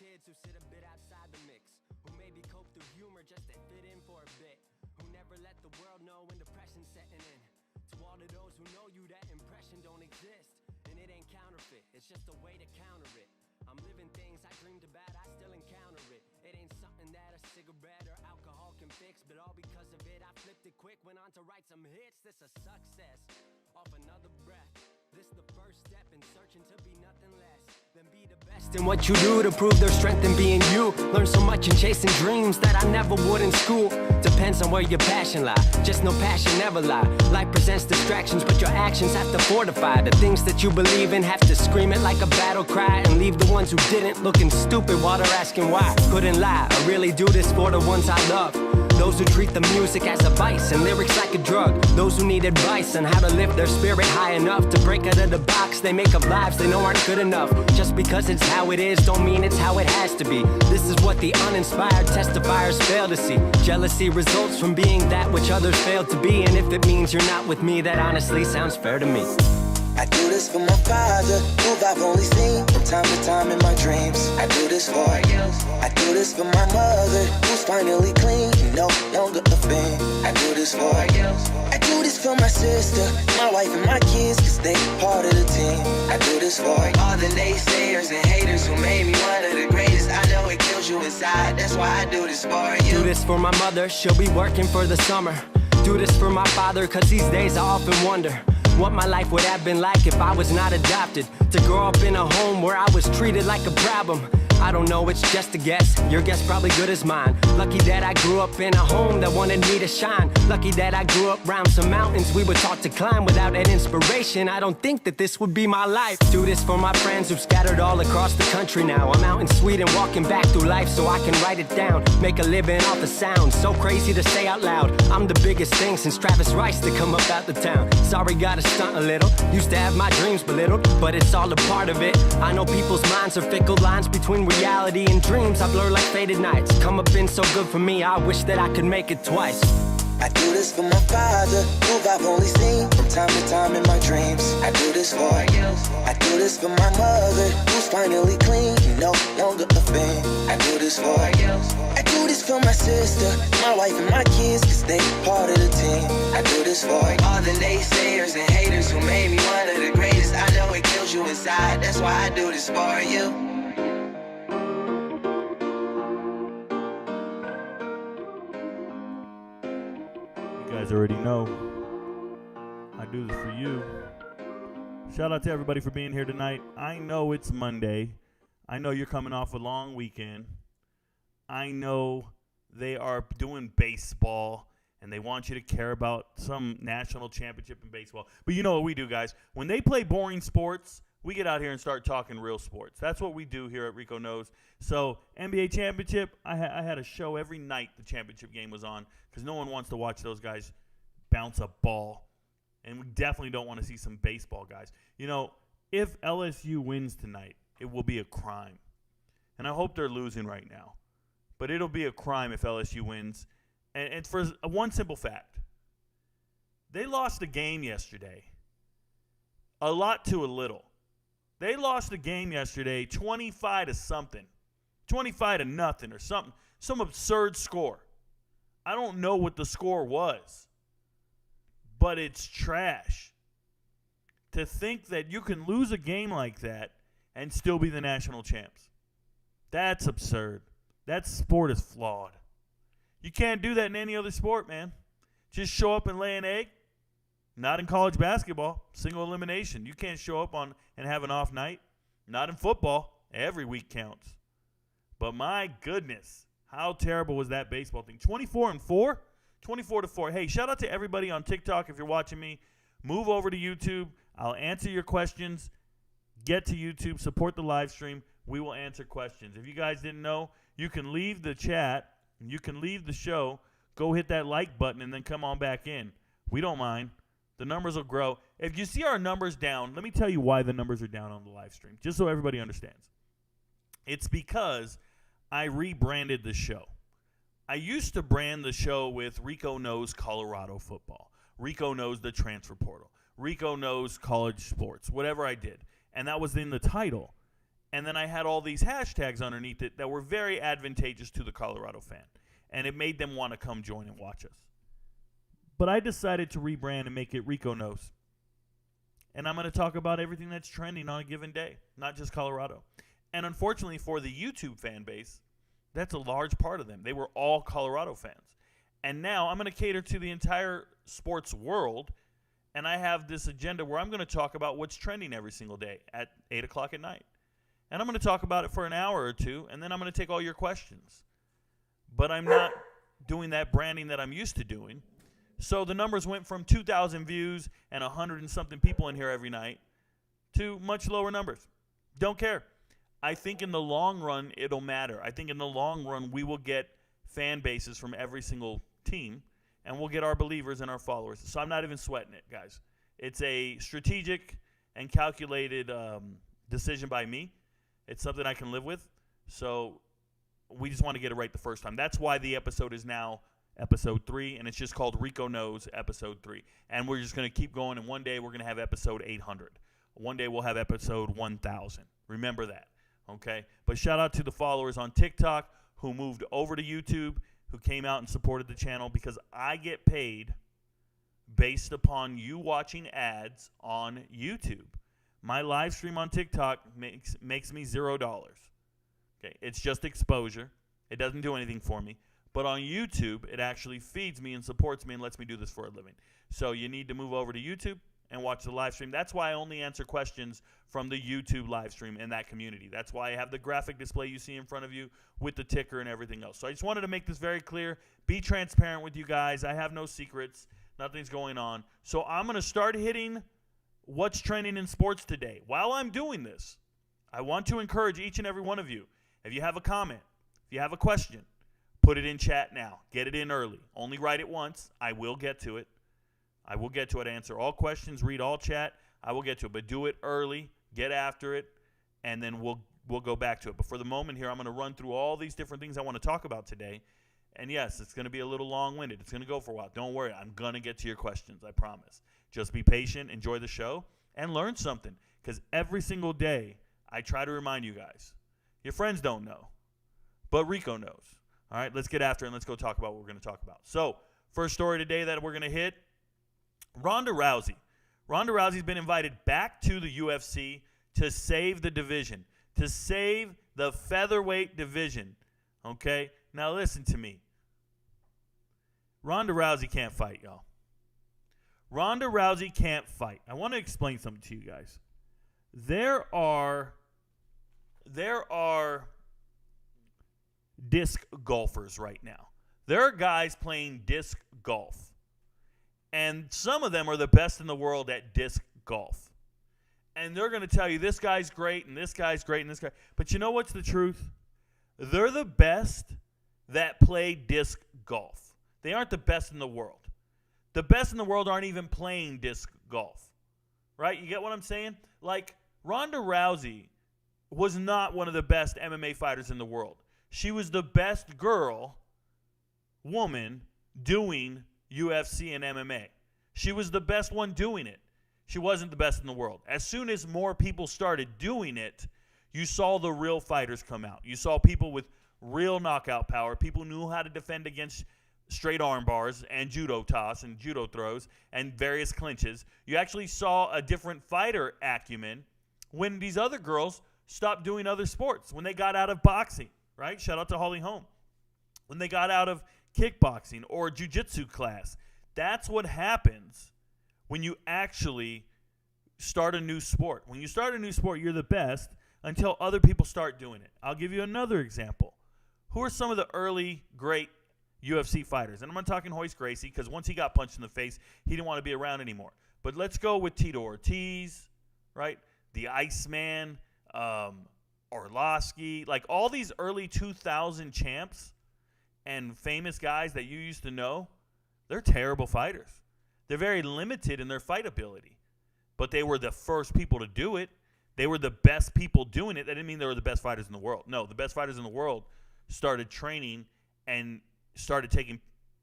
kids who sit a bit outside the mix, who maybe cope through humor just to fit in for a bit, who never let the world know when depression's setting in. To all of those who know you, that impression don't exist, and it ain't counterfeit, it's just a way to counter it. I'm living things I dreamed about, I still encounter it. It ain't something that a cigarette or alcohol can fix, but all because of it, I flipped it quick, went on to write some hits. This a success, off another breath. This the first step in searching to be nothing less than be the best in what you do to prove their strength in being you. Learn so much in chasing dreams that I never would in school. Depends on where your passion lie, just no passion never lie. Life presents distractions, but your actions have to fortify the things that you believe in. Have to scream it like a battle cry and leave the ones who didn't looking stupid while they're asking why. Couldn't lie, I really do this for the ones I love. Those who treat the music as a vice and lyrics like a drug. Those who need advice on how to lift their spirit high enough to break out of the box they make up lives they know aren't good enough. Just because it's how it is don't mean it's how it has to be. This is what the uninspired testifiers fail to see. Jealousy results from being that which others fail to be, and if it means you're not with me, that honestly sounds fair to me. I do this for my father, who I've only seen from time to time in my dreams. I do this for you. I do this for my mother, who's finally clean, no longer a thing. I do this for you. I do this for my sister, my wife and my kids, cause they part of the team. I do this for all the naysayers and haters who made me one of the greatest. I know it kills you inside, that's why I do this for you. Do this for my mother, she'll be working for the summer. Do this for my father, cause these days I often wonder what my life would have been like if I was not adopted. To grow up in a home where I was treated like a problem. I don't know, it's just a guess. Your guess probably good as mine. Lucky that I grew up in a home that wanted me to shine. Lucky that I grew up around some mountains we were taught to climb. Without that inspiration, I don't think that this would be my life. Do this for my friends who've scattered all across the country now. I'm out in Sweden walking back through life so I can write it down. Make a living off the sound, so crazy to say out loud. I'm the biggest thing since Travis Rice to come up out the town. Sorry, gotta stunt a little. Used to have my dreams belittled, but it's all a part of it. I know people's minds are fickle, lines between reality and dreams I blur like faded nights. Come up been so good for me, I wish that I could make it twice. I do this for my father, who I've only seen from time to time in my dreams. I do this for you. I do this for my mother, who's finally clean, no longer a thing. I do this for you. I do this for my sister, my wife and my kids, cause they part of the team. I do this for all the naysayers and haters who made me one of the greatest. I know it kills you inside, that's why I do this for you. You guys already know I do this for you. Shout out to everybody for being here tonight. I know it's Monday. I know you're coming off a long weekend. I know they are doing baseball and they want you to care about some national championship in baseball. But you know what we do, guys. When they play boring sports, we get out here and start talking real sports. That's what we do here at Rico Knows. So NBA championship, I had a show every night the championship game was on because no one wants to watch those guys bounce a ball. And we definitely don't want to see some baseball guys. You know, if LSU wins tonight, it will be a crime. And I hope they're losing right now. But it'll be a crime if LSU wins. And for one simple fact, they lost a game yesterday. A lot to a little. They lost the game yesterday 25 to something. 25 to nothing or something. Some absurd score. I don't know what the score was. But it's trash. To think that you can lose a game like that and still be the national champs. That's absurd. That sport is flawed. You can't do that in any other sport, man. Just show up and lay an egg. Not in college basketball. Single elimination. You can't show up on and have an off night. Not in football. Every week counts. But my goodness, how terrible was that baseball thing? 24-4? 24-4. Hey, shout out to everybody on TikTok if you're watching me. Move over to YouTube. I'll answer your questions. Get to YouTube. Support the live stream. We will answer questions. If you guys didn't know, you can leave the chat. You can leave the show. Go hit that like button and then come on back in. We don't mind. The numbers will grow. If you see our numbers down, let me tell you why the numbers are down on the live stream, just so everybody understands. It's because I rebranded the show. I used to brand the show with Rico Knows Colorado football, Rico Knows the transfer portal, Rico Knows college sports, whatever I did. And that was in the title. And then I had all these hashtags underneath it that were very advantageous to the Colorado fan. And it made them want to come join and watch us. But I decided to rebrand and make it Rico Knows. And I'm going to talk about everything that's trending on a given day, not just Colorado. And unfortunately for the YouTube fan base, that's a large part of them. They were all Colorado fans. And now I'm going to cater to the entire sports world. And I have this agenda where I'm going to talk about what's trending every single day at 8 o'clock at night. And I'm going to talk about it for an hour or two, and then I'm going to take all your questions. But I'm not doing that branding that I'm used to doing. So the numbers went from 2,000 views and 100 and something people in here every night to much lower numbers. Don't care. I think in the long run, it'll matter. I think in the long run, we will get fan bases from every single team, and we'll get our believers and our followers. So I'm not even sweating it, guys. It's a strategic and calculated decision by me. It's something I can live with. So we just want to get it right the first time. That's why the episode is now episode 3, and it's just called Rico Knows episode 3. And we're just going to keep going, and one day we're going to have episode 800. One day we'll have episode 1,000. Remember that, okay? But shout out to the followers on TikTok who moved over to YouTube, who came out and supported the channel, because I get paid based upon you watching ads on YouTube. My live stream on TikTok makes me $0. Okay, it's just exposure. It doesn't do anything for me. But on YouTube, it actually feeds me and supports me and lets me do this for a living. So you need to move over to YouTube and watch the live stream. That's why I only answer questions from the YouTube live stream in that community. That's why I have the graphic display you see in front of you with the ticker and everything else. So I just wanted to make this very clear. Be transparent with you guys. I have no secrets. Nothing's going on. So I'm going to start hitting what's trending in sports today. While I'm doing this, I want to encourage each and every one of you, if you have a comment, if you have a question, put it in chat now. Get it in early. Only write it once. I will get to it. I will get to it. Answer all questions. Read all chat. I will get to it. But do it early. Get after it. And then we'll go back to it. But for the moment here, I'm going to run through all these different things I want to talk about today. And yes, it's going to be a little long-winded. It's going to go for a while. Don't worry. I'm going to get to your questions. I promise. Just be patient. Enjoy the show. And learn something. Because every single day, I try to remind you guys. Your friends don't know. But Rico knows. All right, let's get after it and let's go talk about what we're going to talk about. So, first story today that we're going to hit, Ronda Rousey. Ronda Rousey's been invited back to the UFC to save the division, to save the featherweight division. Okay? Now listen to me. Ronda Rousey can't fight, y'all. Ronda Rousey can't fight. I want to explain something to you guys. There are disc golfers right now. There are guys playing disc golf. And some of them are the best in the world at disc golf. And they're going to tell you this guy's great and this guy's great and this guy. But you know what's the truth? They're the best that play disc golf. They aren't the best in the world. The best in the world aren't even playing disc golf. Right? You get what I'm saying? Like, Ronda Rousey was not one of the best MMA fighters in the world. She was the best woman doing UFC and MMA. She was the best one doing it. She wasn't the best in the world. As soon as more people started doing it, you saw the real fighters come out. You saw people with real knockout power. People knew how to defend against straight arm bars and judo toss and judo throws and various clinches. You actually saw a different fighter acumen when these other girls stopped doing other sports, when they got out of boxing. Right? Shout out to Holly Holm. When they got out of kickboxing or jiu-jitsu class. That's what happens when you actually start a new sport. When you start a new sport, you're the best until other people start doing it. I'll give you another example. Who are some of the early great UFC fighters? And I'm not talking Royce Gracie, because once he got punched in the face, he didn't want to be around anymore. But let's go with Tito Ortiz, right? The Iceman, Orlovsky, like all these early 2000 champs and famous guys that you used to know, they're terrible fighters. They're very limited in their fight ability. But they were the first people to do it. They were the best people doing it. That didn't mean they were the best fighters in the world. No, the best fighters in the world started training and started taking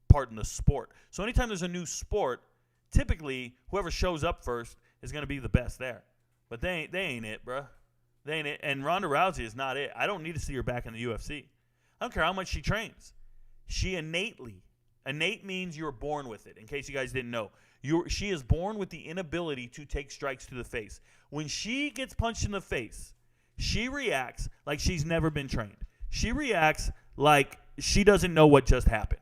part in the sport. So anytime there's a new sport, typically whoever shows up first is going to be the best there. But they ain't it, bruh. They ain't it. And Ronda Rousey is not it. I don't need to see her back in the UFC. I don't care how much she trains. She innate means you're born with it, in case you guys didn't know. She is born with the inability to take strikes to the face. When she gets punched in the face, she reacts like she's never been trained. She reacts like she doesn't know what just happened.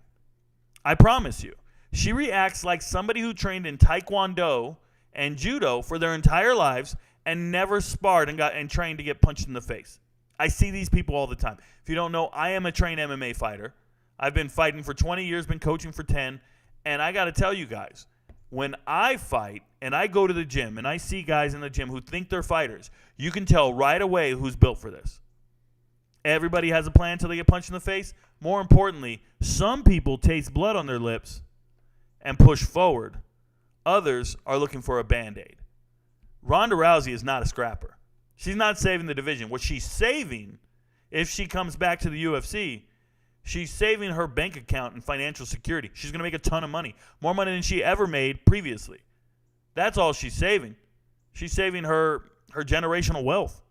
I promise you. She reacts like somebody who trained in Taekwondo and Judo for their entire lives and never sparred and trained to get punched in the face. I see these people all the time. If you don't know, I am a trained MMA fighter. I've been fighting for 20 years, been coaching for 10, and I got to tell you guys, when I fight and I go to the gym and I see guys in the gym who think they're fighters, you can tell right away who's built for this. Everybody has a plan until they get punched in the face. More importantly, some people taste blood on their lips and push forward. Others are looking for a Band-Aid. Ronda Rousey is not a scrapper. She's not saving the division. What she's saving, if she comes back to the UFC, she's saving her bank account and financial security. She's going to make a ton of money. More money than she ever made previously. That's all she's saving. She's saving her generational wealth.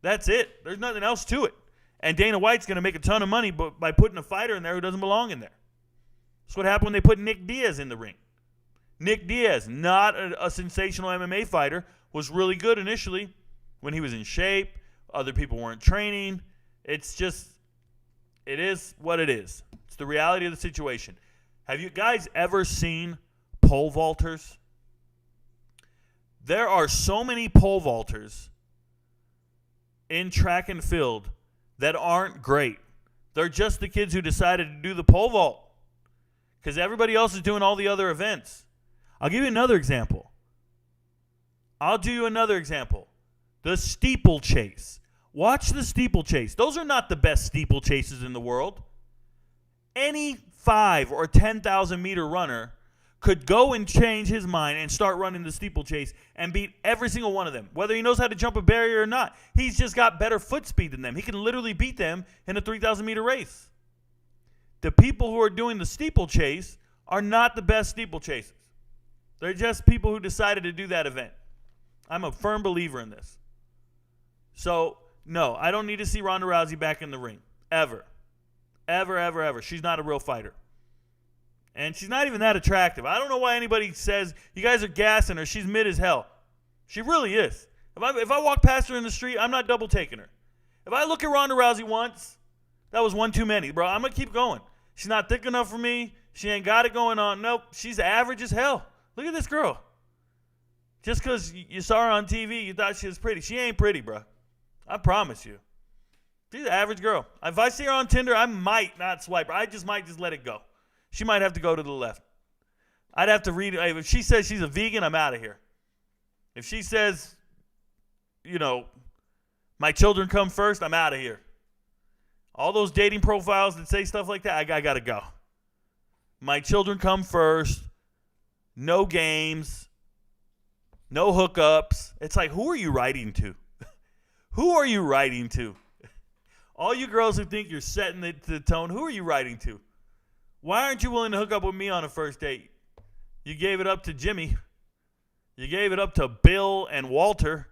That's it. There's nothing else to it. And Dana White's going to make a ton of money by putting a fighter in there who doesn't belong in there. That's what happened when they put Nick Diaz in the ring. Nick Diaz, not a sensational MMA fighter, was really good initially when he was in shape. Other people weren't training. It's just, it is what it is. It's the reality of the situation. Have you guys ever seen pole vaulters? There are so many pole vaulters in track and field that aren't great. They're just the kids who decided to do the pole vault because everybody else is doing all the other events. I'll give you another example. The steeplechase. Watch the steeplechase. Those are not the best steeplechases in the world. Any 5 or 10,000 meter runner could go and change his mind and start running the steeplechase and beat every single one of them, whether he knows how to jump a barrier or not. He's just got better foot speed than them. He can literally beat them in a 3,000 meter race. The people who are doing the steeplechase are not the best steeplechases. They're just people who decided to do that event. I'm a firm believer in this. So, no, I don't need to see Ronda Rousey back in the ring. Ever. Ever, ever, ever. She's not a real fighter. And she's not even that attractive. I don't know why anybody says, you guys are gassing her. She's mid as hell. She really is. If I walk past her in the street, I'm not double taking her. If I look at Ronda Rousey once, that was one too many, bro. I'm going to keep going. She's not thick enough for me. She ain't got it going on. Nope. She's average as hell. Look at this girl. Just because you saw her on TV, you thought she was pretty. She ain't pretty, bro. I promise you. She's an average girl. If I see her on Tinder, I might not swipe her. I might just let it go. She might have to go to the left. I'd have to read it. If she says she's a vegan, I'm out of here. If she says, my children come first, I'm out of here. All those dating profiles that say stuff like that, I got to go. My children come first. No games. No hookups. It's like, who are you writing to? Who are you writing to? All you girls who think you're setting the tone, who are you writing to? Why aren't you willing to hook up with me on a first date? You gave it up to Jimmy. You gave it up to Bill and Walter.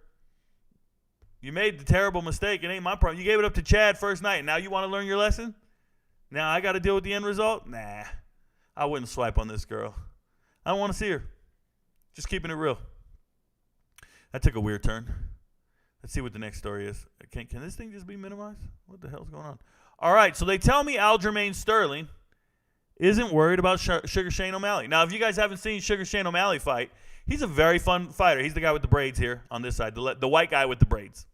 You made the terrible mistake. It ain't my problem. You gave it up to Chad first night. Now you want to learn your lesson? Now I got to deal with the end result? Nah. I wouldn't swipe on this girl. I don't want to see her. Just keeping it real. That took a weird turn. Let's see what the next story is. Can this thing just be minimized? What the hell's going on? All right, so they tell me Aljamain Sterling isn't worried about Sugar Shane O'Malley. Now, if you guys haven't seen Sugar Shane O'Malley fight, he's a very fun fighter. He's the guy with the braids here on this side, the white guy with the braids.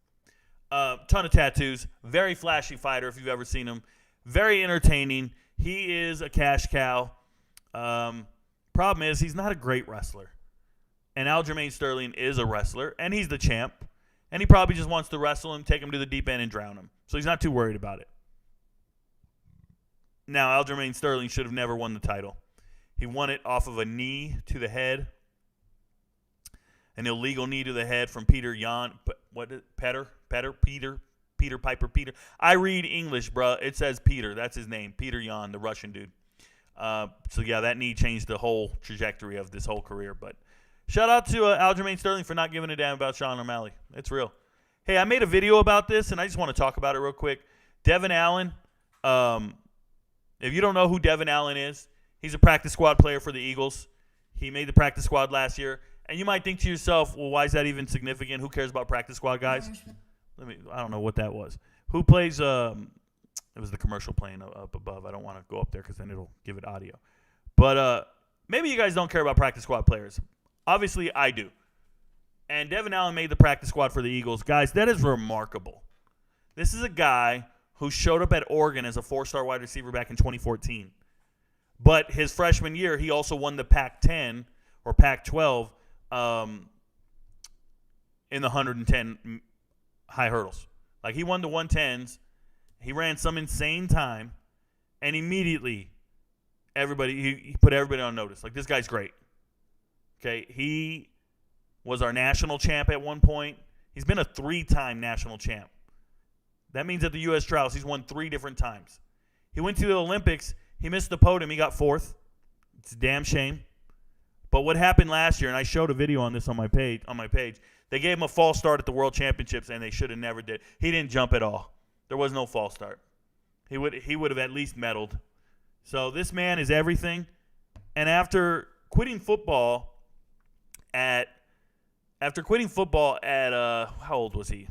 Ton of tattoos. Very flashy fighter if you've ever seen him. Very entertaining. He is a cash cow. Problem is he's not a great wrestler. And Aljamain Sterling is a wrestler, and he's the champ. And he probably just wants to wrestle him, take him to the deep end, and drown him. So he's not too worried about it. Now, Aljamain Sterling should have never won the title. He won it off of a knee to the head. An illegal knee to the head from Peter Yan. Peter Piper. I read English, bro. It says Peter. That's his name. Peter Yan, the Russian dude. So, yeah, that knee changed the whole trajectory of this whole career. But shout out to Aljamain Sterling for not giving a damn about Sean O'Malley. It's real. Hey, I made a video about this, and I just want to talk about it real quick. Devin Allen, if you don't know who Devin Allen is, he's a practice squad player for the Eagles. He made the practice squad last year. And you might think to yourself, well, why is that even significant? Who cares about practice squad guys? I don't know what that was. Who plays it was the commercial playing up above. I don't want to go up there because then it'll give it audio. But maybe you guys don't care about practice squad players. Obviously, I do. And Devin Allen made the practice squad for the Eagles. Guys, that is remarkable. This is a guy who showed up at Oregon as a 4-star wide receiver back in 2014. But his freshman year, he also won the Pac-10 or Pac-12 in the 110 high hurdles. Like, he won the 110s. He ran some insane time. And immediately, he put everybody on notice. Like, this guy's great. Okay, he was our national champ at one point. He's been a 3-time national champ. That means at the U.S. trials, he's won 3 different times. He went to the Olympics. He missed the podium. He got 4th. It's a damn shame. But what happened last year, and I showed a video on this on my page, they gave him a false start at the World Championships, and they should have never did. He didn't jump at all. There was no false start. He would have at least medaled. So this man is everything. And after quitting football at how old was he?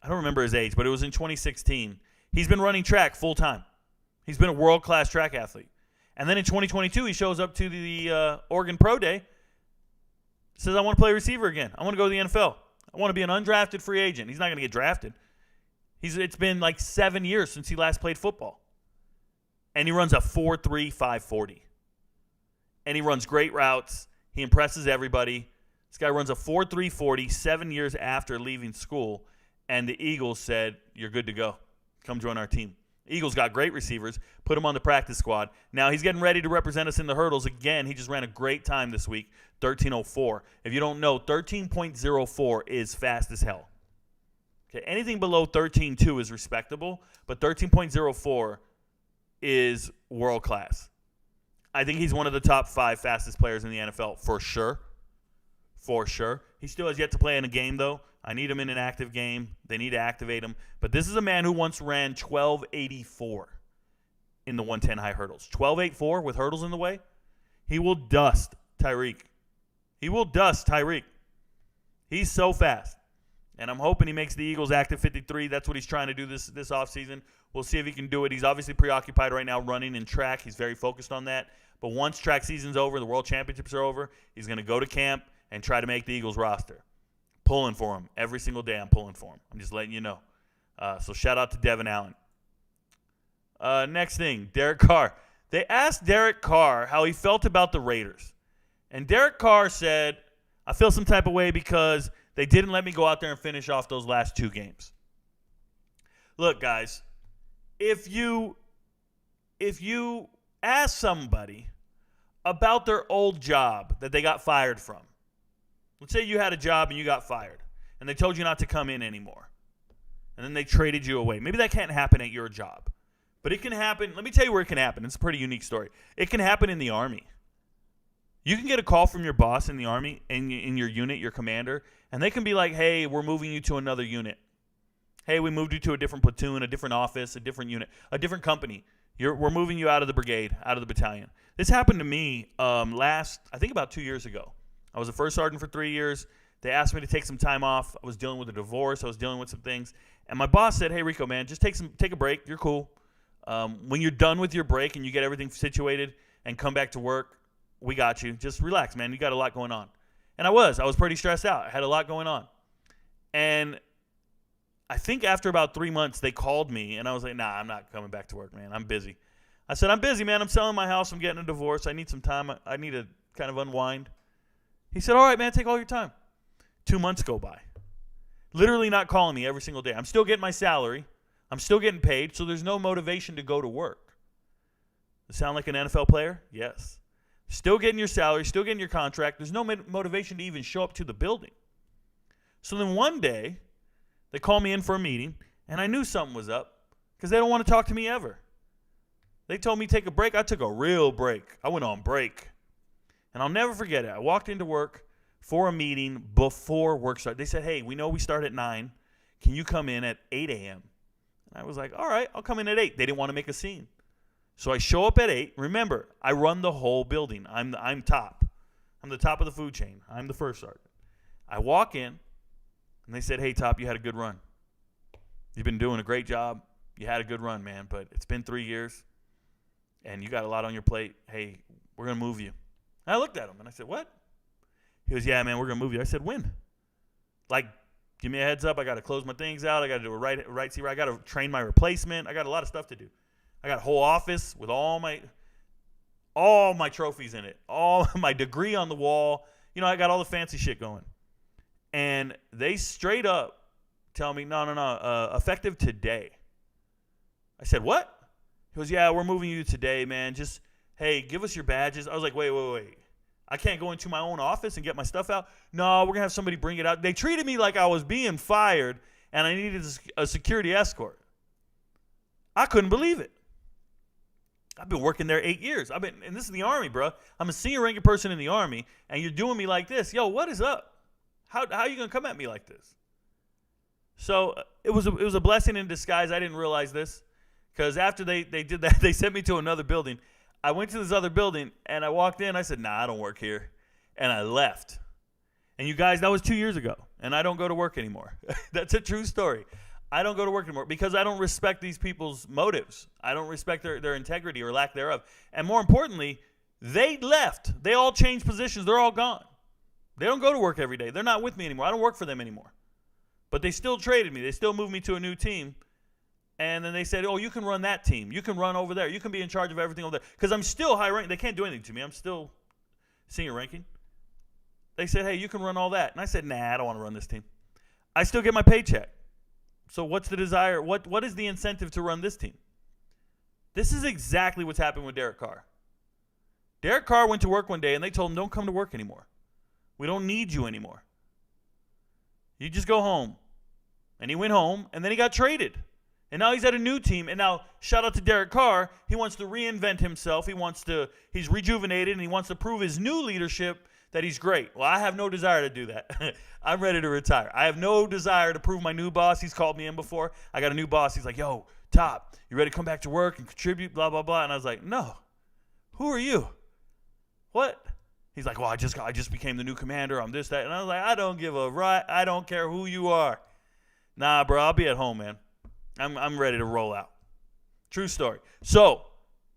I don't remember his age, but it was in 2016. He's been running track full time. He's been a world-class track athlete. And then in 2022, he shows up to the Oregon Pro Day, says, I want to play receiver again. I want to go to the NFL. I want to be an undrafted free agent. He's not going to get drafted. It's been like 7 years since he last played football. And he runs a 4.3 5.40. And he runs great routes. He impresses everybody. This guy runs a 4.3 40 7 years after leaving school. And the Eagles said, you're good to go. Come join our team. Eagles got great receivers, put him on the practice squad. Now he's getting ready to represent us in the hurdles again. He just ran a great time this week, 13.04. If you don't know, 13.04 is fast as hell. Okay, anything below 13.2 is respectable, but 13.04 is world class. I think he's one of the top 5 fastest players in the NFL for sure. For sure. He still has yet to play in a game, though. I need him in an active game. They need to activate him. But this is a man who once ran 12.84 in the 110 high hurdles. 12.84 with hurdles in the way. He will dust Tyreek. He's so fast. And I'm hoping he makes the Eagles active 53. That's what he's trying to do this offseason. We'll see if he can do it. He's obviously preoccupied right now running in track. He's very focused on that. But once track season's over, the World Championships are over, he's going to go to camp and try to make the Eagles roster. Pulling for him. Every single day I'm pulling for him. I'm just letting you know. So shout out to Devin Allen. Next thing, Derek Carr. They asked Derek Carr how he felt about the Raiders. And Derek Carr said, I feel some type of way because they didn't let me go out there and finish off those last 2 games. Look, guys, if you ask somebody about their old job that they got fired from, let's say you had a job and you got fired, and they told you not to come in anymore, and then they traded you away. Maybe that can't happen at your job, but it can happen. Let me tell you where it can happen. It's a pretty unique story. It can happen in the Army. You can get a call from your boss in the Army, in your unit, your commander, and they can be like, hey, we're moving you to another unit. Hey, we moved you to a different platoon, a different office, a different unit, a different company. We're moving you out of the brigade, out of the battalion. This happened to me I think about 2 years ago. I was a first sergeant for 3 years. They asked me to take some time off. I was dealing with a divorce. I was dealing with some things. And my boss said, hey, Rico, man, just take a break. You're cool. When you're done with your break and you get everything situated and come back to work, we got you. Just relax, man. You got a lot going on. And I was pretty stressed out. I had a lot going on. And I think after about 3 months, they called me. And I was like, nah, I'm not coming back to work, man. I'm busy. I said, I'm busy, man. I'm selling my house. I'm getting a divorce. I need some time. I need to kind of unwind. He said, all right, man, take all your time. 2 months go by. Literally not calling me every single day. I'm still getting my salary. I'm still getting paid, so there's no motivation to go to work. Does it sound like an NFL player? Yes. Still getting your salary, still getting your contract. There's no motivation to even show up to the building. So then one day, they call me in for a meeting, and I knew something was up because they don't want to talk to me ever. They told me take a break. I took a real break. I went on break. And I'll never forget it. I walked into work for a meeting before work started. They said, hey, we know we start at 9. Can you come in at 8 a.m.? And I was like, all right, I'll come in at 8. They didn't want to make a scene. So I show up at 8. Remember, I run the whole building. I'm top. I'm the top of the food chain. I'm the first sergeant. I walk in, and they said, hey, Top, you had a good run. You've been doing a great job. You had a good run, man, but it's been 3 years, and you got a lot on your plate. Hey, we're going to move you. And I looked at him, and I said, what? He goes, yeah, man, we're going to move you. I said, when? Like, give me a heads up. I got to close my things out. I got to do a right seat. I got to train my replacement. I got a lot of stuff to do. I got a whole office with all my trophies in it, all my degree on the wall. You know, I got all the fancy shit going. And they straight up tell me, no, effective today. I said, what? He goes, yeah, we're moving you today, man. Just, hey, give us your badges. I was like, wait. I can't go into my own office and get my stuff out? No, we're going to have somebody bring it out. They treated me like I was being fired and I needed a security escort. I couldn't believe it. I've been working there 8 years. And this is the Army, bro. I'm a senior ranking person in the Army, and you're doing me like this. Yo, what is up? How are you going to come at me like this? So it was a blessing in disguise. I didn't realize this because after they did that, they sent me to another building. I went to this other building, and I walked in. I said, nah, I don't work here. And I left. And you guys, that was 2 years ago, and I don't go to work anymore. That's a true story. I don't go to work anymore because I don't respect these people's motives. I don't respect their integrity or lack thereof. And more importantly, they left. They all changed positions. They're all gone. They don't go to work every day. They're not with me anymore. I don't work for them anymore. But they still traded me. They still moved me to a new team. And then they said, oh, you can run that team. You can run over there. You can be in charge of everything over there. Because I'm still high ranking. They can't do anything to me. I'm still senior ranking. They said, hey, you can run all that. And I said, nah, I don't want to run this team. I still get my paycheck. So what's the desire? What is the incentive to run this team? This is exactly what's happened with Derek Carr. Derek Carr went to work one day, and they told him, don't come to work anymore. We don't need you anymore. You just go home. And he went home, and then he got traded. And now he's at a new team. And now, shout out to Derek Carr. He wants to reinvent himself. He's rejuvenated, and he wants to prove his new leadership that he's great. Well, I have no desire to do that. I'm ready to retire. I have no desire to prove my new boss. He's called me in before. I got a new boss. He's like, yo, Top, you ready to come back to work and contribute, blah, blah, blah. And I was like, no. Who are you? What? He's like, well, I just became the new commander. I'm this, that. And I was like, I don't give a right. I don't care who you are. Nah, bro, I'll be at home, man. I'm ready to roll out. True story. So,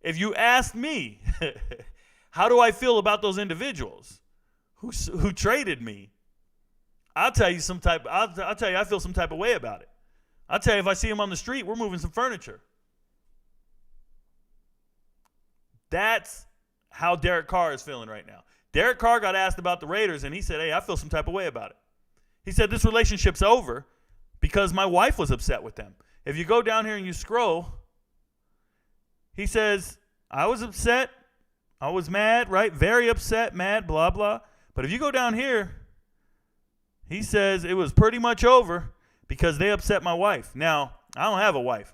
if you ask me, how do I feel about those individuals who traded me? I'll tell you I feel some type of way about it. I'll tell you if I see them on the street, we're moving some furniture. That's how Derek Carr is feeling right now. Derek Carr got asked about the Raiders, and he said, hey, I feel some type of way about it. He said, this relationship's over because my wife was upset with them. If you go down here and you scroll, he says, I was upset. I was mad, right? Very upset, mad, blah, blah. But if you go down here, he says it was pretty much over because they upset my wife. Now, I don't have a wife.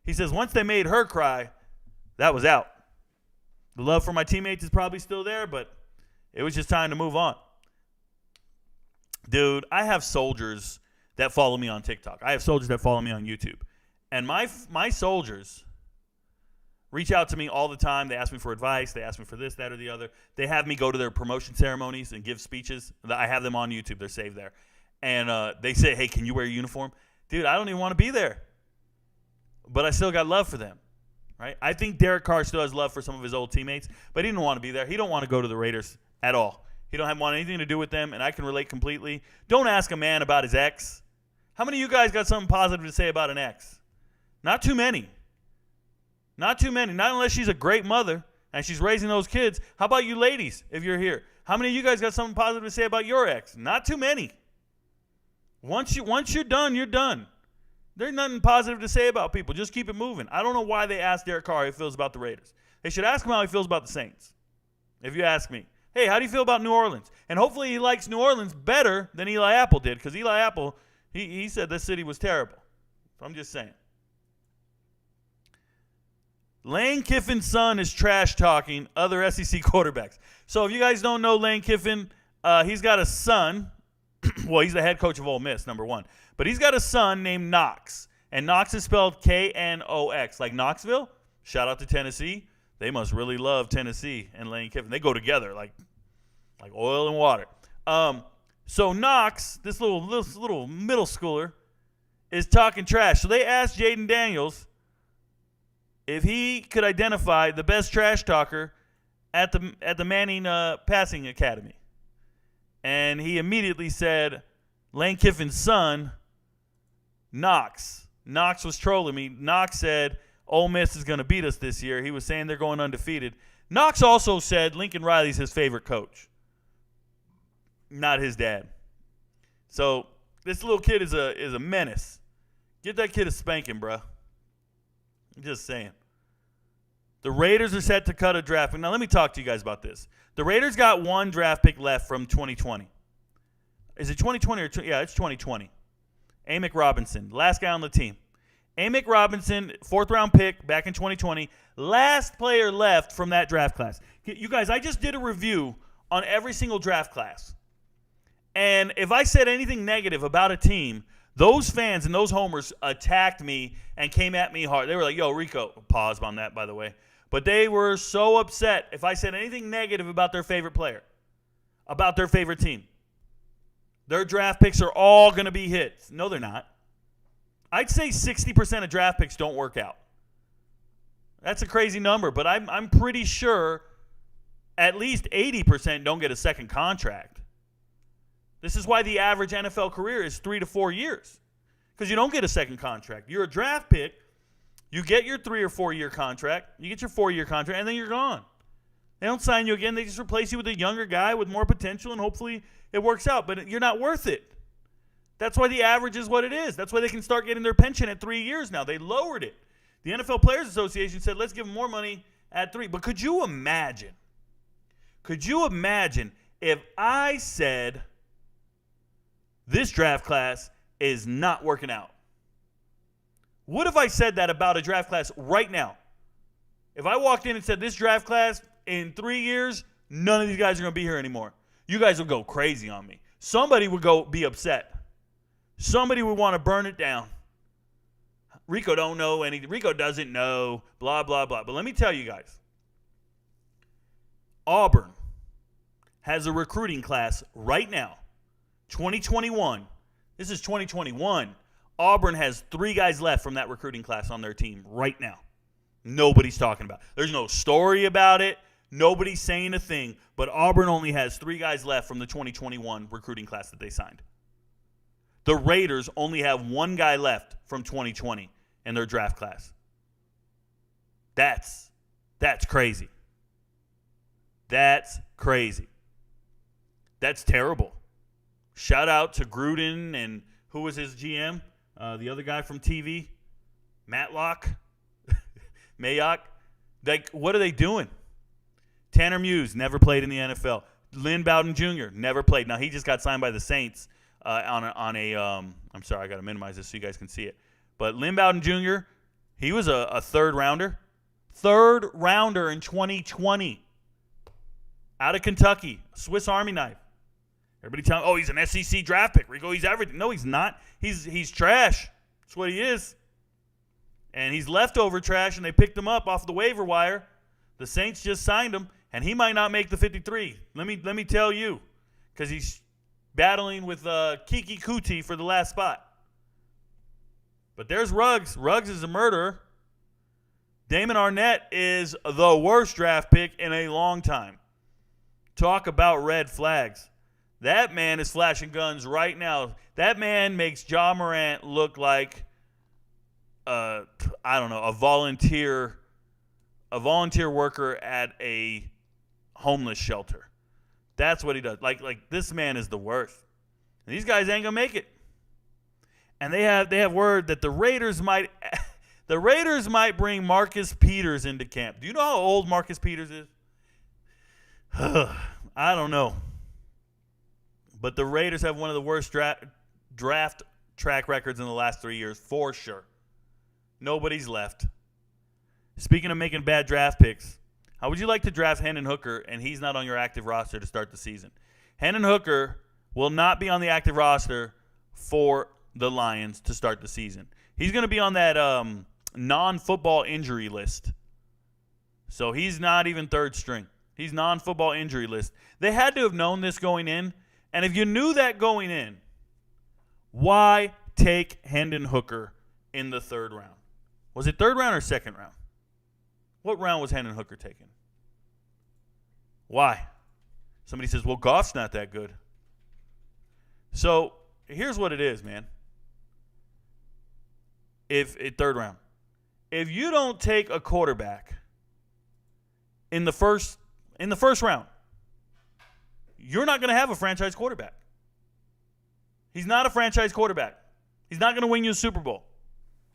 He says once they made her cry, that was out. The love for my teammates is probably still there, but it was just time to move on. Dude, I have soldiers that follow me on TikTok. I have soldiers that follow me on YouTube. And my soldiers reach out to me all the time. They ask me for advice. They ask me for this, that, or the other. They have me go to their promotion ceremonies and give speeches. I have them on YouTube. They're saved there. And they say, hey, can you wear a uniform? Dude, I don't even want to be there. But I still got love for them. Right? I think Derek Carr still has love for some of his old teammates, but he didn't want to be there. He don't want to go to the Raiders at all. He don't want anything to do with them, and I can relate completely. Don't ask a man about his ex. How many of you guys got something positive to say about an ex? Not too many. Not too many. Not unless she's a great mother and she's raising those kids. How about you ladies, if you're here? How many of you guys got something positive to say about your ex? Not too many. Once you're done, you're done. There's nothing positive to say about people. Just keep it moving. I don't know why they asked Derek Carr how he feels about the Raiders. They should ask him how he feels about the Saints. If you ask me. Hey, how do you feel about New Orleans? And hopefully he likes New Orleans better than Eli Apple did, because Eli Apple, he said this city was terrible. So I'm just saying. Lane Kiffin's son is trash-talking other SEC quarterbacks. So if you guys don't know Lane Kiffin, he's got a son. Well, he's the head coach of Ole Miss, number one. But he's got a son named Knox. And Knox is spelled Knox, like Knoxville. Shout out to Tennessee. They must really love Tennessee and Lane Kiffin. They go together like oil and water. So Knox, this little middle schooler, is talking trash. So they asked Jaden Daniels if he could identify the best trash talker at the Manning Passing Academy. And he immediately said, Lane Kiffin's son, Knox. Knox was trolling me. Knox said, Ole Miss is going to beat us this year. He was saying they're going undefeated. Knox also said Lincoln Riley's his favorite coach, not his dad. So this little kid is a menace. Get that kid a spanking, bro. I'm just saying. The Raiders are set to cut a draft pick. Now let me talk to you guys about this. The Raiders got one draft pick left from 2020. Is it 2020 or yeah, it's 2020. Amick Robinson, last guy on the team. Amick Robinson, 4th-round pick back in 2020, last player left from that draft class. You guys, I just did a review on every single draft class. And if I said anything negative about a team, those fans and those homers attacked me and came at me hard. They were like, yo, Rico, pause on that, by the way. But they were so upset if I said anything negative about their favorite player, about their favorite team. Their draft picks are all going to be hits. No, they're not. I'd say 60% of draft picks don't work out. That's a crazy number, but I'm pretty sure at least 80% don't get a second contract. This is why the average NFL career is 3 to 4 years, because you don't get a second contract. You're a draft pick. You get your 3 or 4 year contract. You get your 4-year contract, and then you're gone. They don't sign you again. They just replace you with a younger guy with more potential, and hopefully it works out. But you're not worth it. That's why the average is what it is. That's why they can start getting their pension at 3 years now. They lowered it. The NFL Players Association said, let's give them more money at 3. But could you imagine if I said this draft class is not working out? What if I said that about a draft class right now? If I walked in and said this draft class in 3 years, none of these guys are going to be here anymore. You guys will go crazy on me. Somebody would go be upset. Somebody would want to burn it down. Rico don't know anything. Rico doesn't know, blah, blah, blah. But let me tell you guys, Auburn has a recruiting class right now, 2021. This is 2021. Auburn has 3 guys left from that recruiting class on their team right now. Nobody's talking about it. There's no story about it. Nobody's saying a thing. But Auburn only has 3 guys left from the 2021 recruiting class that they signed. The Raiders only have 1 guy left from 2020 in their draft class. That's crazy. That's crazy. That's terrible. Shout out to Gruden and who was his GM? The other guy from TV? Matlock? Mayock? Like, what are they doing? Tanner Muse never played in the NFL. Lynn Bowden Jr. never played. Now, he just got signed by the Saints on a I'm sorry, I got to minimize this so you guys can see it. But Lynn Bowden Jr., he was a third rounder. Third rounder in 2020. Out of Kentucky. Swiss Army knife. Everybody telling, oh, he's an SEC draft pick. Rico, he's everything. No, he's not. He's trash. That's what he is. And he's leftover trash, and they picked him up off the waiver wire. The Saints just signed him, and he might not make the 53. Let me tell you, because he's battling with Kiki Kuti for the last spot. But there's Ruggs. Ruggs is a murderer. Damon Arnett is the worst draft pick in a long time. Talk about red flags. That man is flashing guns right now. That man makes Ja Morant look like, a volunteer worker at a homeless shelter. That's what he does. Like this man is the worst. And these guys ain't gonna make it. And they have word that the Raiders might bring Marcus Peters into camp. Do you know how old Marcus Peters is? I don't know. But the Raiders have one of the worst draft track records in the last 3 years, for sure. Nobody's left. Speaking of making bad draft picks, how would you like to draft Hendon Hooker and he's not on your active roster to start the season? Hendon Hooker will not be on the active roster for the Lions to start the season. He's going to be on that non-football injury list. So he's not even third string. He's non-football injury list. They had to have known this going in. And if you knew that going in, why take Hendon Hooker in the third round? Was it third round or second round? What round was Hendon Hooker taken? Why? Somebody says, well, Goff's not that good. So here's what it is, man. Third round. If you don't take a quarterback in the first round, you're not going to have a franchise quarterback. He's not a franchise quarterback. He's not going to win you a Super Bowl.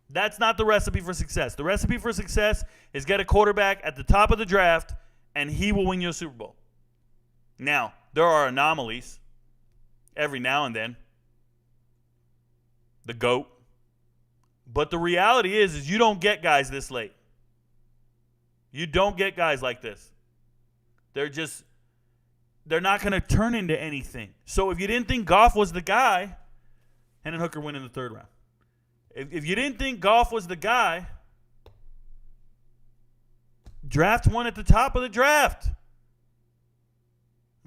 That's not the recipe for success. The recipe for success is get a quarterback at the top of the draft, and he will win you a Super Bowl. Now, there are anomalies every now and then. The GOAT. But the reality is you don't get guys this late. You don't get guys like this. They're not going to turn into anything. So if you didn't think Goff was the guy, Hendon Hooker went in the third round. If you didn't think Goff was the guy, draft one at the top of the draft.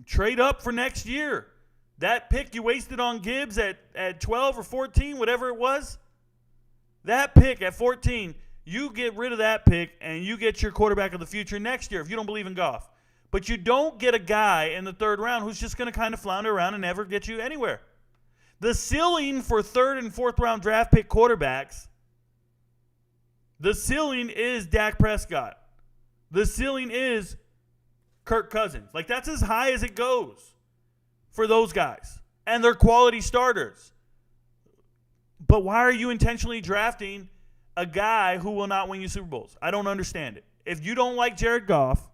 Trade up for next year. That pick you wasted on Gibbs at 12 or 14, whatever it was, that pick at 14, you get rid of that pick and you get your quarterback of the future next year if you don't believe in Goff. But you don't get a guy in the third round who's just going to kind of flounder around and never get you anywhere. The ceiling for third and fourth round draft pick quarterbacks, the ceiling is Dak Prescott. The ceiling is Kirk Cousins. Like, that's as high as it goes for those guys. And they're quality starters. But why are you intentionally drafting a guy who will not win you Super Bowls? I don't understand it. If you don't like Jared Goff,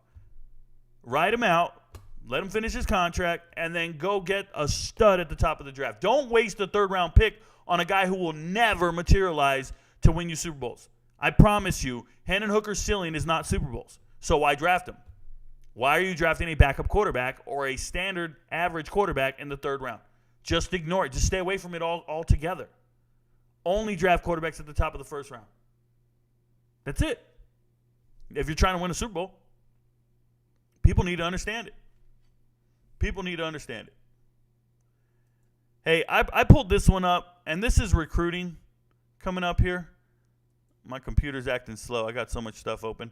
write him out, let him finish his contract, and then go get a stud at the top of the draft. Don't waste a third-round pick on a guy who will never materialize to win you Super Bowls. I promise you, Hendon Hooker's ceiling is not Super Bowls. So why draft him? Why are you drafting a backup quarterback or a standard average quarterback in the third round? Just ignore it. Just stay away from it altogether. Only draft quarterbacks at the top of the first round. That's it. If you're trying to win a Super Bowl, people need to understand it. People need to understand it. Hey, I pulled this one up, and this is recruiting coming up here. My computer's acting slow. I got so much stuff open.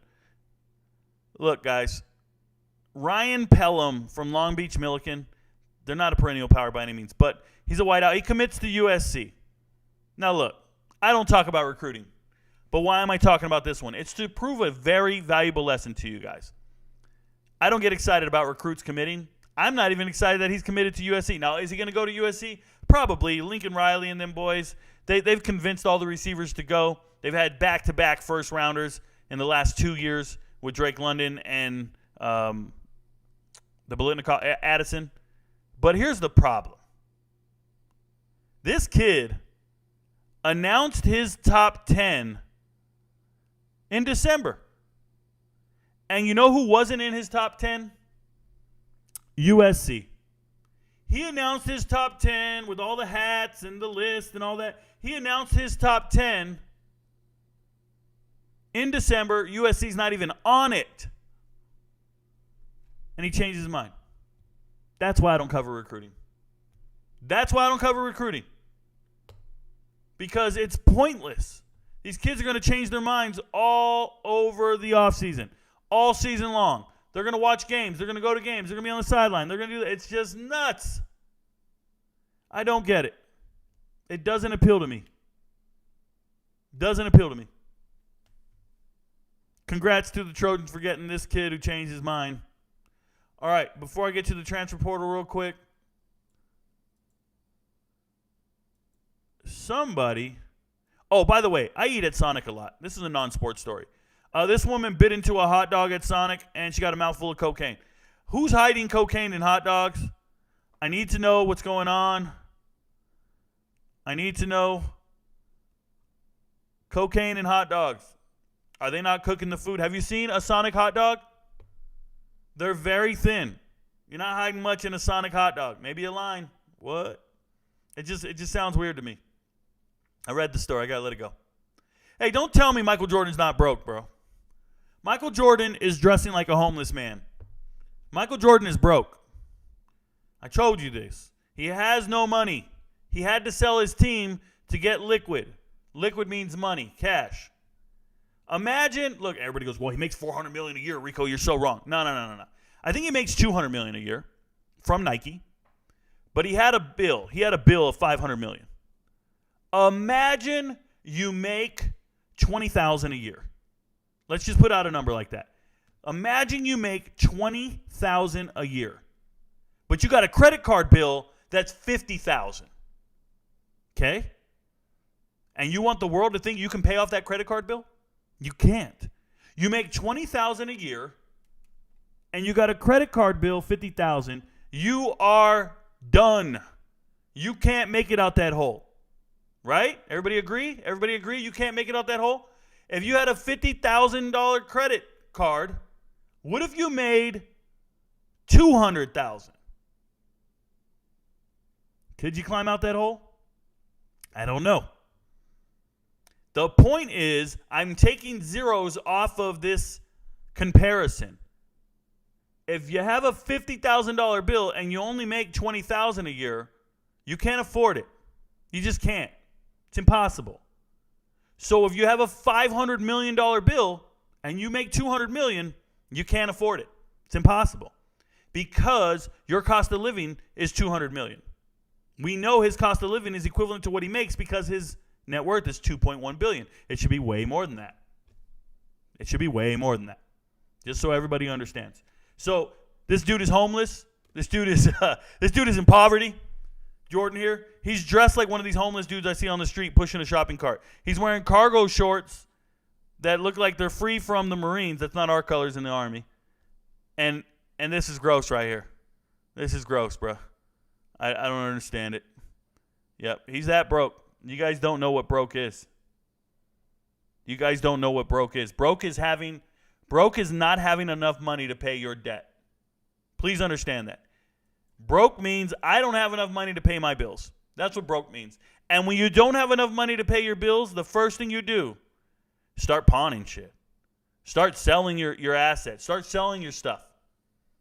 Look, guys. Ryan Pelham from Long Beach Milliken. They're not a perennial power by any means, but he's a wideout. He commits to USC. Now, look, I don't talk about recruiting, but why am I talking about this one? It's to prove a very valuable lesson to you guys. I don't get excited about recruits committing. I'm not even excited that he's committed to USC. Now, is he going to go to USC? Probably. Lincoln Riley and them boys, they've convinced all the receivers to go. They've had back-to-back first-rounders in the last 2 years with Drake London and the Bolitnikov, Addison. But here's the problem. This kid announced his top 10 in December. And you know who wasn't in his top 10? USC. He announced his top 10 with all the hats and the list and all that. He announced his top 10 in December. USC's not even on it. And he changed his mind. That's why I don't cover recruiting. That's why I don't cover recruiting. Because it's pointless. These kids are going to change their minds all over the offseason, all season long. They're going to watch games. They're going to go to games. They're going to be on the sideline. They're going to do that. It's just nuts. I don't get it. It doesn't appeal to me. Doesn't appeal to me. Congrats to the Trojans for getting this kid who changed his mind. All right, before I get to the transfer portal real quick, somebody, oh, by the way, I eat at Sonic a lot. This is a non-sport story. This woman bit into a hot dog at Sonic, and she got a mouthful of cocaine. Who's hiding cocaine in hot dogs? I need to know what's going on. I need to know. Cocaine in hot dogs. Are they not cooking the food? Have you seen a Sonic hot dog? They're very thin. You're not hiding much in a Sonic hot dog. Maybe a line. What? It just sounds weird to me. I read the story. I got to let it go. Hey, don't tell me Michael Jordan's not broke, bro. Michael Jordan is dressing like a homeless man. Michael Jordan is broke. I told you this. He has no money. He had to sell his team to get liquid. Liquid means money, cash. Imagine, look, everybody goes, well, he makes $400 million a year. Rico, you're so wrong. No. I think he makes $200 million a year from Nike. But he had a bill. He had a bill of $500 million. Imagine you make $20,000 a year. Let's just put out a number like that. Imagine you make $20,000 a year. But you got a credit card bill that's $50,000. Okay? And you want the world to think you can pay off that credit card bill? You can't. You make $20,000 a year and you got a credit card bill $50,000. You are done. You can't make it out that hole. Right? Everybody agree? Everybody agree you can't make it out that hole? If you had a $50,000 credit card, what if you made $200,000? Could you climb out that hole? I don't know. The point is, I'm taking zeros off of this comparison. If you have a $50,000 bill and you only make $20,000 a year, you can't afford it. You just can't. It's impossible. So if you have a $500 million bill and you make $200 million, you can't afford it. It's impossible. Because your cost of living is $200 million. We know his cost of living is equivalent to what he makes because his net worth is $2.1 billion. It should be way more than that. It should be way more than that. Just so everybody understands. So this dude is homeless. This dude is in poverty. Jordan here. He's dressed like one of these homeless dudes I see on the street pushing a shopping cart. He's wearing cargo shorts that look like they're free from the Marines. That's not our colors in the Army. And this is gross right here. This is gross, bro. I don't understand it. Yep, he's that broke. You guys don't know what broke is. You guys don't know what broke is. Broke is not having enough money to pay your debt. Please understand that. Broke means I don't have enough money to pay my bills. That's what broke means. And when you don't have enough money to pay your bills, the first thing you do, start pawning shit. Start selling your assets. Start selling your stuff.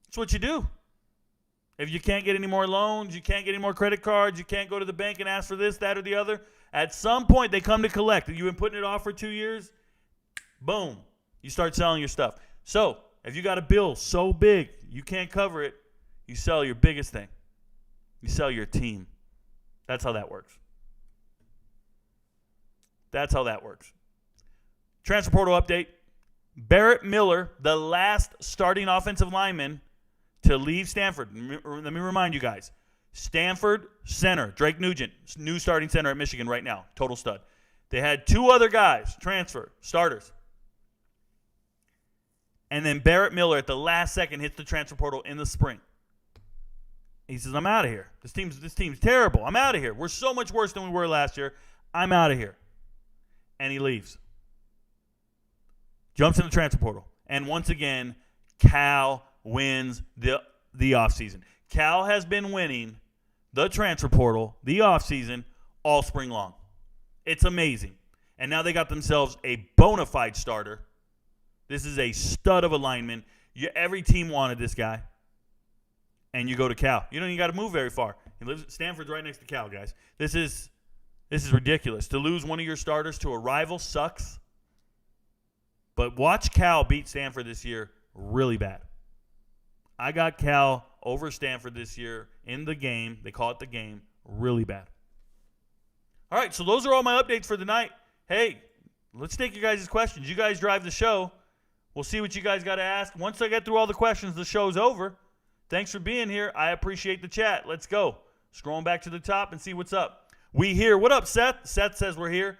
That's what you do. If you can't get any more loans, you can't get any more credit cards, you can't go to the bank and ask for this, that, or the other, at some point they come to collect. If you've been putting it off for 2 years, boom, you start selling your stuff. So if you got a bill so big you can't cover it, you sell your biggest thing. You sell your team. That's how that works. That's how that works. Transfer portal update. Barrett Miller, the last starting offensive lineman to leave Stanford. Let me remind you guys. Stanford center, Drake Nugent, new starting center at Michigan right now, total stud. They had two other guys transfer, starters. And then Barrett Miller at the last second hits the transfer portal in the spring. He says, I'm out of here. This team's terrible. I'm out of here. We're so much worse than we were last year. I'm out of here. And he leaves. Jumps in the transfer portal. And once again, Cal wins the offseason. Cal has been winning the transfer portal, the offseason, all spring long. It's amazing. And now they got themselves a bona fide starter. This is a stud of a lineman. Every team wanted this guy. And you go to Cal. You don't even got to move very far. Stanford's right next to Cal, guys. This is ridiculous. To lose one of your starters to a rival sucks. But watch Cal beat Stanford this year really bad. I got Cal over Stanford this year in the game. They call it the game. Really bad. All right, so those are all my updates for tonight. Hey, let's take your guys' questions. You guys drive the show. We'll see what you guys got to ask. Once I get through all the questions, the show's over. Thanks for being here. I appreciate the chat. Let's go. Scrolling back to the top and see what's up. We here. What up, Seth? Seth says we're here.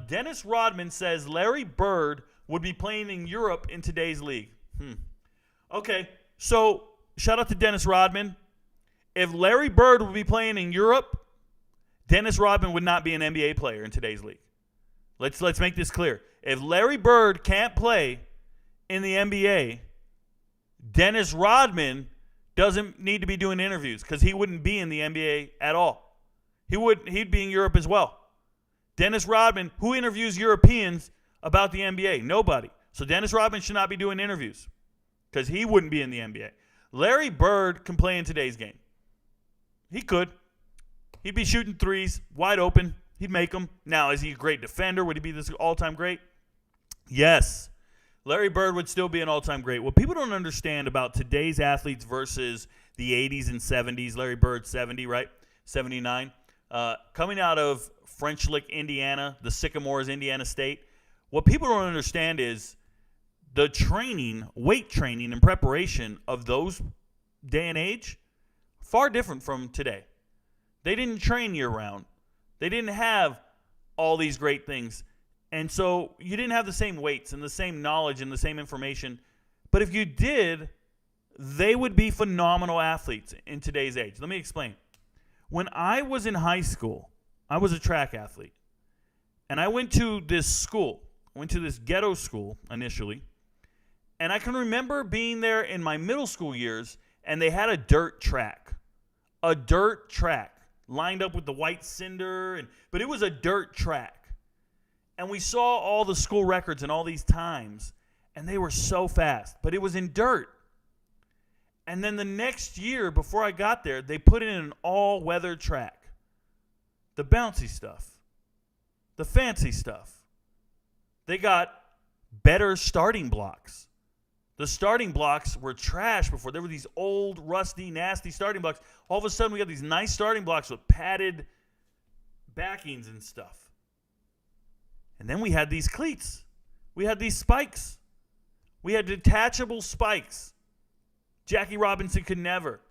Dennis Rodman says Larry Bird would be playing in Europe in today's league. Okay, so shout out to Dennis Rodman. If Larry Bird would be playing in Europe, Dennis Rodman would not be an NBA player in today's league. Let's make this clear. If Larry Bird can't play in the NBA, Dennis Rodman doesn't need to be doing interviews because he wouldn't be in the NBA at all. He'd be in Europe as well. Dennis Rodman, who interviews Europeans about the NBA? Nobody. So Dennis Rodman should not be doing interviews because he wouldn't be in the NBA. Larry Bird can play in today's game. He could. He'd be shooting threes wide open. He'd make them. Now, is he a great defender? Would he be this all-time great? Yes. Larry Bird would still be an all-time great. What people don't understand about today's athletes versus the 80s and 70s, Larry Bird, 70, right? 79. Coming out of French Lick, Indiana, the Sycamores, Indiana State, what people don't understand is the training, weight training and preparation of those day and age, far different from today. They didn't train year-round. They didn't have all these great things. And so you didn't have the same weights and the same knowledge and the same information. But if you did, they would be phenomenal athletes in today's age. Let me explain. When I was in high school, I was a track athlete. And I went to this school. I went to this ghetto school initially. And I can remember being there in my middle school years, and they had a dirt track. A dirt track lined up with the white cinder. But it was a dirt track. And we saw all the school records and all these times, and they were so fast. But it was in dirt. And then the next year, before I got there, they put in an all-weather track. The bouncy stuff. The fancy stuff. They got better starting blocks. The starting blocks were trash before. There were these old, rusty, nasty starting blocks. All of a sudden, we got these nice starting blocks with padded backings and stuff. And then we had these cleats. We had these spikes. We had detachable spikes. Jackie Robinson could never.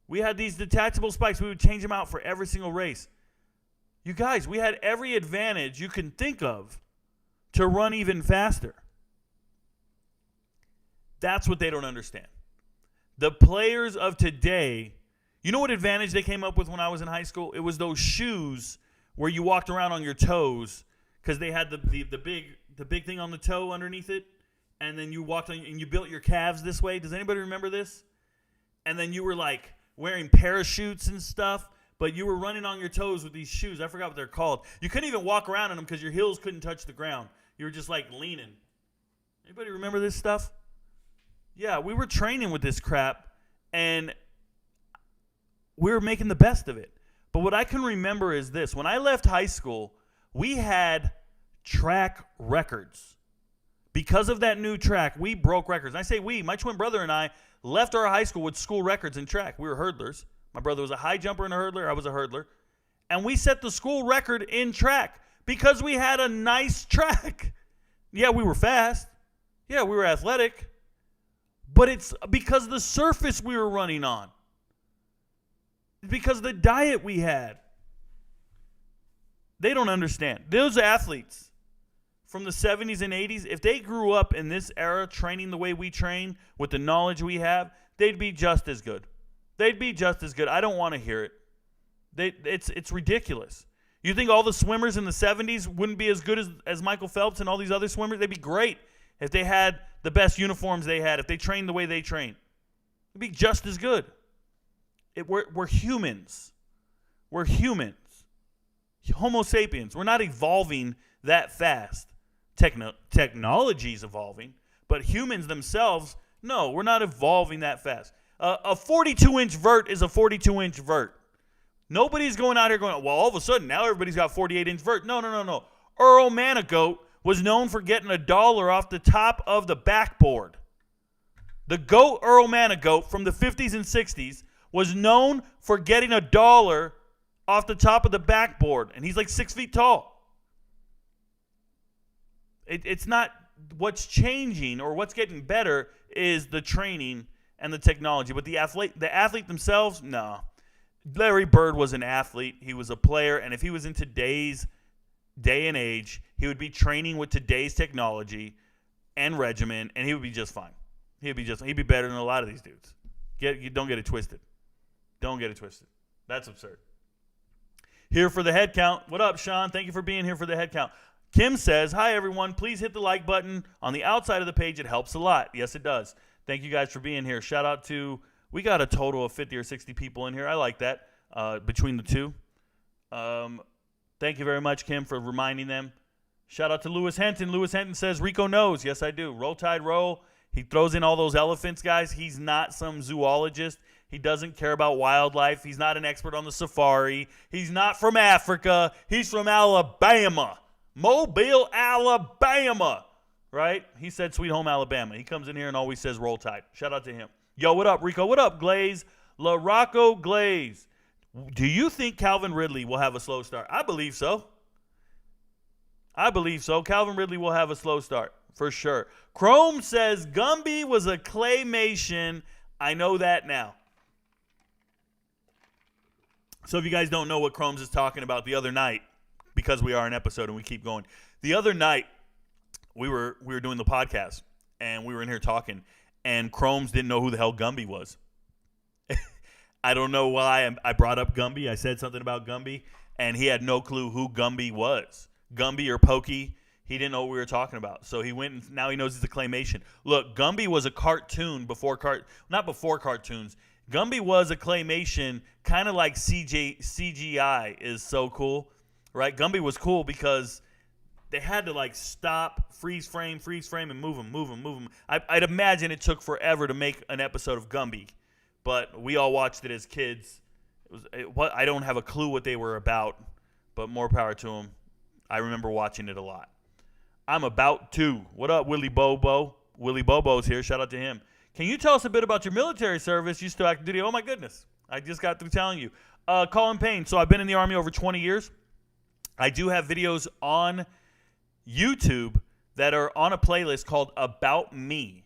We had these detachable spikes. We would change them out for every single race. You guys, we had every advantage you can think of to run even faster. That's what they don't understand. The players of today, you know what advantage they came up with when I was in high school? It was those shoes where you walked around on your toes because they had the big thing on the toe underneath it, and then you walked on and you built your calves this way. Does anybody remember this? And then you were like wearing parachutes and stuff, but you were running on your toes with these shoes. I forgot what they're called. You couldn't even walk around in them because your heels couldn't touch the ground. You were just like leaning. Anybody remember this stuff? Yeah, we were training with this crap, and we were making the best of it. But what I can remember is this. When I left high school, we had track records. Because of that new track, we broke records. And I say we, my twin brother and I left our high school with school records in track. We were hurdlers. My brother was a high jumper and a hurdler. I was a hurdler. And we set the school record in track because we had a nice track. Yeah, we were fast. Yeah, we were athletic. But it's because of the surface we were running on. It's because of the diet we had. They don't understand. Those athletes from the 70s and 80s, if they grew up in this era training the way we train with the knowledge we have, they'd be just as good. They'd be just as good. I don't want to hear it. It's ridiculous. You think all the swimmers in the 70s wouldn't be as good as Michael Phelps and all these other swimmers? They'd be great if they had the best uniforms they had, if they trained the way they train. They'd be just as good. We're humans. We're humans. Homo sapiens. We're not evolving that fast. Technology's evolving, but humans themselves, no, we're not evolving that fast. A 42-inch vert is a 42-inch vert. Nobody's going out here going, well, all of a sudden, now everybody's got 48-inch vert. No. Earl Manigault was known for getting $1 off the top of the backboard. The GOAT Earl Manigault from the 50s and 60s was known for getting $1 off the top of the backboard, and he's like 6 feet tall. It's not what's changing or what's getting better is the training and the technology. But the athlete themselves, no. Larry Bird was an athlete. He was a player. And if he was in today's day and age, he would be training with today's technology and regimen, and he would be just fine. He'd be better than a lot of these dudes. Don't get it twisted. Don't get it twisted. That's absurd. Here for the head count. What up, Sean? Thank you for being here for the head count. Kim says, hi, everyone. Please hit the like button on the outside of the page. It helps a lot. Yes, it does. Thank you guys for being here. Shout out to, we got a total of 50 or 60 people in here. I like that between the two. Thank Thank you very much, Kim, for reminding them. Shout out to Lewis Henton. Lewis Henton says, Rico knows. Yes, I do. Roll Tide Roll. He throws in all those elephants, guys. He's not some zoologist. He doesn't care about wildlife. He's not an expert on the safari. He's not from Africa. He's from Alabama. Mobile, Alabama. Right? He said Sweet Home Alabama. He comes in here and always says Roll Tide. Shout out to him. Yo, what up, Rico? What up, Glaze? LaRocco Glaze. Do you think Calvin Ridley will have a slow start? I believe so. Calvin Ridley will have a slow start, for sure. Chrome says Gumby was a claymation. I know that now. So if you guys don't know what Chromes is talking about, the other night, because we are an episode and we keep going, the other night we were doing the podcast and we were in here talking, and Chromes didn't know who the hell Gumby was. I don't know why I brought up Gumby. I said something about Gumby, and he had no clue who Gumby was. Gumby or Pokey, he didn't know what we were talking about. So he went, and now he knows it's a claymation. Look, Gumby was a cartoon not before cartoons. Gumby was a claymation, kind of like CGI is so cool, right? Gumby was cool because they had to like stop, freeze frame, and move them. I'd imagine it took forever to make an episode of Gumby, but we all watched it as kids. I don't have a clue what they were about, but more power to them. I remember watching it a lot. I'm about to. What up, Willie Bobo? Willie Bobo's here. Shout out to him. Can you tell us a bit about your military service? You still active duty? Oh, my goodness. I just got through telling you. Colin Payne. So I've been in the Army over 20 years. I do have videos on YouTube that are on a playlist called About Me.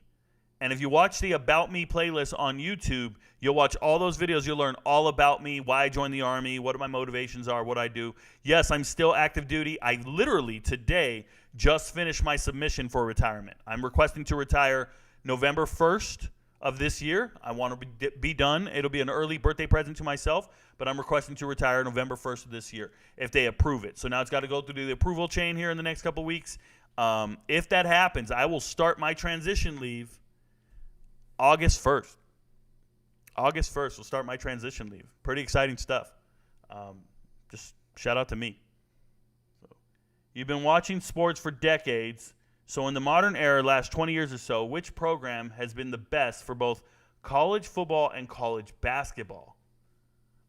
And if you watch the About Me playlist on YouTube, you'll watch all those videos. You'll learn all about me, why I joined the Army, what my motivations are, what I do. Yes, I'm still active duty. I literally today just finished my submission for retirement. I'm requesting to retire November 1st of this year. I want to be done. It'll be an early birthday present to myself, but I'm requesting to retire November 1st of this year if they approve it. So now it's got to go through the approval chain here in the next couple weeks. If that happens, I will start my transition leave August 1st. August 1st will start my transition leave. Pretty exciting stuff. Just shout out to me. So, you've been watching sports for decades. So in the modern era, last 20 years or so, which program has been the best for both college football and college basketball?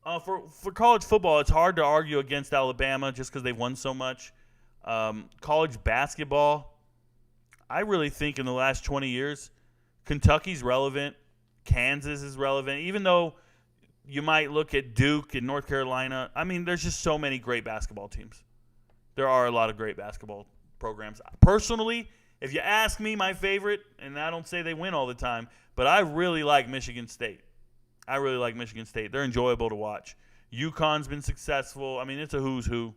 For college football, it's hard to argue against Alabama just because they've won so much. College basketball, I really think in the last 20 years, Kentucky's relevant. Kansas is relevant. Even though you might look at Duke and North Carolina, I mean, there's just so many great basketball teams. There are a lot of great basketball programs. Personally, if you ask me my favorite, and I don't say they win all the time, but I really like Michigan State. They're enjoyable to watch. UConn's been successful. I mean, it's a who's who.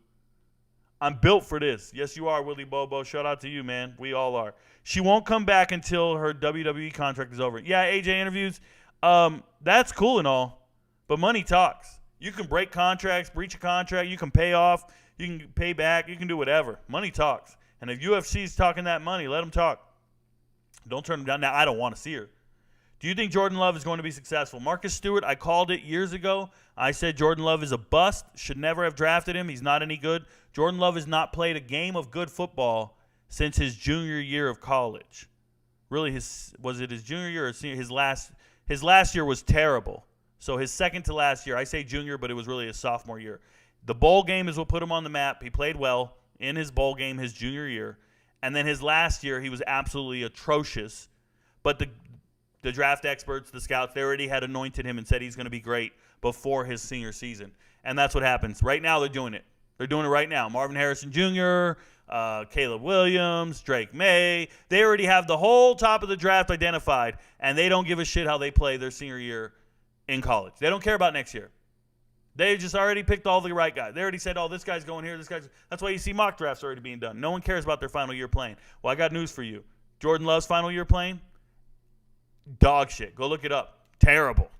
I'm built for this. Yes, you are, Willie Bobo. Shout out to you, man. We all are. She won't come back until her WWE contract is over. Yeah, AJ interviews. That's cool and all, but money talks. You can break contracts, breach a contract. You can pay off. You can pay back. You can do whatever. Money talks. And if UFC's talking that money, let them talk. Don't turn them down. Now, I don't want to see her. Do you think Jordan Love is going to be successful? Marcus Stewart, I called it years ago. I said Jordan Love is a bust. Should never have drafted him. He's not any good. Jordan Love has not played a game of good football since his junior year of college. Really, was it his junior year or senior? His last year was terrible. So his second to last year, I say junior, but it was really his sophomore year. The bowl game is what put him on the map. He played well in his bowl game his junior year. And then his last year, he was absolutely atrocious. But the draft experts, the scouts, they already had anointed him and said he's going to be great before his senior season. And that's what happens. Right now, they're doing it. They're doing it right now. Marvin Harrison Jr., Caleb Williams, Drake May. They already have the whole top of the draft identified, and they don't give a shit how they play their senior year in college. They don't care about next year. They just already picked all the right guys. They already said, oh, this guy's going here, this guy's... That's why you see mock drafts already being done. No one cares about their final year playing. Well, I got news for you. Jordan Love's final year playing? Dog shit. Go look it up. Terrible.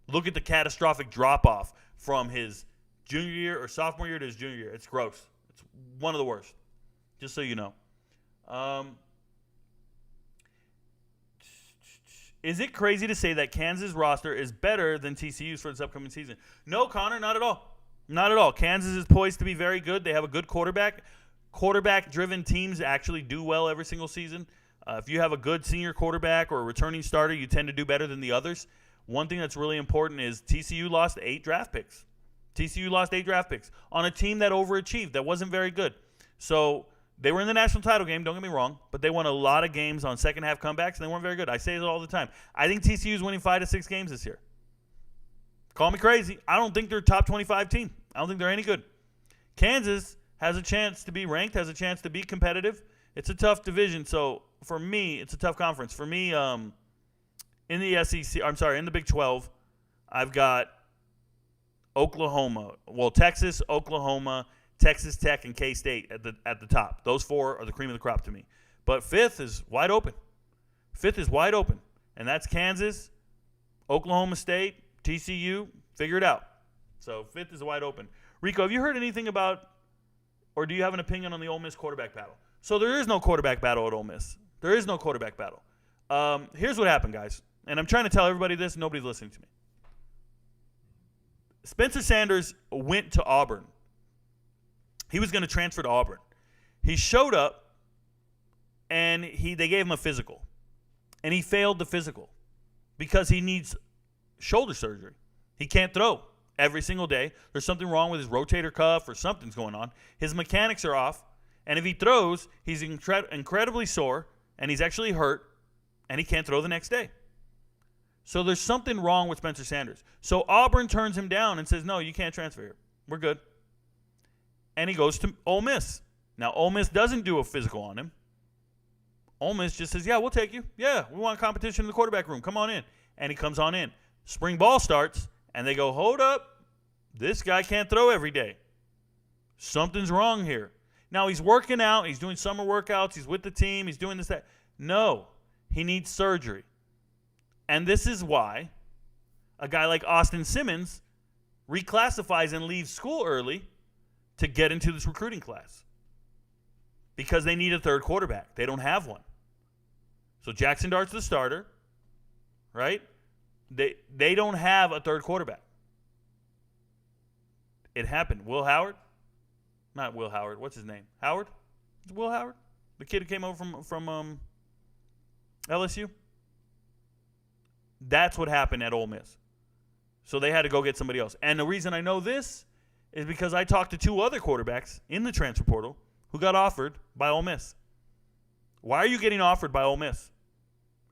Look at the catastrophic drop-off from his junior year or sophomore year to his junior year. It's gross. It's one of the worst. Just so you know. Is it crazy to say that Kansas roster is better than TCU's for this upcoming season? No, Connor, not at all. Not at all. Kansas is poised to be very good. They have a good quarterback. Quarterback-driven teams actually do well every single season. If you have a good senior quarterback or a returning starter, you tend to do better than the others. One thing that's really important is TCU lost 8 draft picks. TCU lost 8 draft picks on a team that overachieved, that wasn't very good. So they were in the national title game, don't get me wrong, but they won a lot of games on second-half comebacks, and they weren't very good. I say it all the time. I think TCU is winning 5 to 6 games this year. Call me crazy. I don't think they're a top 25 team. I don't think they're any good. Kansas has a chance to be ranked, has a chance to be competitive. It's a tough division, so for me, it's a tough conference. For me, in the SEC, in the Big 12, I've got Oklahoma. Well, Texas, Oklahoma, Texas Tech, and K-State at the top. Those 4 are the cream of the crop to me. But 5th is wide open. 5th is wide open, and that's Kansas, Oklahoma State, TCU. Figure it out. So 5th is wide open. Rico, have you heard anything about, or do you have an opinion on the Ole Miss quarterback battle? So there is no quarterback battle at Ole Miss. There is no quarterback battle. Here's what happened, guys. And I'm trying to tell everybody this. Nobody's listening to me. Spencer Sanders went to Auburn. He was going to transfer to Auburn. He showed up, and they gave him a physical. And he failed the physical because he needs shoulder surgery. He can't throw every single day. There's something wrong with his rotator cuff or something's going on. His mechanics are off. And if he throws, he's incredibly sore, and he's actually hurt, and he can't throw the next day. So there's something wrong with Spencer Sanders. So Auburn turns him down and says, no, you can't transfer here. We're good. And he goes to Ole Miss. Now, Ole Miss doesn't do a physical on him. Ole Miss just says, yeah, we'll take you. Yeah, we want competition in the quarterback room. Come on in. And he comes on in. Spring ball starts, and they go, hold up. This guy can't throw every day. Something's wrong here. Now, he's working out. He's doing summer workouts. He's with the team. He's doing this, that. No, he needs surgery. And this is why a guy like Austin Simmons reclassifies and leaves school early to get into this recruiting class because they need a third quarterback. They don't have one. So Jackson Dart's the starter, right? They don't have a third quarterback. It happened. Will Howard? Not Will Howard. What's his name? Howard? Is it Will Howard? The kid who came over from LSU? That's what happened at Ole Miss. So they had to go get somebody else. And the reason I know this is because I talked to 2 other quarterbacks in the transfer portal who got offered by Ole Miss. Why are you getting offered by Ole Miss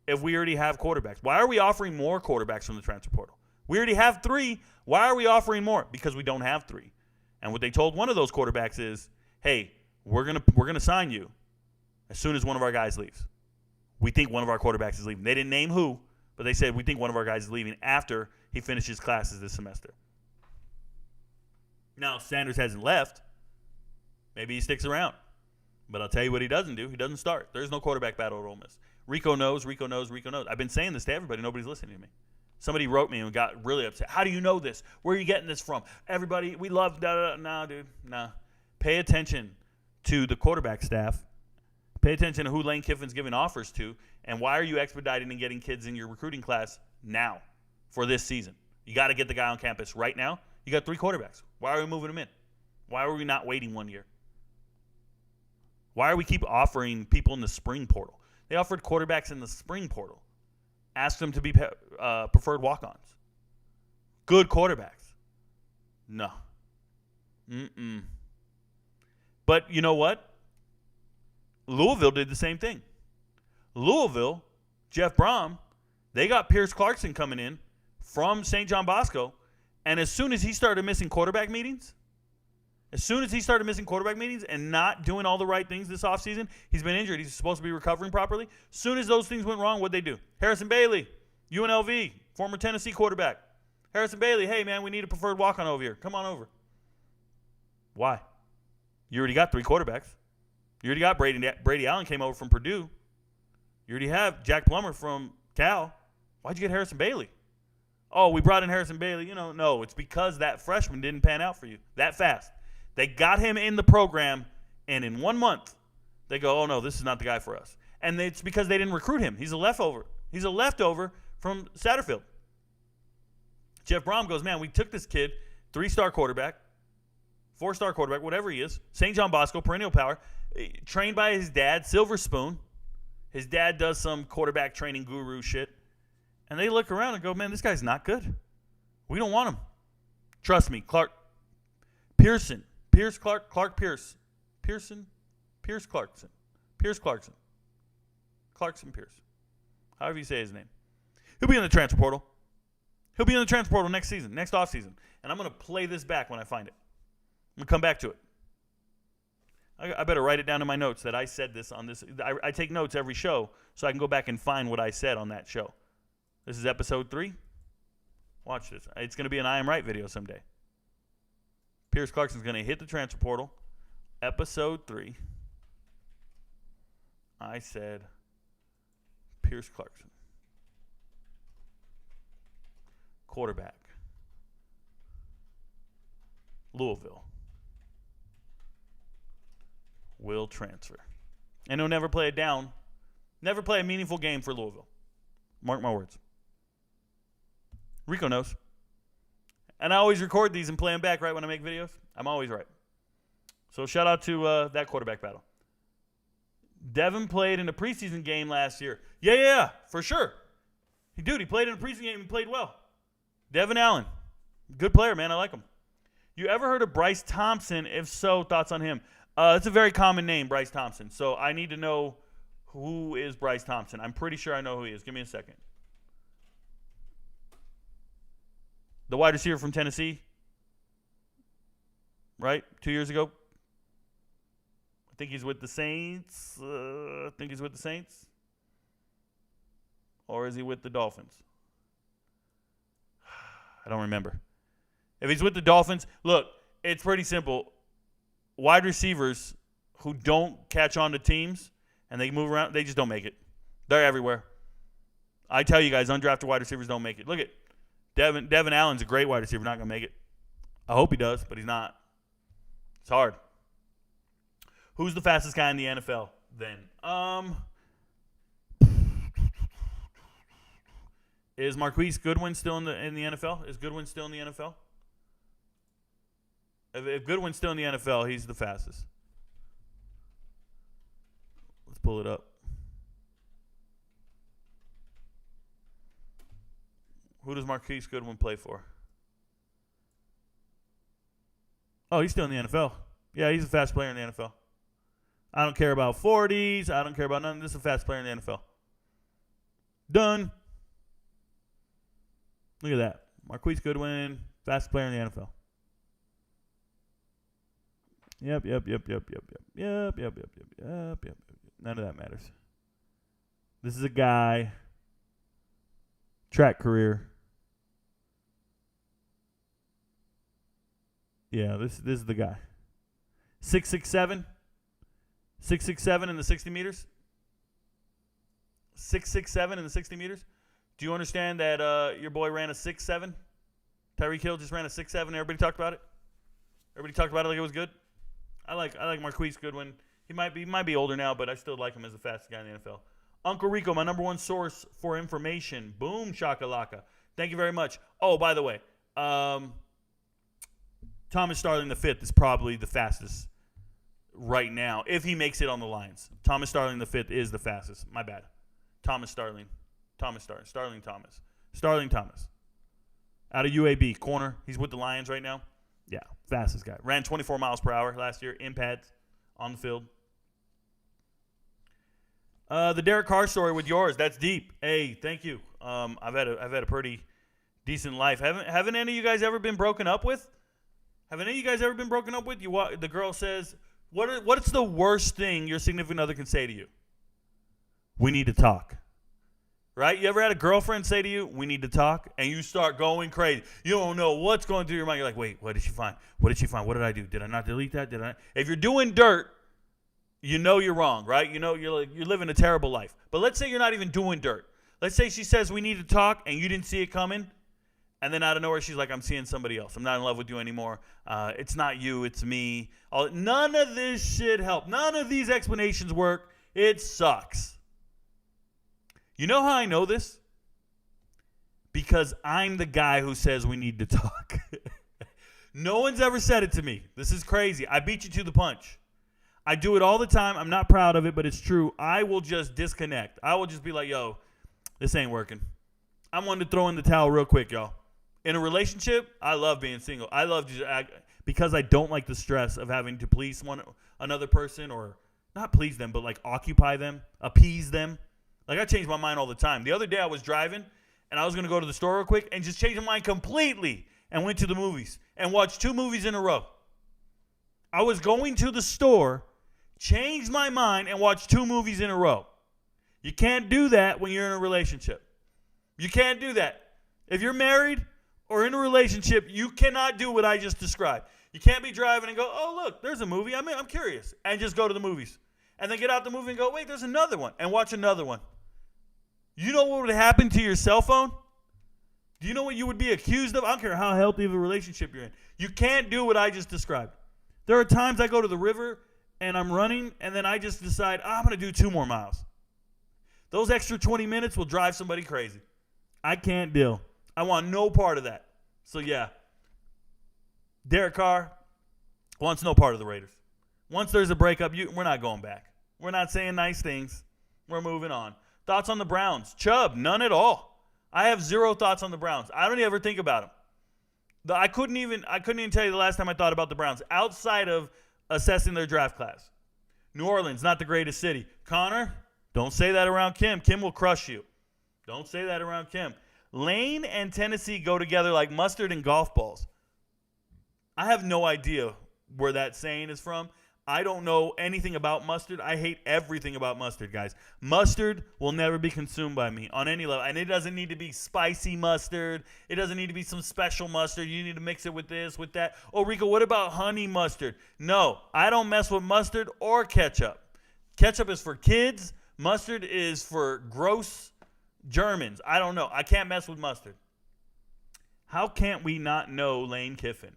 if we already have quarterbacks? Why are we offering more quarterbacks from the transfer portal? We already have 3. Why are we offering more? Because we don't have 3. And what they told one of those quarterbacks is, hey, we're gonna sign you as soon as one of our guys leaves. We think one of our quarterbacks is leaving. They didn't name who, but they said we think one of our guys is leaving after he finishes classes this semester. Now, Sanders hasn't left. Maybe he sticks around. But I'll tell you what he doesn't do. He doesn't start. There's no quarterback battle at Ole Miss. Rico knows. I've been saying this to everybody. Nobody's listening to me. Somebody wrote me and got really upset. How do you know this? Where are you getting this from? Everybody, we love da. Nah, dude. Nah. Pay attention to the quarterback staff. Pay attention to who Lane Kiffin's giving offers to. And why are you expediting and getting kids in your recruiting class now for this season? You got to get the guy on campus right now. You got 3 quarterbacks. Why are we moving them in? Why are we not waiting 1 year? Why are we keep offering people in the spring portal? They offered quarterbacks in the spring portal. Asked them to be preferred walk-ons. Good quarterbacks. No. But you know what? Louisville did the same thing. Louisville, Jeff Brom, they got Pierce Clarkson coming in from St. John Bosco, and as soon as he started missing quarterback meetings and not doing all the right things this offseason, he's been injured. He's supposed to be recovering properly. As soon as those things went wrong, what'd they do? Harrison Bailey, UNLV, former Tennessee quarterback. Harrison Bailey, hey, man, we need a preferred walk-on over here. Come on over. Why? You already got 3 quarterbacks. You already got Brady Allen came over from Purdue. You already have Jack Plummer from Cal. Why'd you get Harrison Bailey? Oh, we brought in Harrison Bailey. No, it's because that freshman didn't pan out for you that fast. They got him in the program, and in 1 month, they go, oh, no, this is not the guy for us. And it's because they didn't recruit him. He's a leftover. He's a leftover from Satterfield. Jeff Brom goes, man, we took this kid, 3-star quarterback, 4-star quarterback, whatever he is. St. John Bosco, perennial power. Trained by his dad, Silver Spoon. His dad does some quarterback training guru shit. And they look around and go, man, this guy's not good. We don't want him. Trust me, Clark Clarkson. Pierce Pierce. However you say his name. He'll be in the transfer portal. He'll be in the transfer portal next season, next offseason. And I'm going to play this back when I find it. I'm going to come back to it. I better write it down in my notes that I said this on this. I take notes every show so I can go back and find what I said on that show. This is episode 3. Watch this. It's going to be an I Am Right video someday. Pierce Clarkson's going to hit the transfer portal. Episode 3. I said Pierce Clarkson. Quarterback. Louisville. Will transfer. And he'll never play it down. Never play a meaningful game for Louisville. Mark my words. Rico knows. And I always record these and play them back right when I make videos. I'm always right. So shout out to that quarterback battle. Devin played in a preseason game last year. Yeah, for sure. He played in a preseason game and played well. Devin Allen. Good player, man. I like him. You ever heard of Bryce Thompson? If so, thoughts on him? It's a very common name, Bryce Thompson. So I need to know who is Bryce Thompson. I'm pretty sure I know who he is. Give me a second. The wide receiver from Tennessee. Right? 2 years ago. I think he's with the Saints. Or is he with the Dolphins? I don't remember. If he's with the Dolphins, look, it's pretty simple. Wide receivers who don't catch on to teams and they move around, they just don't make it. They're everywhere. I tell you guys, undrafted wide receivers don't make it. Look at Devin Allen's a great wide receiver, not going to make it. I hope he does, but he's not. It's hard. Who's the fastest guy in the NFL then? Is Marquise Goodwin still in the NFL? Is Goodwin still in the NFL? If Goodwin's still in the NFL, he's the fastest. Let's pull it up. Who does Marquise Goodwin play for? Oh, he's still in the NFL. Yeah, he's a fast player in the NFL. I don't care about 40s. I don't care about nothing. This is a fast player in the NFL. Done. Look at that. Marquise Goodwin, fast player in the NFL. Yep. None of that matters. This is a guy. Track career. Yeah, this is the guy. 6'6", 6'7" in the 60 meters. 6'7" in the 60 meters. Do you understand that your boy ran a 6'7"? Tyreek Hill just ran a 6'7". Everybody talked about it. Everybody talked about it like it was good. I like Marquise Goodwin. He might be older now, but I still like him as the fastest guy in the NFL. Uncle Rico, my number one source for information. Boom shakalaka. Thank you very much. Oh, by the way, Thomas Starling V is probably the fastest right now if he makes it on the Lions. Thomas Starling V is the fastest. My bad. Starling Thomas. Out of UAB, corner. He's with the Lions right now. Yeah, fastest guy. Ran 24 miles per hour last year in pads on the field. The Derek Carr story with yours, that's deep. Hey, thank you. I've had a pretty decent life. Haven't any of you guys ever been broken up with? The girl says, what's the worst thing your significant other can say to you? We need to talk. Right? You ever had a girlfriend say to you, we need to talk? And you start going crazy. You don't know what's going through your mind. You're like, wait, what did she find? What did I do? Did I not delete that? If you're doing dirt, you know you're wrong, right? You know you're living a terrible life. But let's say you're not even doing dirt. Let's say she says we need to talk and you didn't see it coming. And then out of nowhere, she's like, I'm seeing somebody else. I'm not in love with you anymore. It's not you. It's me. None of this shit help. None of these explanations work. It sucks. You know how I know this? Because I'm the guy who says we need to talk. No one's ever said it to me. This is crazy. I beat you to the punch. I do it all the time. I'm not proud of it, but it's true. I will just disconnect. I will just be like, yo, this ain't working. I'm one to throw in the towel real quick, y'all. In a relationship, I love being single. I love because I don't like the stress of having to please another person, or not please them, but like occupy them, appease them. Like, I change my mind all the time. The other day I was driving, and I was going to go to the store real quick and just change my mind completely and went to the movies and watched 2 movies in a row. I was going to the store, changed my mind, and watched 2 movies in a row. You can't do that when you're in a relationship. You can't do that. If you're married or in a relationship, you cannot do what I just described. You can't be driving and go, oh, look, there's a movie. I'm curious. And just go to the movies. And then get out the movie and go, wait, there's another one. And watch another one. You know what would happen to your cell phone? Do you know what you would be accused of? I don't care how healthy of a relationship you're in. You can't do what I just described. There are times I go to the river and I'm running, and then I just decide, I'm going to do 2 more miles. Those extra 20 minutes will drive somebody crazy. I can't deal. I want no part of that. So, yeah. Derek Carr wants no part of the Raiders. Once there's a breakup, we're not going back. We're not saying nice things. We're moving on. Thoughts on the Browns? Chubb, none at all. I have 0 thoughts on the Browns. I don't ever think about them. I couldn't even tell you the last time I thought about the Browns outside of assessing their draft class. New Orleans, not the greatest city. Connor, don't say that around Kim. Kim will crush you. Don't say that around Kim. Lane and Tennessee go together like mustard and golf balls. I have no idea where that saying is from. I don't know anything about mustard. I hate everything about mustard, guys. Mustard will never be consumed by me on any level. And it doesn't need to be spicy mustard. It doesn't need to be some special mustard. You need to mix it with this, with that. Oh, Rico, what about honey mustard? No, I don't mess with mustard or ketchup. Ketchup is for kids. Mustard is for gross Germans. I don't know. I can't mess with mustard. How can't we not know Lane Kiffin?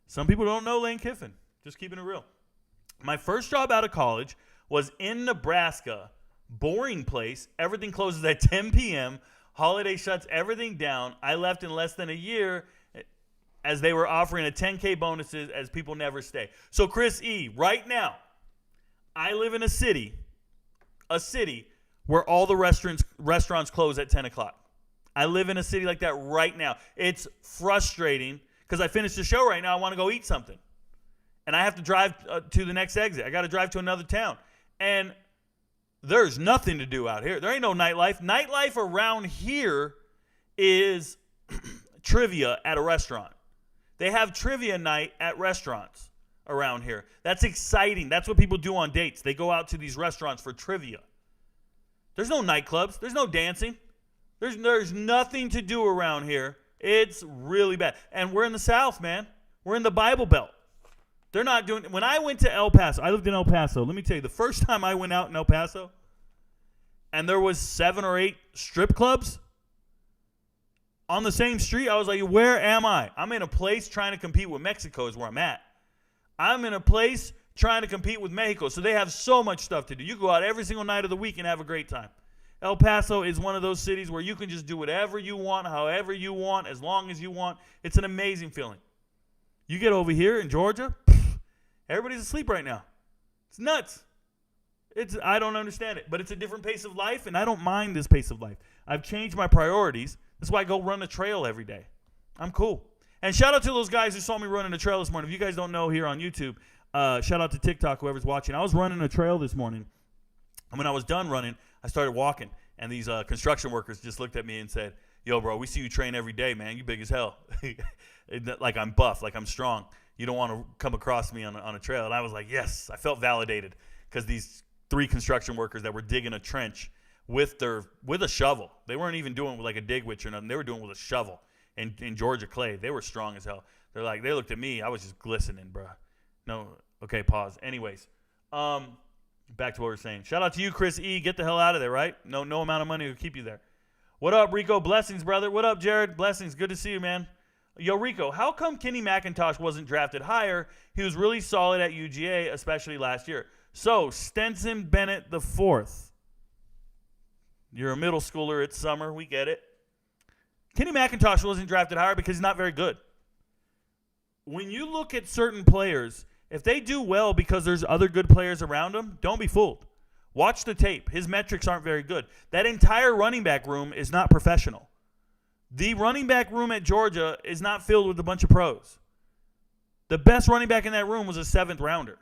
Some people don't know Lane Kiffin. Just keeping it real. My first job out of college was in Nebraska. Boring place. Everything closes at 10 p.m. Holiday shuts everything down. I left in less than a year as they were offering a 10K bonuses as people never stay. So Chris E., right now, I live in a city where all the restaurants close at 10 o'clock. I live in a city like that right now. It's frustrating because I finished the show right now. I want to go eat something. And I have to drive to the next exit. I got to drive to another town. And there's nothing to do out here. There ain't no nightlife. Nightlife around here is trivia at a restaurant. They have trivia night at restaurants around here. That's exciting. That's what people do on dates. They go out to these restaurants for trivia. There's no nightclubs. There's no dancing. There's nothing to do around here. It's really bad. And we're in the South, man. We're in the Bible Belt. They're not doing – when I went to El Paso, I lived in El Paso. Let me tell you, the first time I went out in El Paso and there was 7 or 8 strip clubs on the same street, I was like, where am I? I'm in a place trying to compete with Mexico is where I'm at. I'm in a place trying to compete with Mexico. So they have so much stuff to do. You go out every single night of the week and have a great time. El Paso is one of those cities where you can just do whatever you want, however you want, as long as you want. It's an amazing feeling. You get over here in Georgia, everybody's asleep right now. It's nuts. I don't understand it, but it's a different pace of life, and I don't mind this pace of life. I've changed my priorities. That's why I go run a trail every day. I'm cool. And shout out to those guys who saw me running a trail this morning. If you guys don't know here on YouTube, shout out to TikTok, whoever's watching. I was running a trail this morning, and when I was done running, I started walking, and these construction workers just looked at me and said, yo, bro, we see you train every day, man. You big as hell. Like I'm buff, like I'm strong. You don't want to come across me on a trail. And I was like, yes, I felt validated because these 3 construction workers that were digging a trench with a shovel. They weren't even doing it with like a dig witch or nothing. They were doing it with a shovel in Georgia clay. They were strong as hell. They looked at me. I was just glistening, bro. No, okay, pause. Anyways, back to what we were saying. Shout out to you, Chris E. Get the hell out of there, right? No amount of money will keep you there. What up, Rico? Blessings, brother. What up, Jared? Blessings. Good to see you, man. Yo, Rico, how come Kenny McIntosh wasn't drafted higher? He was really solid at UGA, especially last year. So, Stenson Bennett IV. You're a middle schooler. It's summer. We get it. Kenny McIntosh wasn't drafted higher because he's not very good. when you look at certain players, if they do well because there's other good players around them, don't be fooled. Watch the tape. His metrics aren't very good. That entire running back room is not professional. The running back room at Georgia is not filled with a bunch of pros. The best running back in that room was a 7th rounder,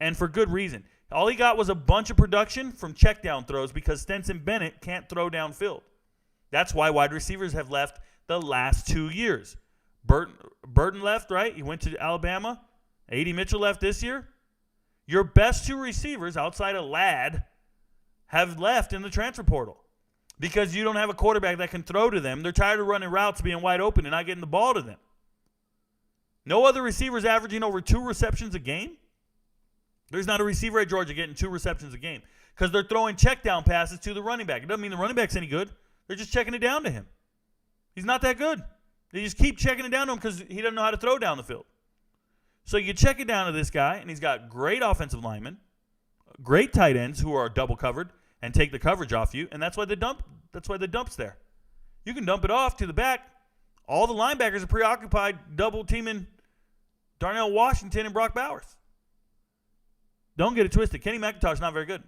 and for good reason. All he got was a bunch of production from check down throws because Stetson Bennett can't throw downfield. That's why wide receivers have left the last 2 years. Burton left, right? He went to Alabama. A.D. Mitchell left this year. Your best 2 receivers outside of Ladd have left in the transfer portal because you don't have a quarterback that can throw to them. They're tired of running routes, being wide open, and not getting the ball to them. No other receivers averaging over 2 receptions a game. There's not a receiver at Georgia getting 2 receptions a game because they're throwing check down passes to the running back. It doesn't mean the running back's any good. They're just checking it down to him. He's not that good. They just keep checking it down to him because he doesn't know how to throw down the field. So you check it down to this guy, and he's got great offensive linemen, great tight ends who are double covered and take the coverage off you, and that's why the dump's there. You can dump it off to the back. All the linebackers are preoccupied double teaming Darnell Washington and Brock Bowers. Don't get it twisted. Kenny McIntosh not very good.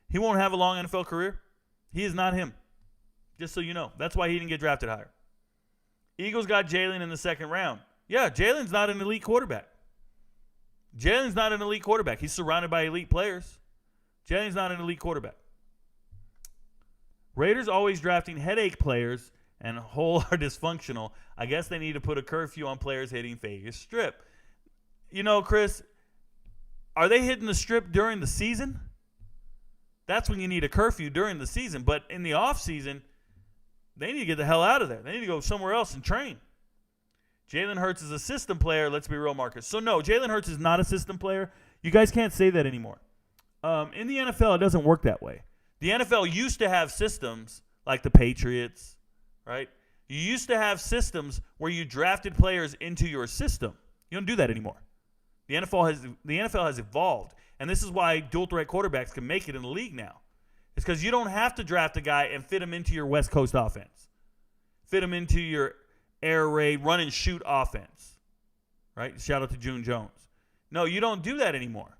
He won't have a long NFL career. He is not him. Just so you know. That's why he didn't get drafted higher. Eagles got Jalen in the 2nd round. Yeah, Jalen's not an elite quarterback. Jalen's not an elite quarterback. He's surrounded by elite players. Jalen's not an elite quarterback. Raiders always drafting headache players and whole are dysfunctional. I guess they need to put a curfew on players hitting Vegas Strip. You know, Chris, are they hitting the Strip during the season? That's when you need a curfew during the season. But in the offseason, they need to get the hell out of there. They need to go somewhere else and train. Jalen Hurts is a system player. Let's be real, Marcus. So, no, Jalen Hurts is not a system player. You guys can't say that anymore. In the NFL, it doesn't work that way. The NFL used to have systems like the Patriots, right? You used to have systems where you drafted players into your system. You don't do that anymore. The NFL has evolved, and this is why dual-threat quarterbacks can make it in the league now. It's because you don't have to draft a guy and fit him into your West Coast offense. Fit him into your air raid, run-and-shoot offense, right? Shout out to June Jones. No, you don't do that anymore.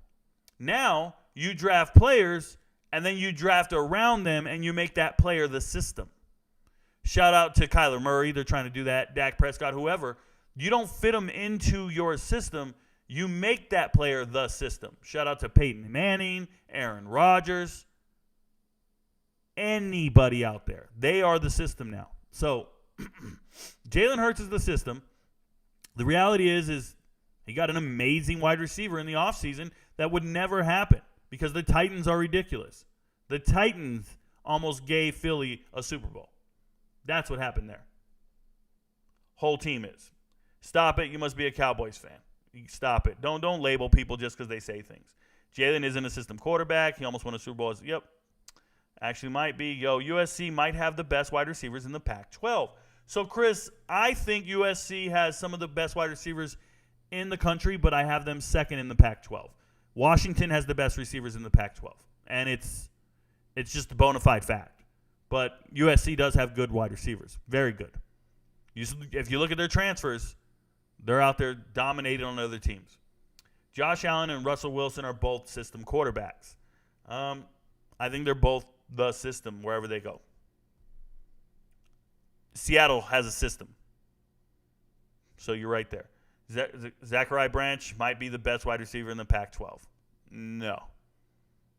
Now you draft players, and then you draft around them, and you make that player the system. Shout out to Kyler Murray. They're trying to do that. Dak Prescott, whoever. You don't fit them into your system. You make that player the system. Shout out to Peyton Manning, Aaron Rodgers, anybody out there. They are the system now. So Jalen Hurts is the system. The reality is he got an amazing wide receiver in the offseason that would never happen because the Titans are ridiculous. The Titans almost gave Philly a Super Bowl. That's what happened there. Whole team is. Stop it. You must be a Cowboys fan. Stop it. Don't label people just because they say things. Jalen isn't a system quarterback. He almost won a Super Bowl. Yep. Actually might be. USC might have the best wide receivers in the Pac-12. So, Chris, I think USC has some of the best wide receivers in the country, but I have them second in the Pac-12. Washington has the best receivers in the Pac-12, and it's just a bona fide fact. But USC does have good wide receivers. Very good. If you look at their transfers, they're out there dominating on other teams. Josh Allen and Russell Wilson are both system quarterbacks. I think they're both the system wherever they go. Seattle has a system. So you're right there. Zachariah Branch might be the best wide receiver in the Pac-12. No.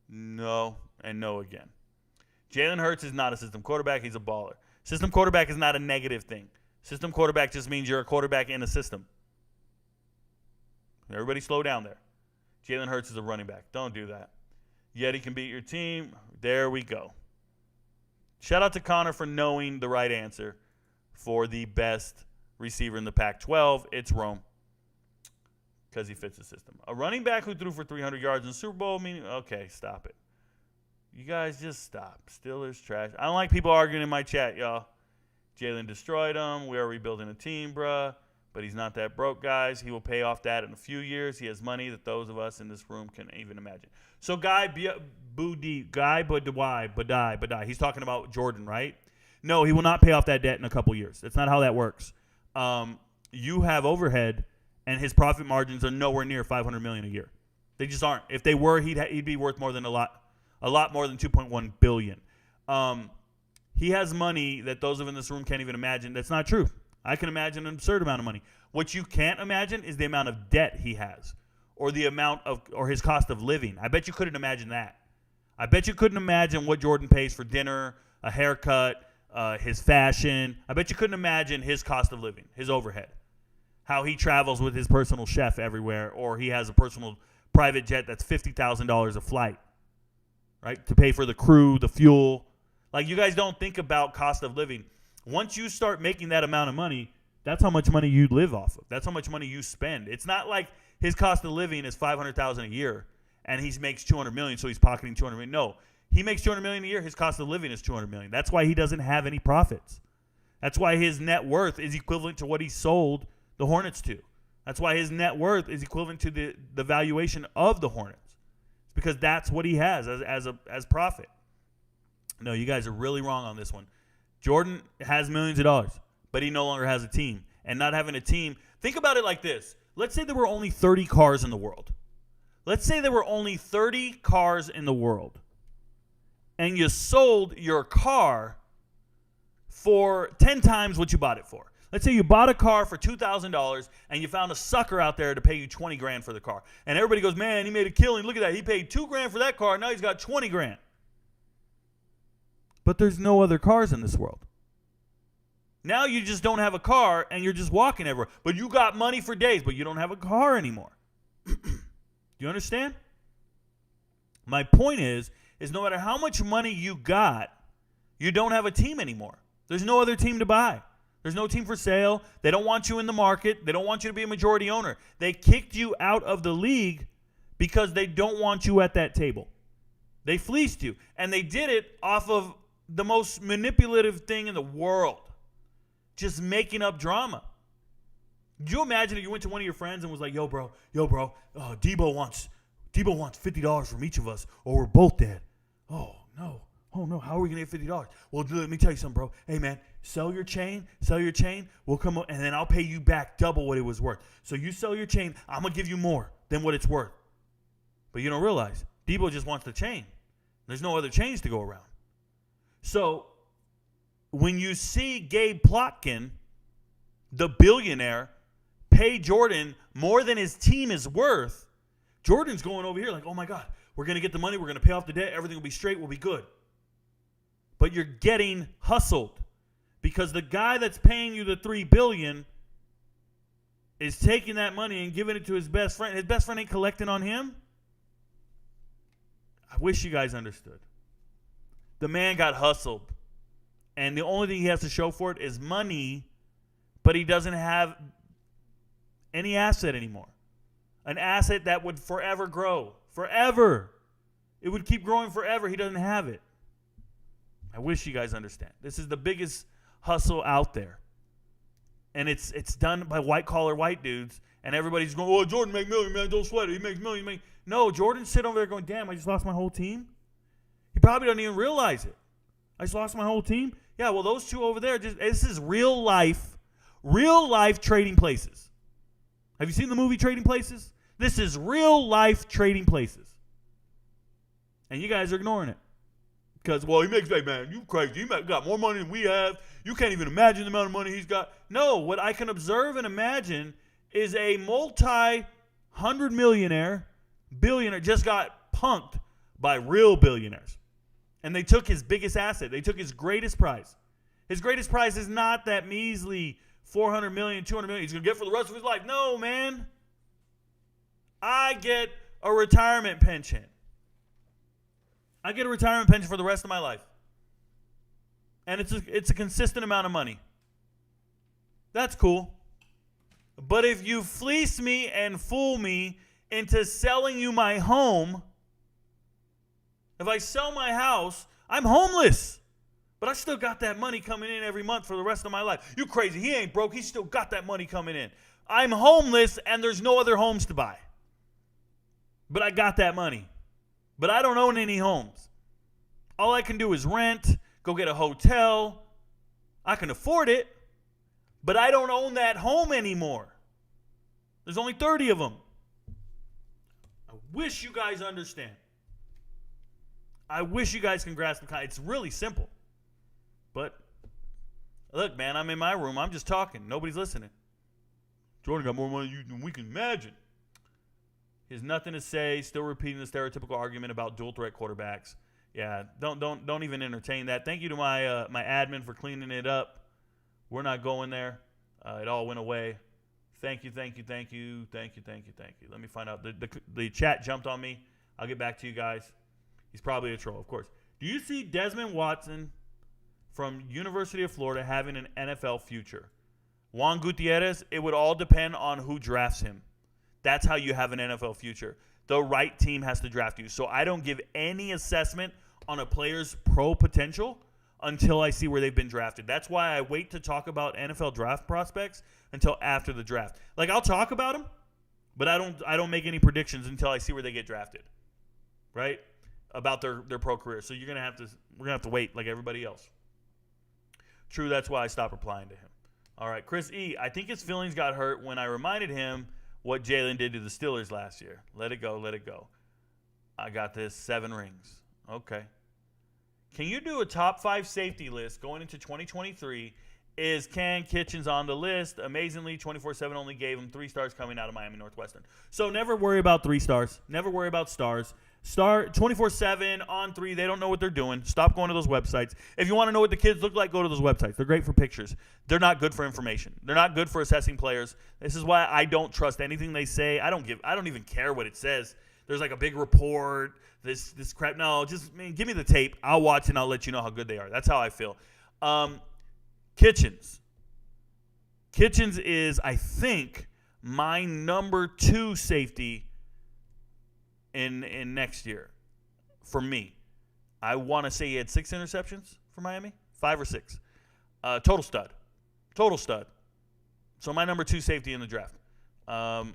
No, and no again. Jalen Hurts is not a system quarterback. He's a baller. System quarterback is not a negative thing. System quarterback just means you're a quarterback in a system. Everybody slow down there. Jalen Hurts is a running back. Don't do that. Yet he can beat your team. There we go. Shout out to Connor for knowing the right answer for the best receiver in the Pac-12. It's Rome because he fits the system. A running back who threw for 300 yards in the Super Bowl, meaning, okay, stop it. You guys just stop. Steelers trash. I don't like people arguing in my chat, y'all. Jalen destroyed him. We are rebuilding a team, bruh. But he's not that broke, guys. He will pay off that in a few years. He has money that those of us in this room can even imagine. So Guy Badai. He's talking about Jordan, right? No, he will not pay off that debt in a couple years. That's not how that works. you have overhead, and his profit margins are nowhere near $500 million a year. They just aren't. If they were, he'd be worth more than a lot more than $2.1 billion. He has money that those of in this room can't even imagine. That's not true. I can imagine an absurd amount of money. What you can't imagine is the amount of debt he has, or the amount of, or his cost of living. I bet you couldn't imagine that. I bet you couldn't imagine what Jordan pays for dinner, a haircut, his fashion. I bet you couldn't imagine his cost of living, his overhead, how he travels with his personal chef everywhere, or he has a personal private jet that's $50,000 a flight, right, to pay for the crew, the fuel. Like, you guys don't think about cost of living. Once you start making that amount of money, that's how much money you live off of. That's how much money you spend. It's not like his cost of living is $500,000 a year and he makes $200 million, so he's pocketing $200 million. No, he makes $200 million a year. His cost of living is $200 million. That's why he doesn't have any profits. That's why his net worth is equivalent to what he sold the Hornets to. That's why his net worth is equivalent to the valuation of the Hornets. It's because that's what he has as profit. No, you guys are really wrong on this one. Jordan has millions of dollars, but he no longer has a team. And not having a team, think about it like this. Let's say there were only 30 cars in the world. Let's say there were only 30 cars in the world. And you sold your car for 10 times what you bought it for. Let's say you bought a car for $2,000 and you found a sucker out there to pay you $20,000 for the car. And everybody goes, man, he made a killing. Look at that. He paid $2,000 for that car. Now he's got $20,000. But there's no other cars in this world. Now you just don't have a car and you're just walking everywhere. But you got money for days, but you don't have a car anymore. Do you understand? My point is no matter how much money you got, you don't have a team anymore. There's no other team to buy. There's no team for sale. They don't want you in the market. They don't want you to be a majority owner. They kicked you out of the league because they don't want you at that table. They fleeced you. And they did it off of the most manipulative thing in the world. Just making up drama. Do you imagine if you went to one of your friends and was like, yo, bro, Debo wants $50 from each of us or we're both dead. Oh, no, how are we going to get $50? Well, let me tell you something, bro. Hey, man, sell your chain. We'll come up, and then I'll pay you back double what it was worth. So you sell your chain, I'm going to give you more than what it's worth. But you don't realize, Debo just wants the chain. There's no other chains to go around. So when you see Gabe Plotkin, the billionaire, pay Jordan more than his team is worth, Jordan's going over here like, oh, my God, we're going to get the money. We're going to pay off the debt. Everything will be straight. We'll be good. But you're getting hustled because the guy that's paying you the $3 billion is taking that money and giving it to his best friend. His best friend ain't collecting on him. I wish you guys understood. The man got hustled. And the only thing he has to show for it is money, but he doesn't have any asset anymore. An asset that would forever grow. Forever. It would keep growing forever. He doesn't have it. I wish you guys understand. This is the biggest hustle out there. And it's done by white-collar white dudes. And everybody's going, oh, Jordan make million, man. Don't sweat it. He makes million. No, Jordan's sitting over there going, damn, I just lost my whole team. He probably doesn't even realize it. I just lost my whole team. Yeah, well, those two over there, this is real life Trading Places. Have you seen the movie Trading Places? This is real life Trading Places. And you guys are ignoring it. Because, well, he makes, hey, man, you crazy. He got more money than we have. You can't even imagine the amount of money he's got. No, what I can observe and imagine is a multi-hundred billionaire just got punked by real billionaires. And they took his biggest asset. They took his greatest prize. His greatest prize is not that measly $400 million, $200 million he's going to get for the rest of his life. No, man. I get a retirement pension. I get a retirement pension for the rest of my life. And it's a consistent amount of money. That's cool. But if you fleece me and fool me into selling you my home, if I sell my house, I'm homeless. But I still got that money coming in every month for the rest of my life. You crazy. He ain't broke. He still got that money coming in. I'm homeless and there's no other homes to buy. But I got that money. But I don't own any homes. All I can do is rent, go get a hotel. I can afford it, But I don't own that home anymore. There's only 30 of them. I wish you guys understand. I wish you guys can grasp the. It's really simple. But look, man, I'm in my room. I'm just talking. Nobody's listening. Jordan got more money than we can imagine. He has nothing to say. Still repeating the stereotypical argument about dual threat quarterbacks. Yeah, don't even entertain that. Thank you to my my admin for cleaning it up. We're not going there. It all went away. Thank you. Let me find out. The chat jumped on me. I'll get back to you guys. He's probably a troll, of course. Do you see Desmond Watson from University of Florida having an NFL future? Juan Gutierrez, it would all depend on who drafts him. That's how you have an NFL future. The right team has to draft you. So I don't give any assessment on a player's pro potential until I see where they've been drafted. That's why I wait to talk about NFL draft prospects until after the draft. Like, I'll talk about them, but I don't make any predictions until I see where they get drafted. Right? About their pro career. So we're gonna have to wait like everybody else. True, that's why I stopped replying to him. All right, Chris E. I think his feelings got hurt when I reminded him what Jalen did to the Steelers last year. Let it go. I got this 7 rings. Okay. Can you do a top 5 safety list going into 2023? Is Ken Kitchens on the list? Amazingly, 24/7 only gave him 3 stars coming out of Miami Northwestern. So never worry about 3 stars. Never worry about stars. Star 24/7 on 3. They don't know what they're doing. Stop going to those websites. If you want to know what the kids look like, go to those websites. They're great for pictures. They're not good for information. They're not good for assessing players. This is why I don't trust anything they say. I don't even care what it says. There's like a big report. This crap. No, just give me the tape. I'll watch and I'll let you know how good they are. That's how I feel. Kitchens is, I think, my number 2 safety in next year for me. I want to say he had 6 interceptions for Miami, 5 or 6. Total stud. So my number 2 safety in the draft. I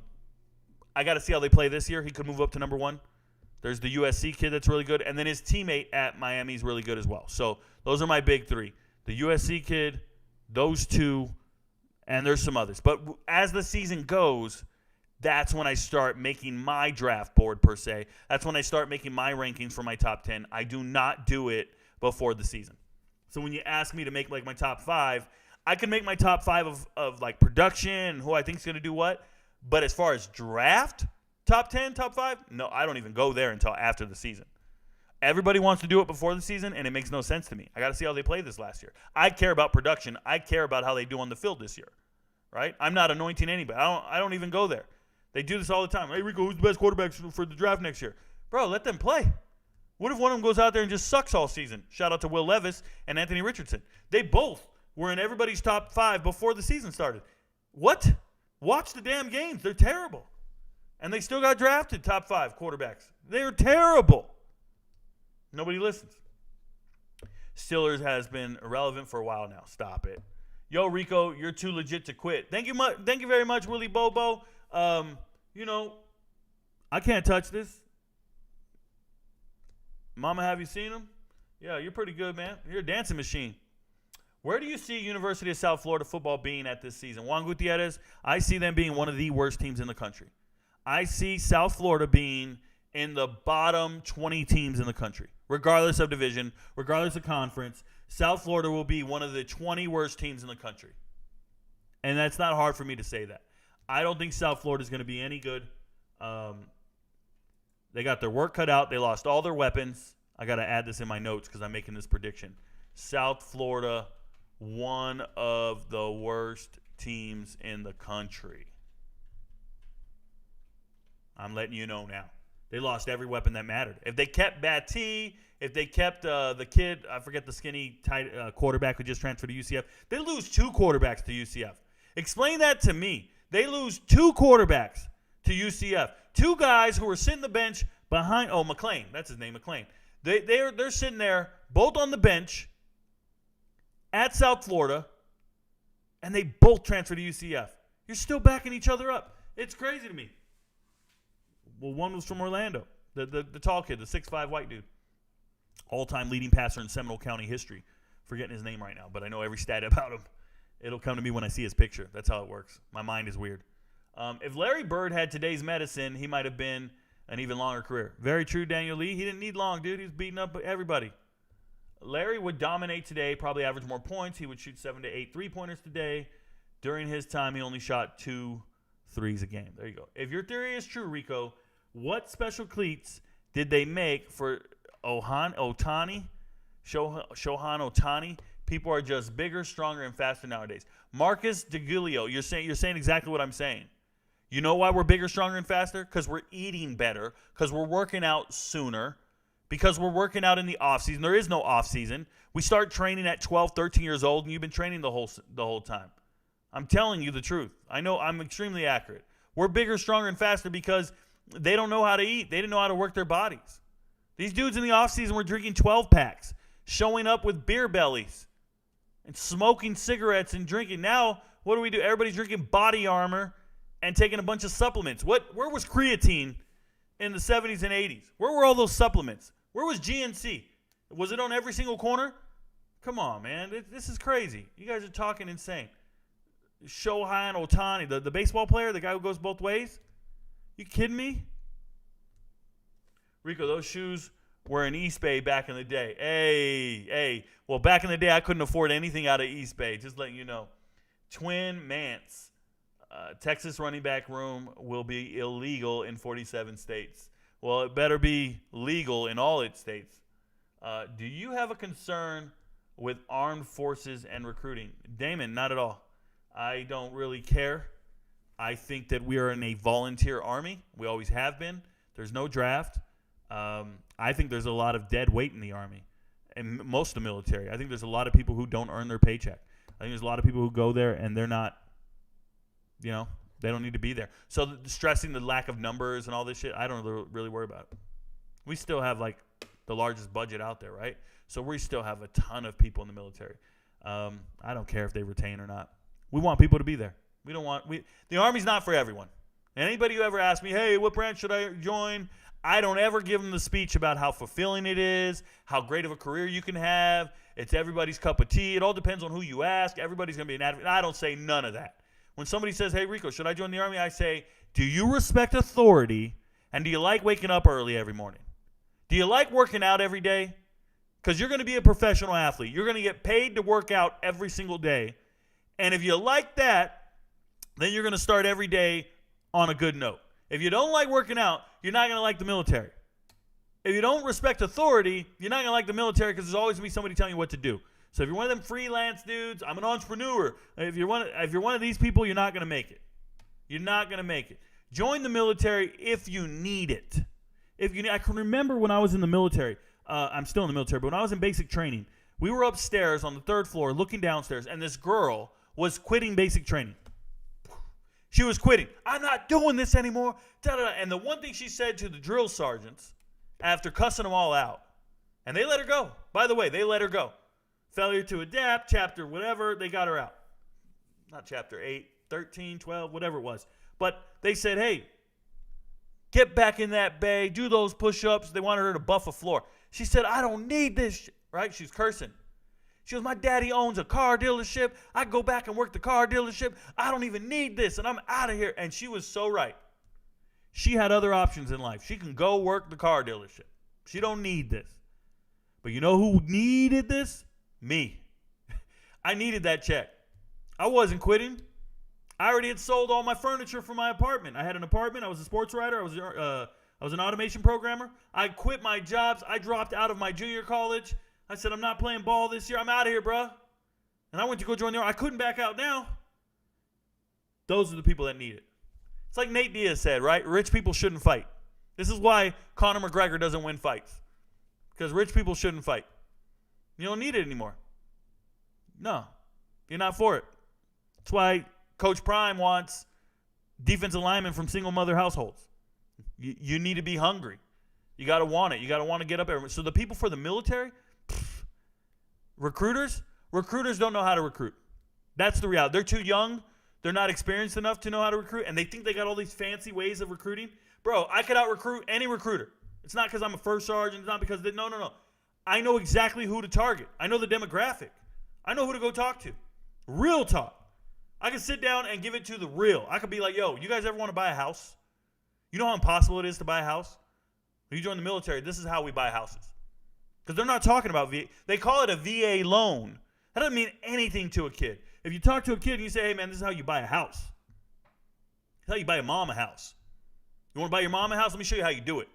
got to see how they play this year. He could move up to number 1. There's the USC kid that's really good, and then his teammate at Miami is really good as well. So those are my big 3. The USC kid, those 2, and there's some others. But as the season goes, that's when I start making my draft board, per se. That's when I start making my rankings for my top 10. I do not do it before the season. So when you ask me to make like my top 5, I can make my top 5 of like production, who I think is going to do what. But as far as draft, top 10, top 5, no, I don't even go there until after the season. Everybody wants to do it before the season, and it makes no sense to me. I got to see how they play this last year. I care about production. I care about how they do on the field this year, right? I'm not anointing anybody. I don't even go there. They do this all the time. Hey, Rico, who's the best quarterback for the draft next year? Bro, let them play. What if one of them goes out there and just sucks all season? Shout out to Will Levis and Anthony Richardson. They both were in everybody's top 5 before the season started. What? Watch the damn games. They're terrible. And they still got drafted top 5 quarterbacks. They're terrible. Nobody listens. Steelers has been irrelevant for a while now. Stop it. Yo, Rico, you're too legit to quit. Thank you very much, Willie Bobo. I can't touch this. Mama, have you seen him? Yeah, you're pretty good, man. You're a dancing machine. Where do you see University of South Florida football being at this season? Juan Gutierrez, I see them being one of the worst teams in the country. I see South Florida being in the bottom 20 teams in the country, regardless of division, regardless of conference. South Florida will be one of the 20 worst teams in the country. And that's not hard for me to say that. I don't think South Florida is going to be any good. They got their work cut out. They lost all their weapons. I got to add this in my notes because I'm making this prediction. South Florida, one of the worst teams in the country. I'm letting you know now. They lost every weapon that mattered. If they kept Batty, if they kept the kid, I forget the skinny tight quarterback who just transferred to UCF, they lose 2 quarterbacks to UCF. Explain that to me. They lose 2 quarterbacks to UCF. 2 guys who were sitting the bench behind, McClain. That's his name, McClain. They're sitting there, both on the bench at South Florida, and they both transferred to UCF. You're still backing each other up. It's crazy to me. Well, one was from Orlando, the tall kid, the 6'5" white dude. All-time leading passer in Seminole County history. Forgetting his name right now, but I know every stat about him. It'll come to me when I see his picture. That's how it works. My mind is weird. If Larry Bird had today's medicine, he might have been an even longer career. Very true, Daniel Lee. He didn't need long, dude. He was beating up everybody. Larry would dominate today, probably average more points. He would shoot 7 to 8 3-pointers today. During his time, he only shot 2 threes a game. There you go. If your theory is true, Rico, what special cleats did they make for Shohei Ohtani? People are just bigger, stronger, and faster nowadays. Marcus DeGilio, you're saying exactly what I'm saying. You know why we're bigger, stronger, and faster? Because we're eating better, because we're working out sooner, because we're working out in the offseason. There is no offseason. We start training at 12, 13 years old, and you've been training the whole time. I'm telling you the truth. I know I'm extremely accurate. We're bigger, stronger, and faster because they don't know how to eat. They didn't know how to work their bodies. These dudes in the offseason were drinking 12-packs, showing up with beer bellies, and smoking cigarettes and drinking. Now, what do? Everybody's drinking body armor and taking a bunch of supplements. Where was creatine in the 70s and 80s? Where were all those supplements? Where was GNC? Was it on every single corner? Come on, man. This is crazy. You guys are talking insane. Shohei Ohtani, the baseball player, the guy who goes both ways? You kidding me? Rico, those shoes were in East Bay back in the day. Hey. Well, back in the day, I couldn't afford anything out of East Bay. Just letting you know. Twin Mance. Texas running back room will be illegal in 47 states. Well, it better be legal in all its states. Do you have a concern with armed forces and recruiting? Damon, not at all. I don't really care. I think that we are in a volunteer army. We always have been. There's no draft. I think there's a lot of dead weight in the Army and most of the military. I think there's a lot of people who don't earn their paycheck. I think there's a lot of people who go there and they're not, they don't need to be there. So stressing the lack of numbers and all this shit, I don't really worry about it. We still have, the largest budget out there, right? So we still have a ton of people in the military. I don't care if they retain or not. We want people to be there. The Army's not for everyone. Anybody who ever asks me, hey, what branch should I join? I don't ever give them the speech about how fulfilling it is, how great of a career you can have. It's everybody's cup of tea. It all depends on who you ask. Everybody's going to be an advocate. I don't say none of that. When somebody says, hey, Rico, should I join the Army? I say, do you respect authority, and do you like waking up early every morning? Do you like working out every day? Because you're going to be a professional athlete. You're going to get paid to work out every single day. And if you like that, then you're going to start every day on a good note. If you don't like working out, you're not going to like the military. If you don't respect authority, you're not going to like the military because there's always going to be somebody telling you what to do. So if you're one of them freelance dudes, I'm an entrepreneur. If you're one of these people, you're not going to make it. You're not going to make it. Join the military if you need it. I can remember when I was in the military. I'm still in the military, but when I was in basic training, we were upstairs on the 3rd floor looking downstairs, and this girl was quitting basic training. She was quitting. I'm not doing this anymore. Da-da-da. And the one thing she said to the drill sergeants after cussing them all out, and they let her go. By the way, they let her go. Failure to adapt, chapter whatever, they got her out. Not chapter 8, 13, 12, whatever it was. But they said, hey, get back in that bay, do those push-ups. They wanted her to buff a floor. She said, I don't need this, right? She's cursing. She goes, my daddy owns a car dealership. I go back and work the car dealership. I don't even need this, and I'm out of here. And she was so right. She had other options in life. She can go work the car dealership. She don't need this. But you know who needed this? Me. I needed that check. I wasn't quitting. I already had sold all my furniture for my apartment. I had an apartment. I was a sports writer. I was an automation programmer. I quit my jobs. I dropped out of my junior college. I said, I'm not playing ball this year. I'm out of here, bro. And I went to go join the Army. I couldn't back out now. Those are the people that need it. It's like Nate Diaz said, right? Rich people shouldn't fight. This is why Conor McGregor doesn't win fights. Because rich people shouldn't fight. You don't need it anymore. No. You're not for it. That's why Coach Prime wants defensive linemen from single mother households. You need to be hungry. You got to want it. You got to want to get up every. So the people for the military, recruiters don't know how to recruit. That's the reality. They're too young. They're not experienced enough to know how to recruit, and they think they got all these fancy ways of recruiting. Bro, I could out-recruit any recruiter. It's not because I'm a first sergeant. It's not because no. I know exactly who to target. I know the demographic. I know who to go talk to. Real talk. I can sit down and give it to the real. I could be like, yo, you guys ever want to buy a house? You know how impossible it is to buy a house? When you join the military, this is how we buy houses. Because they're not talking about VA. They call it a VA loan. That doesn't mean anything to a kid. If you talk to a kid and you say, hey, man, this is how you buy a house. This is how you buy a mom a house. You want to buy your mom a house? Let me show you how you do it.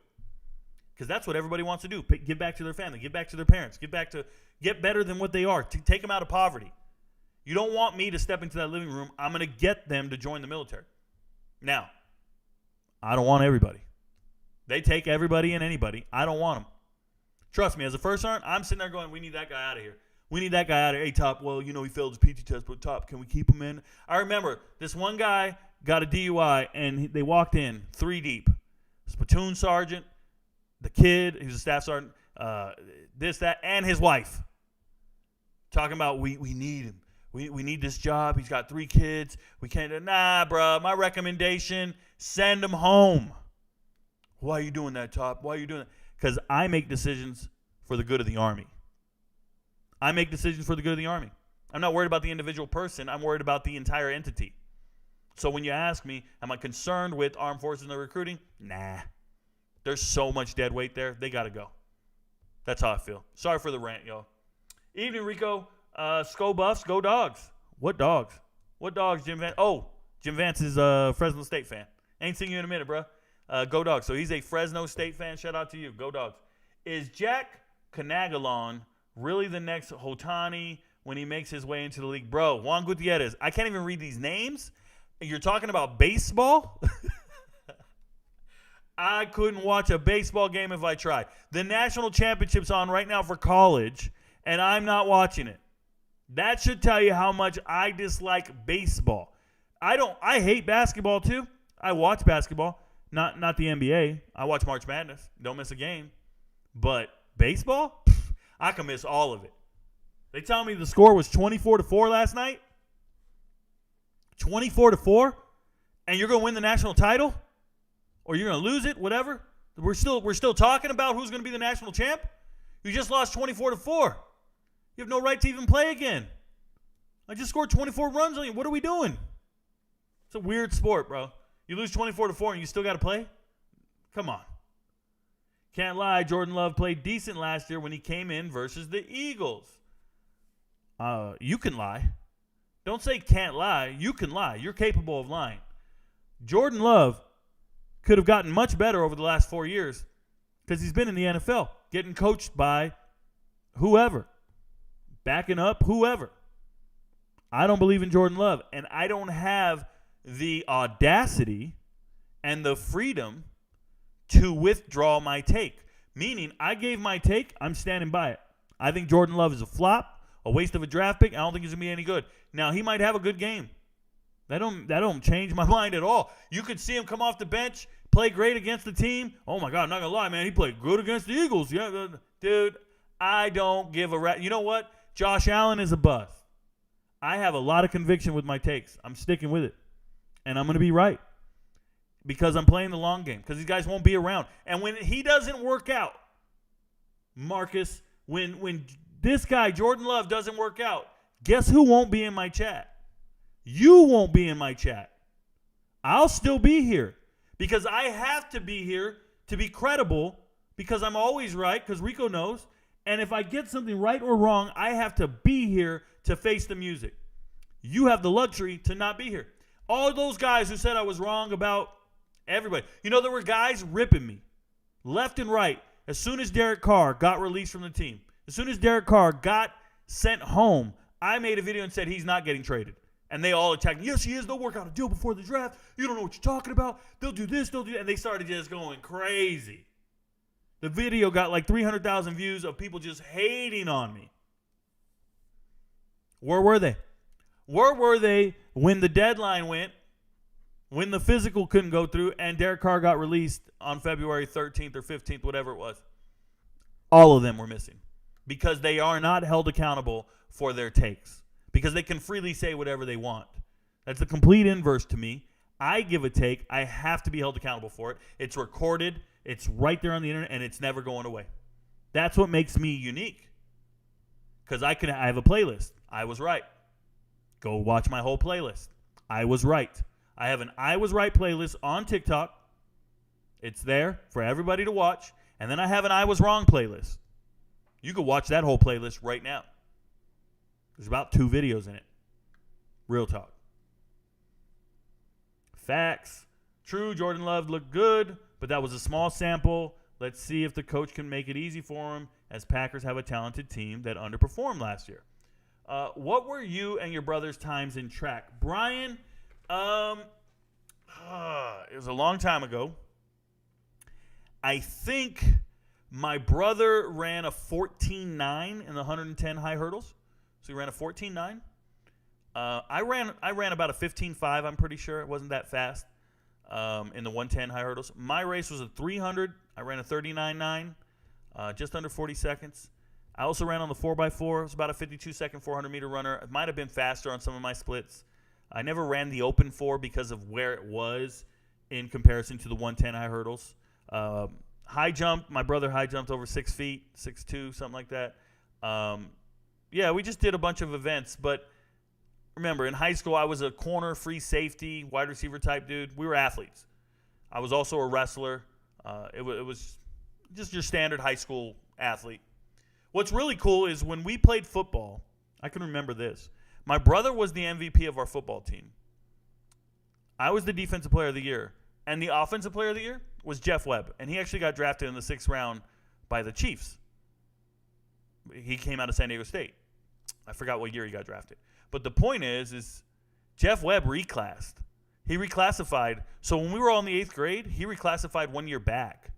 Because that's what everybody wants to do. Give back to their family. Give back to their parents. Get better than what they are. Take them out of poverty. You don't want me to step into that living room. I'm going to get them to join the military. Now, I don't want everybody. They take everybody and anybody. I don't want them. Trust me, as a first sergeant, I'm sitting there going, we need that guy out of here. We need that guy out of here. Hey, Top, well, he failed his PT test, but Top, can we keep him in? I remember this one guy got a DUI, and they walked in 3 deep. This platoon sergeant, the kid, he was a staff sergeant, this, that, and his wife. Talking about we need him. We need this job. He's got 3 kids. We can't. Nah, bro. My recommendation, send him home. Why are you doing that, Top? Why are you doing that? Because I make decisions for the good of the Army. I make decisions for the good of the Army. I'm not worried about the individual person. I'm worried about the entire entity. So when you ask me, am I concerned with armed forces and the recruiting? Nah. There's so much dead weight there. They got to go. That's how I feel. Sorry for the rant, y'all. Evening, Rico. Sko Buffs, go Dogs. What dogs? What dogs, Jim Vance? Oh, Jim Vance is a Fresno State fan. Ain't seen you in a minute, bro. Go Dogs. So he's a Fresno State fan. Shout out to you. Go Dogs. Is Jack Canagalon really the next Hotani when he makes his way into the league? Bro, Juan Gutierrez. I can't even read these names. You're talking about baseball? I couldn't watch a baseball game if I tried. The national championship's on right now for college, and I'm not watching it. That should tell you how much I dislike baseball. I hate basketball too. I watch basketball, not the NBA. I watch March Madness. Don't miss a game. But baseball, I can miss all of it. They tell me the score was 24-4 last night. 24-4, and you're going to win the national title, or you're going to lose it, whatever. We're still talking about who's going to be the national champ. You just lost 24-4. You have no right to even play again. I just scored 24 runs on you. What are we doing? It's a weird sport, bro. You lose 24-4 and you still got to play? Come on. Can't lie, Jordan Love played decent last year when he came in versus the Eagles. You can lie. Don't say can't lie. You can lie. You're capable of lying. Jordan Love could have gotten much better over the last 4 years because he's been in the NFL, getting coached by whoever, backing up whoever. I don't believe in Jordan Love, and I don't have the audacity and the freedom to withdraw my take. Meaning, I gave my take, I'm standing by it. I think Jordan Love is a flop, a waste of a draft pick. I don't think he's going to be any good. Now, he might have a good game. That don't change my mind at all. You could see him come off the bench, play great against the team. Oh, my God, I'm not going to lie, man. He played good against the Eagles. Yeah, dude, I don't give a rat. You know what? Josh Allen is a bust. I have a lot of conviction with my takes. I'm sticking with it. And I'm going to be right. Because I'm playing the long game. Because these guys won't be around. And when he doesn't work out, Marcus, when this guy, Jordan Love, doesn't work out, guess who won't be in my chat? You won't be in my chat. I'll still be here. Because I have to be here to be credible. Because I'm always right. Because Rico knows. And if I get something right or wrong, I have to be here to face the music. You have the luxury to not be here. All those guys who said I was wrong about everybody. You know, there were guys ripping me left and right as soon as Derek Carr got released from the team. As soon as Derek Carr got sent home, I made a video and said he's not getting traded. And they all attacked me. Yes, he is. They'll work out a deal before the draft. You don't know what you're talking about. They'll do this. They'll do that. And they started just going crazy. The video got like 300,000 views of people just hating on me. Where were they? Where were they when the deadline went, when the physical couldn't go through, and Derek Carr got released on February 13th or 15th, whatever it was? All of them were missing because they are not held accountable for their takes because they can freely say whatever they want. That's the complete inverse to me. I give a take. I have to be held accountable for it. It's recorded. It's right there on the internet, and it's never going away. That's what makes me unique because I have a playlist. I was right. Go watch my whole playlist. I was right. I have an I was right playlist on TikTok. It's there for everybody to watch. And then I have an I was wrong playlist. You can watch that whole playlist right now. There's about 2 videos in it. Real talk. Facts. True, Jordan Love looked good, but that was a small sample. Let's see if the coach can make it easy for him, as Packers have a talented team that underperformed last year. What were you and your brother's times in track? Brian, it was a long time ago. I think my brother ran a 14.9 in the 110 high hurdles. So he ran a 14.9. I ran about a 15.5, I'm pretty sure. It wasn't that fast in the 110 high hurdles. My race was a 300. I ran a 39.9, just under 40 seconds. I also ran on the 4x4. It was about a 52-second 400-meter runner. It might have been faster on some of my splits. I never ran the open 4 because of where it was in comparison to the 110 high hurdles. High jump, my brother high jumped over 6 feet, 6'2", something like that. Yeah, we just did a bunch of events. But remember, in high school, I was a corner, free safety, wide receiver type dude. We were athletes. I was also a wrestler. It was just your standard high school athlete. What's really cool is when we played football, I can remember this. My brother was the MVP of our football team. I was the defensive player of the year. And the offensive player of the year was Jeff Webb. And he actually got drafted in the 6th round by the Chiefs. He came out of San Diego State. I forgot what year he got drafted. But the point is Jeff Webb reclassed. He reclassified. So when we were all in the 8th grade, he reclassified 1 year back.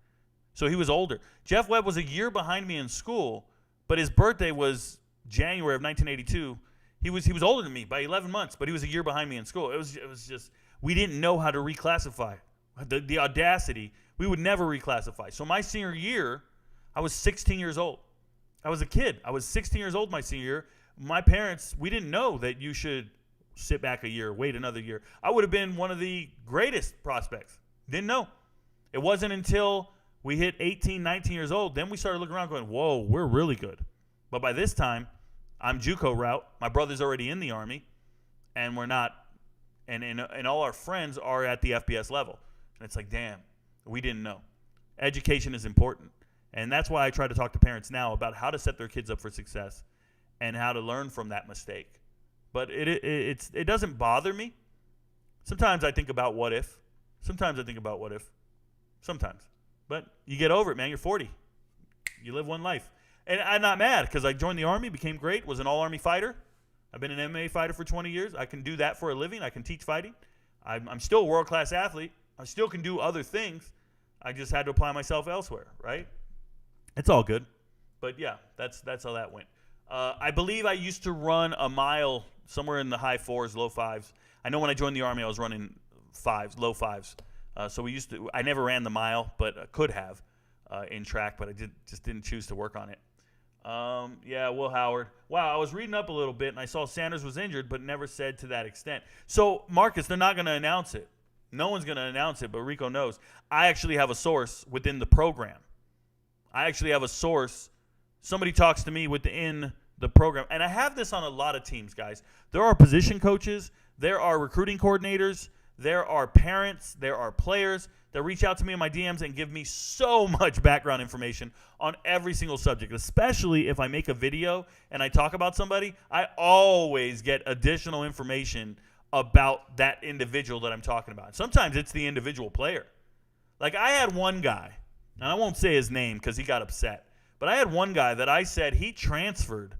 So he was older. Jeff Webb was a year behind me in school, but his birthday was January of 1982. He was older than me by 11 months, but he was a year behind me in school. It was just, we didn't know how to reclassify. The audacity, we would never reclassify. So my senior year, I was 16 years old. I was a kid. I was 16 years old my senior year. My parents, we didn't know that you should sit back a year, wait another year. I would have been one of the greatest prospects. Didn't know. It wasn't until we hit 18, 19 years old, then we started looking around going, whoa, we're really good. But by this time, I'm JUCO route. My brother's already in the Army, and we're not. And all our friends are at the FBS level. And it's like, damn, we didn't know. Education is important. And that's why I try to talk to parents now about how to set their kids up for success and how to learn from that mistake. But it doesn't bother me. Sometimes I think about what if. Sometimes. But you get over it, man. You're 40. You live one life. And I'm not mad because I joined the Army, became great, was an all-Army fighter. I've been an MMA fighter for 20 years. I can do that for a living. I can teach fighting. I'm still a world-class athlete. I still can do other things. I just had to apply myself elsewhere, right? It's all good. But, yeah, that's how that went. I believe I used to run a mile somewhere in the high 4s, low 5s. I know when I joined the Army, I was running 5s, low 5s. So I never ran the mile, but could have in track, but I just didn't choose to work on it. Yeah, Will Howard. Wow, I was reading up a little bit, and I saw Sanders was injured, but never said to that extent. So, Marcus, they're not going to announce it. No one's going to announce it, but Rico knows. I actually have a source within the program. I actually have a source. Somebody talks to me within the program. And I have this on a lot of teams, guys. There are position coaches. There are recruiting coordinators. There are parents. There are players that reach out to me in my DMs and give me so much background information on every single subject, especially if I make a video and I talk about somebody. I always get additional information about that individual that I'm talking about. Sometimes it's the individual player. Like I had one guy, and I won't say his name because he got upset, but I had one guy that I said he transferred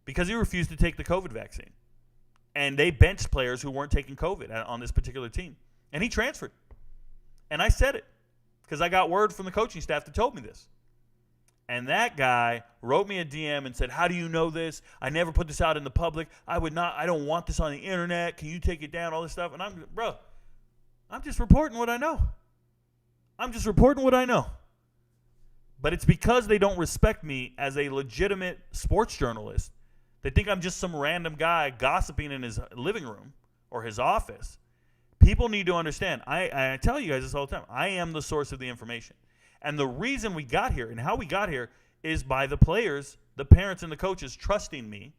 because he refused to take the COVID vaccine. And they benched players who weren't taking COVID on this particular team. And he transferred. And I said it because I got word from the coaching staff that told me this. And that guy wrote me a DM and said, how do you know this? I never put this out in the public. I don't want this on the internet. Can you take it down? All this stuff. And I'm just reporting what I know. But it's because they don't respect me as a legitimate sports journalist. They think I'm just some random guy gossiping in his living room or his office. People need to understand. I tell you guys this all the time. I am the source of the information. And the reason we got here and how we got here is by the players, the parents, and the coaches trusting me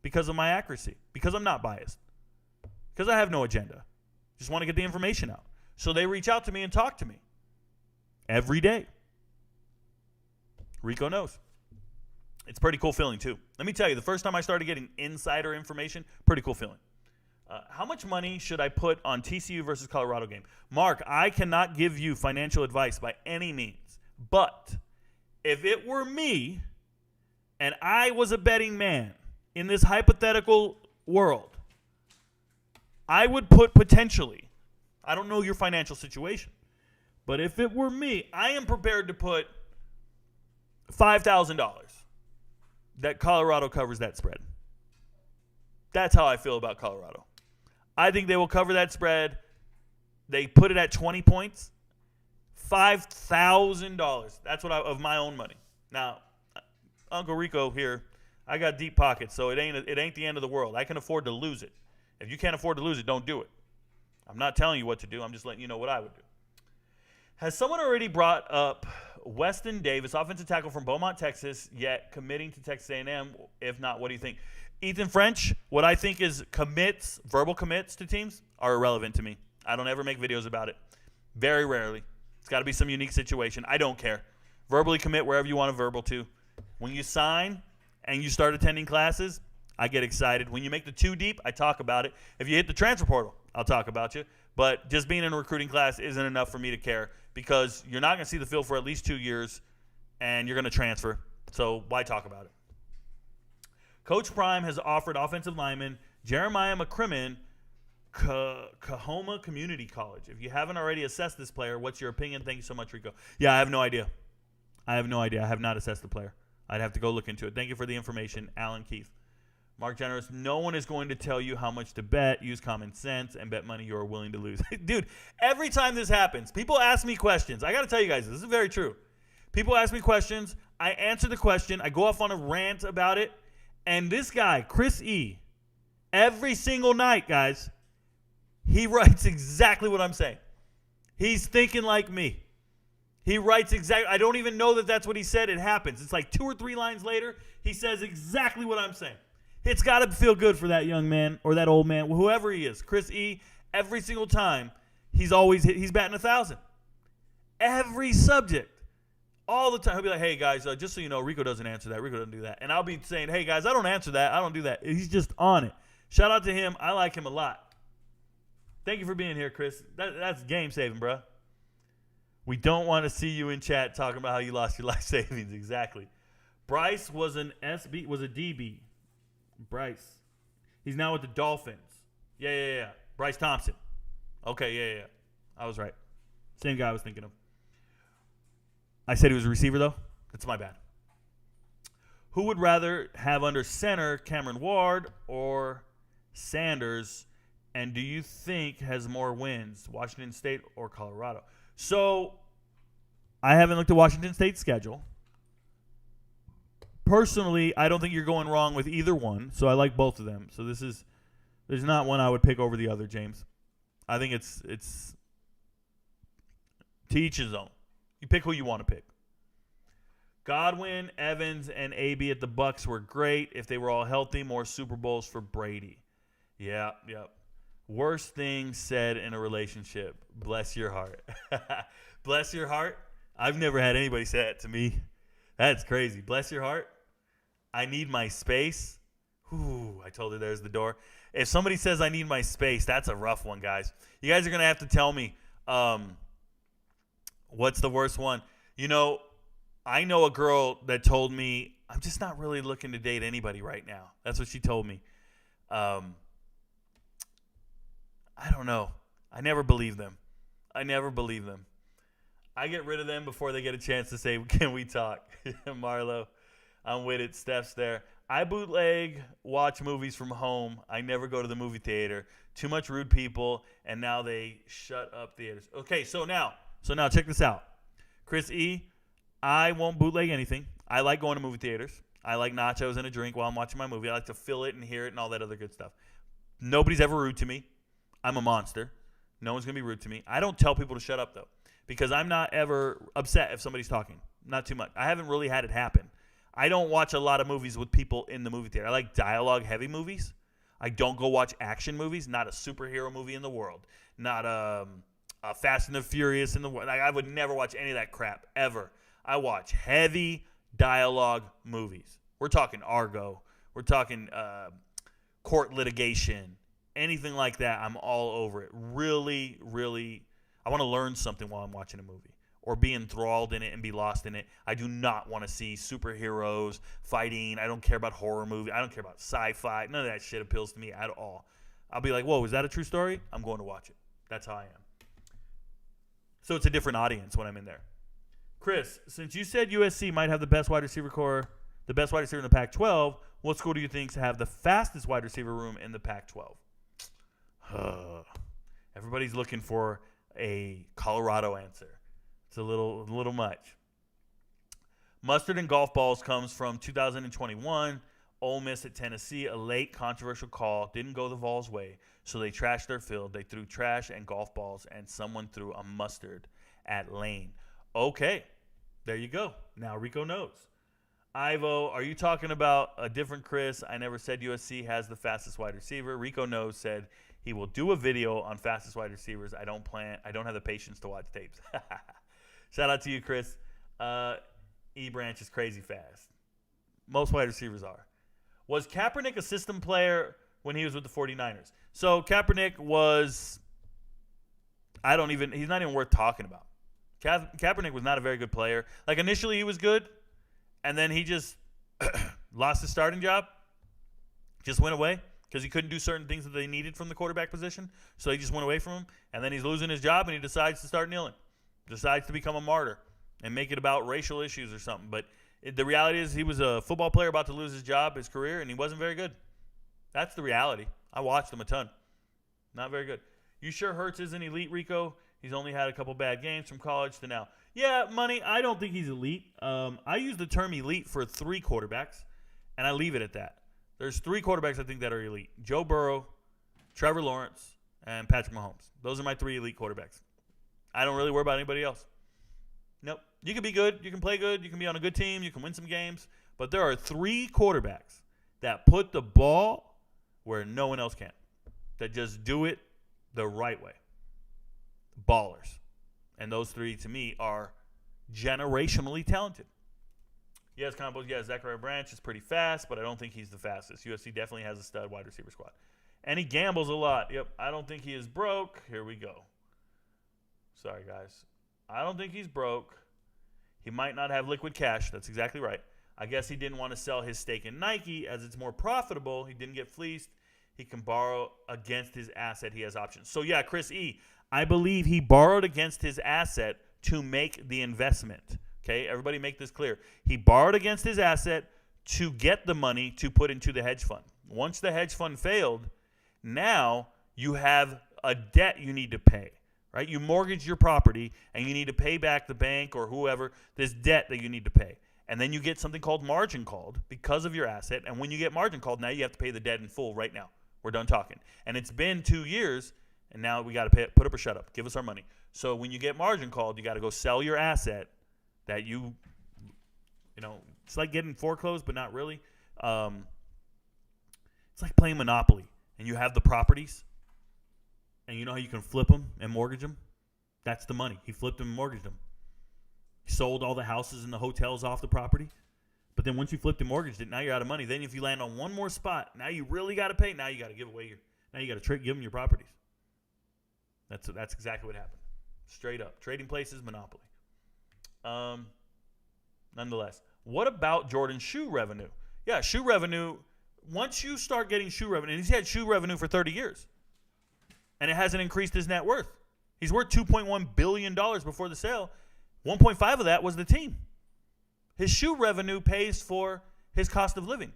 because of my accuracy, because I'm not biased, because I have no agenda. Just want to get the information out. So they reach out to me and talk to me every day. Rico knows. It's a pretty cool feeling, too. Let me tell you, the first time I started getting insider information, pretty cool feeling. How much money should I put on TCU versus Colorado game? Mark, I cannot give you financial advice by any means. But if it were me and I was a betting man in this hypothetical world, I would put potentially, I don't know your financial situation, but if it were me, I am prepared to put $5,000 that Colorado covers that spread. That's how I feel about Colorado. I think they will cover that spread. They put it at 20 points. $5,000. That's what of my own money. Now, Uncle Rico here, I got deep pockets, so it ain't the end of the world. I can afford to lose it. If you can't afford to lose it, don't do it. I'm not telling you what to do. I'm just letting you know what I would do. Has someone already brought up Weston Davis, offensive tackle from Beaumont, Texas, yet committing to Texas A&M? If not, what do you think? Ethan French, what I think is verbal commits to teams are irrelevant to me. I don't ever make videos about it. Very rarely. It's got to be some unique situation. I don't care. Verbally commit wherever you want to verbal to. When you sign and you start attending classes, I get excited. When you make the 2 deep, I talk about it. If you hit the transfer portal, I'll talk about you. But just being in a recruiting class isn't enough for me to care because you're not going to see the field for at least 2 years and you're going to transfer. So why talk about it? Coach Prime has offered offensive lineman Jeremiah McCrimmon Kahoma Community College. If you haven't already assessed this player, what's your opinion? Thank you so much, Rico. Yeah, I have no idea. I have not assessed the player. I'd have to go look into it. Thank you for the information, Alan Keith. Mark Generous, no one is going to tell you how much to bet. Use common sense and bet money you are willing to lose. Dude, every time this happens, people ask me questions. I got to tell you guys, this is very true. People ask me questions. I answer the question. I go off on a rant about it. And this guy, Chris E., every single night, guys, he writes exactly what I'm saying. He's thinking like me. He writes exactly. I don't even know that that's what he said. It happens. It's like 2 or 3 lines later, he says exactly what I'm saying. It's got to feel good for that young man or that old man, whoever he is. Chris E., every single time, he's batting 1,000. Every subject. All the time. He'll be like, hey, guys, just so you know, Rico doesn't answer that. Rico doesn't do that. And I'll be saying, hey, guys, I don't answer that. I don't do that. He's just on it. Shout out to him. I like him a lot. Thank you for being here, Chris. That's game saving, bro. We don't want to see you in chat talking about how you lost your life savings. Exactly. Bryce was a DB. Bryce. He's now with the Dolphins. Yeah. Bryce Thompson. Okay, yeah. I was right. Same guy I was thinking of. I said he was a receiver, though. That's my bad. Who would rather have under center, Cameron Ward or Sanders? And do you think has more wins, Washington State or Colorado? So I haven't looked at Washington State's schedule. Personally, I don't think you're going wrong with either one, so I like both of them. So there's not one I would pick over the other, James. I think it's to each his own. You pick who you want to pick. Godwin, Evans, and AB at the Bucs were great. If they were all healthy, more Super Bowls for Brady. Yeah. Worst thing said in a relationship. Bless your heart. Bless your heart? I've never had anybody say that to me. That's crazy. Bless your heart. I need my space. Ooh, I told her there's the door. If somebody says I need my space, that's a rough one, guys. You guys are going to have to tell me what's the worst one. You know, I know a girl that told me, I'm just not really looking to date anybody right now. That's what she told me. I don't know. I never believe them. I get rid of them before they get a chance to say, can we talk? Marlo, I'm with it. Steph's there. I bootleg, watch movies from home. I never go to the movie theater. Too much rude people, and now they shut up theaters. Okay, so now check this out. Chris E., I won't bootleg anything. I like going to movie theaters. I like nachos and a drink while I'm watching my movie. I like to feel it and hear it and all that other good stuff. Nobody's ever rude to me. I'm a monster. No one's going to be rude to me. I don't tell people to shut up, though, because I'm not ever upset if somebody's talking. Not too much. I haven't really had it happen. I don't watch a lot of movies with people in the movie theater. I like dialogue-heavy movies. I don't go watch action movies. Not a superhero movie in the world. Not a Fast and the Furious in the world. Like, I would never watch any of that crap, ever. I watch heavy dialogue movies. We're talking Argo. We're talking court litigation. Anything like that, I'm all over it. Really, really, I want to learn something while I'm watching a movie or be enthralled in it and be lost in it. I do not want to see superheroes fighting. I don't care about horror movies. I don't care about sci-fi. None of that shit appeals to me at all. I'll be like, whoa, is that a true story? I'm going to watch it. That's how I am. So it's a different audience when I'm in there. Chris, since you said USC might have the best wide receiver core, the best wide receiver in the Pac-12, what school do you think to have the fastest wide receiver room in the Pac-12? Everybody's looking for a Colorado answer. It's a little much. Mustard and golf balls comes from 2021. Ole Miss at Tennessee, a late controversial call. Didn't go the Vols' way, so they trashed their field. They threw trash and golf balls, and someone threw a mustard at Lane. Okay, there you go. Now Rico knows. Ivo, are you talking about a different Chris? I never said USC has the fastest wide receiver. Rico knows said he will do a video on fastest wide receivers. I don't have the patience to watch tapes. Shout out to you, Chris. E-Branch is crazy fast. Most wide receivers are. Was Kaepernick a system player when he was with the 49ers? So Kaepernick was, he's not even worth talking about. Kaepernick was not a very good player. Like, initially he was good, and then he just lost his starting job, just went away because he couldn't do certain things that they needed from the quarterback position. So he just went away from him, and then he's losing his job, and he decides to start kneeling, decides to become a martyr and make it about racial issues or something. But the reality is he was a football player about to lose his job, his career, and he wasn't very good. That's the reality. I watched him a ton. Not very good. You sure Hurts isn't elite, Rico? He's only had a couple bad games from college to now. Yeah, Money, I don't think he's elite. I use the term elite for 3 quarterbacks, and I leave it at that. There's 3 quarterbacks I think that are elite. Joe Burrow, Trevor Lawrence, and Patrick Mahomes. Those are my 3 elite quarterbacks. I don't really worry about anybody else. Nope. You can be good. You can play good. You can be on a good team. You can win some games. But there are 3 quarterbacks that put the ball where no one else can, that just do it the right way. Ballers. And those 3, to me, are generationally talented. Yes, Combos. Yeah, Zachariah Branch is pretty fast, but I don't think he's the fastest. USC definitely has a stud wide receiver squad. And he gambles a lot. Yep, I don't think he is broke. Here we go. Sorry, guys. I don't think he's broke. He might not have liquid cash. That's exactly right. I guess he didn't want to sell his stake in Nike as it's more profitable. He didn't get fleeced. He can borrow against his asset. He has options. So, yeah, Chris E., I believe he borrowed against his asset to make the investment. Okay, everybody make this clear. He borrowed against his asset to get the money to put into the hedge fund. Once the hedge fund failed, now you have a debt you need to pay. Right? You mortgage your property, and you need to pay back the bank or whoever this debt that you need to pay. And then you get something called margin called because of your asset. And when you get margin called, now you have to pay the debt in full right now. We're done talking. And it's been 2 years, and now we got to pay it. Put up or shut up. Give us our money. So when you get margin called, you got to go sell your asset that you know, it's like getting foreclosed, but not really. It's like playing Monopoly, and you have the properties. And you know how you can flip them and mortgage them? That's the money. He flipped them and mortgaged them. He sold all the houses and the hotels off the property. But then once you flipped and mortgaged it, now you're out of money. Then if you land on one more spot, now you really got to pay. Now you got to give away now you got to give them your properties. That's exactly what happened. Straight up. Trading places, Monopoly. Nonetheless, what about Jordan's shoe revenue? Yeah, shoe revenue. Once you start getting shoe revenue, and he's had shoe revenue for 30 years. And it hasn't increased his net worth. He's worth $2.1 billion before the sale. 1.5 of that was the team. His shoe revenue pays for his cost of living.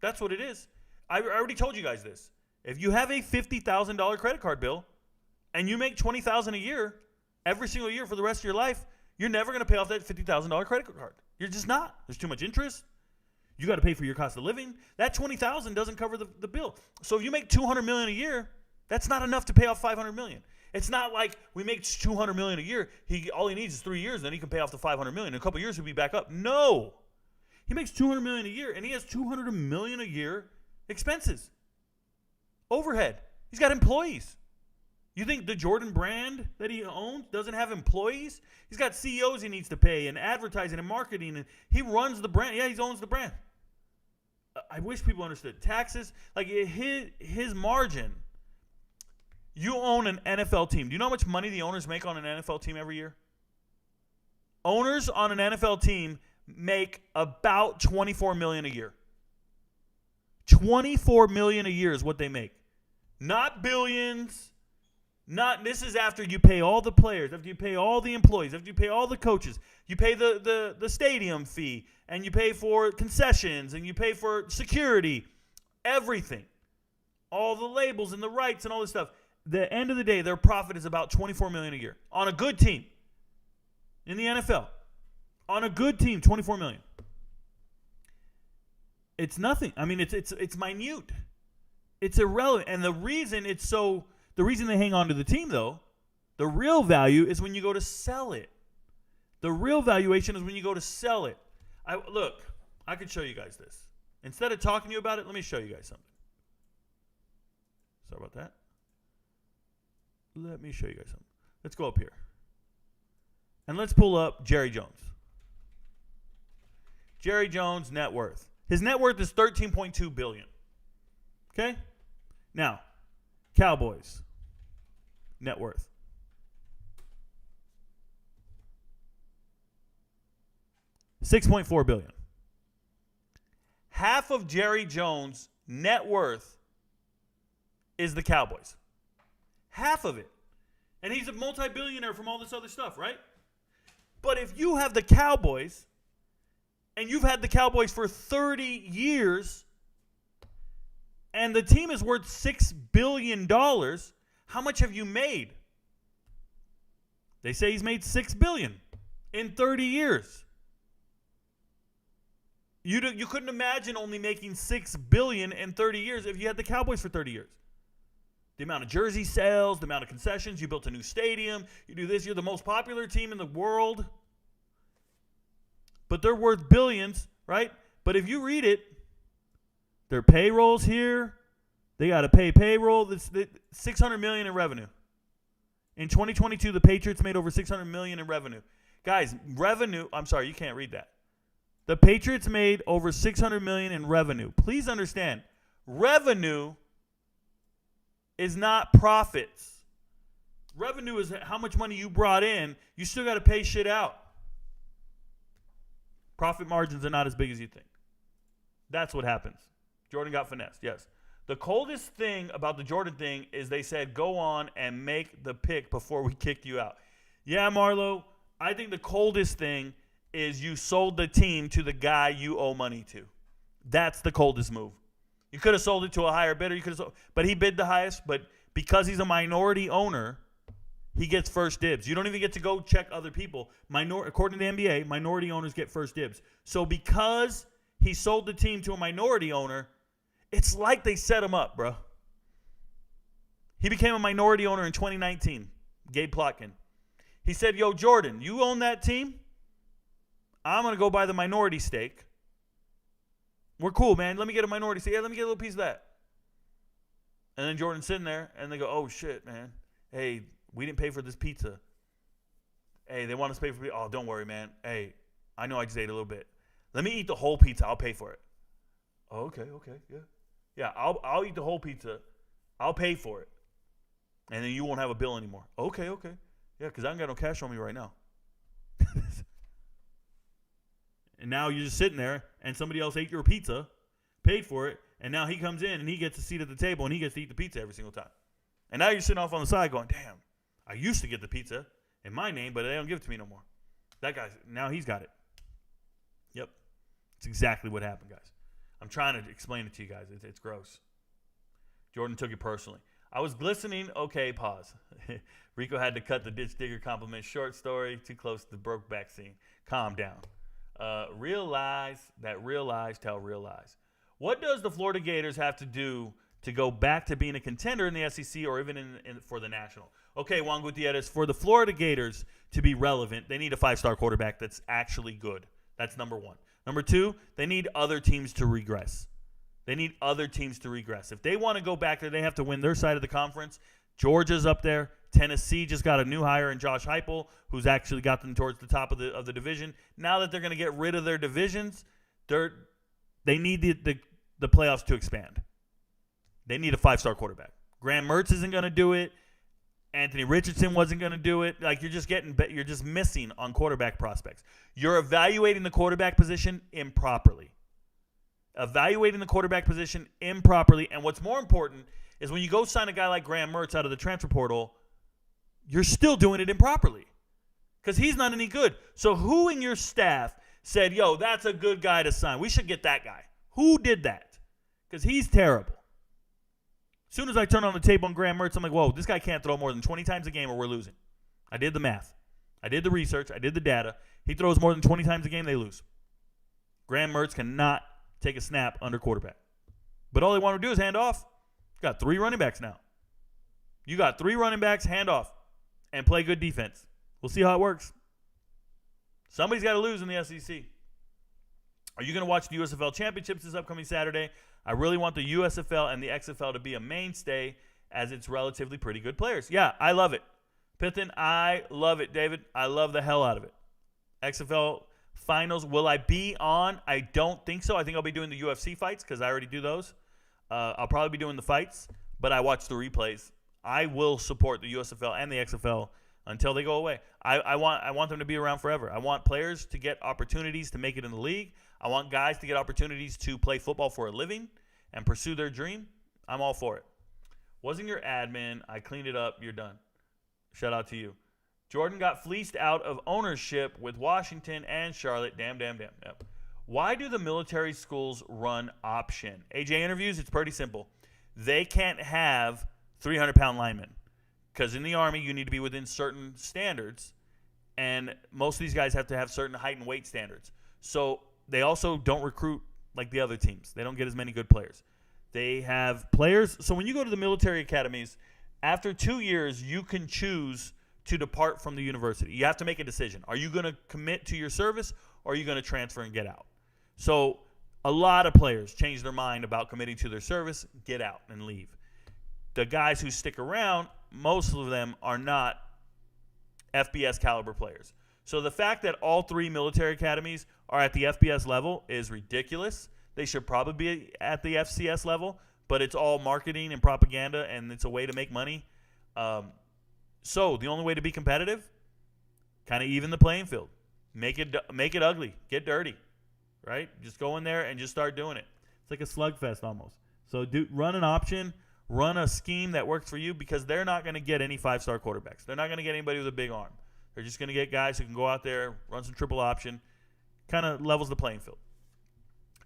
That's what it is. I already told you guys this. If you have a $50,000 credit card bill and you make $20,000 a year, every single year for the rest of your life, you're never going to pay off that $50,000 credit card. You're just not. There's too much interest. You got to pay for your cost of living. That $20,000 doesn't cover the bill. So if you make $200 million a year, that's not enough to pay off $500 million. It's not like we make $200 million a year. All he needs is 3 years, then he can pay off the $500 million. In a couple of years, he'll be back up. No. He makes $200 million a year, and he has $200 million a year expenses. Overhead. He's got employees. You think the Jordan brand that he owns doesn't have employees? He's got CEOs he needs to pay and advertising and marketing, and he runs the brand. Yeah, he owns the brand. I wish people understood. Taxes, like his margin. You own an NFL team. Do you know how much money the owners make on an NFL team every year? Owners on an NFL team make about $24 million a year. $24 million a year is what they make. Not billions. This is after you pay all the players, after you pay all the employees, after you pay all the coaches. You pay the stadium fee, and you pay for concessions, and you pay for security, everything. All the labels and the rights and all this stuff. The end of the day, their profit is about $24 million a year on a good team in the NFL. On a good team, $24 million. It's nothing. I mean, it's minute. It's irrelevant. And the reason they hang on to the team, though, the real value is when you go to sell it. The real valuation is when you go to sell it. Look, I could show you guys this. Instead of talking to you about it, let me show you guys something. Sorry about that. Let me show you guys something. Let's go up here. And let's pull up Jerry Jones. Jerry Jones' net worth. His net worth is $13.2 billion. Okay? Now, Cowboys net worth. $6.4 billion. Half of Jerry Jones' net worth is the Cowboys. Half of it. And he's a multi-billionaire from all this other stuff, right? But if you have the Cowboys, and you've had the Cowboys for 30 years, and the team is worth $6 billion, how much have you made? They say he's made $6 billion in 30 years. You couldn't imagine only making $6 billion in 30 years if you had the Cowboys for 30 years. The amount of jersey sales, the amount of concessions, you built a new stadium, you do this, you're the most popular team in the world. But they're worth billions, right? But if you read it, their payroll's here. They got to pay payroll. That's $600 million in revenue. In 2022, the Patriots made over $600 million in revenue. Guys, revenue, I'm sorry, you can't read that. The Patriots made over $600 million in revenue. Please understand, revenue is not profits. Revenue is how much money you brought in. You still got to pay shit out. Profit margins are not as big as you think. That's what happens. Jordan got finessed, yes. The coldest thing about the Jordan thing is they said, go on and make the pick before we kick you out. Yeah, Marlo, I think the coldest thing is you sold the team to the guy you owe money to. That's the coldest move. You could have sold it to a higher bidder. But he bid the highest. But because he's a minority owner, he gets first dibs. You don't even get to go check other people. According to the NBA, minority owners get first dibs. So because he sold the team to a minority owner, it's like they set him up, bro. He became a minority owner in 2019, Gabe Plotkin. He said, yo, Jordan, you own that team? I'm going to go buy the minority stake. We're cool, man. Let me get a minority stake. Yeah, let me get a little piece of that. And then Jordan's sitting there, and they go, oh, shit, man. Hey, we didn't pay for this pizza. Hey, they want us to pay for pizza. Oh, don't worry, man. Hey, I know I just ate a little bit. Let me eat the whole pizza. I'll pay for it. Oh, okay, yeah. Yeah, I'll eat the whole pizza. I'll pay for it. And then you won't have a bill anymore. Okay. Yeah, because I ain't got no cash on me right now. And now you're just sitting there, and somebody else ate your pizza, paid for it, and now he comes in, and he gets a seat at the table, and he gets to eat the pizza every single time. And now you're sitting off on the side going, damn, I used to get the pizza in my name, but they don't give it to me no more. That guy, now he's got it. Yep. It's exactly what happened, guys. I'm trying to explain it to you guys. It's gross. Jordan took it personally. I was glistening. Okay, pause. Rico had to cut the ditch digger compliment short. Story too close to the Brokeback scene. Calm down. Real lies that real lies tell real lies. What does the Florida Gators have to do to go back to being a contender in the SEC or even for the National? Okay, Juan Gutierrez, for the Florida Gators to be relevant, they need a 5-star quarterback that's actually good. That's number one. Number 2, they need other teams to regress. If they want to go back there, they have to win their side of the conference. Georgia's up there. Tennessee just got a new hire in Josh Heupel, who's actually got them towards the top of the division. Now that they're going to get rid of their divisions, they need the playoffs to expand. They need a 5-star quarterback. Graham Mertz isn't going to do it. Anthony Richardson wasn't going to do it. Like, you're just missing on quarterback prospects. You're evaluating the quarterback position improperly. And what's more important is when you go sign a guy like Graham Mertz out of the transfer portal, you're still doing it improperly because he's not any good. So who in your staff said, yo, that's a good guy to sign? We should get that guy. Who did that? Because he's terrible. As soon as I turn on the tape on Graham Mertz, I'm like, whoa, this guy can't throw more than 20 times a game or we're losing. I did the math. I did the research. I did the data. He throws more than 20 times a game, they lose. Graham Mertz cannot take a snap under quarterback. But all they want to do is hand off. You got 3 running backs now. You got 3 running backs, hand off, and play good defense. We'll see how it works. Somebody's got to lose in the SEC. Are you going to watch the USFL Championships this upcoming Saturday? I really want the USFL and the XFL to be a mainstay as it's relatively pretty good players. Yeah, I love it. Pithin, I love it, David. I love the hell out of it. XFL finals, will I be on? I don't think so. I think I'll be doing the UFC fights because I already do those. I'll probably be doing the fights, but I watch the replays. I will support the USFL and the XFL until they go away. I want them to be around forever. I want players to get opportunities to make it in the league. I want guys to get opportunities to play football for a living and pursue their dream. I'm all for it. Wasn't your admin. I cleaned it up. You're done. Shout out to you. Jordan got fleeced out of ownership with Washington and Charlotte. Damn. Yep. Why do the military schools run option? AJ interviews, it's pretty simple. They can't have 300-pound linemen because in the Army you need to be within certain standards, and most of these guys have to have certain height and weight standards. So they also don't recruit like the other teams. They don't get as many good players. They have players. So when you go to the military academies, after 2 years, you can choose to depart from the university. You have to make a decision. Are you going to commit to your service, or are you going to transfer and get out? So a lot of players change their mind about committing to their service, get out, and leave. The guys who stick around, most of them are not FBS caliber players. So the fact that all 3 military academies are at the FBS level is ridiculous. They should probably be at the FCS level, but it's all marketing and propaganda, and it's a way to make money. So the only way to be competitive, kind of even the playing field. Make it ugly. Get dirty, right? Just go in there and just start doing it. It's like a slugfest almost. So run an option, run a scheme that works for you, because they're not going to get any 5-star quarterbacks. They're not going to get anybody with a big arm. They're just going to get guys who can go out there, run some triple option, kind of levels the playing field.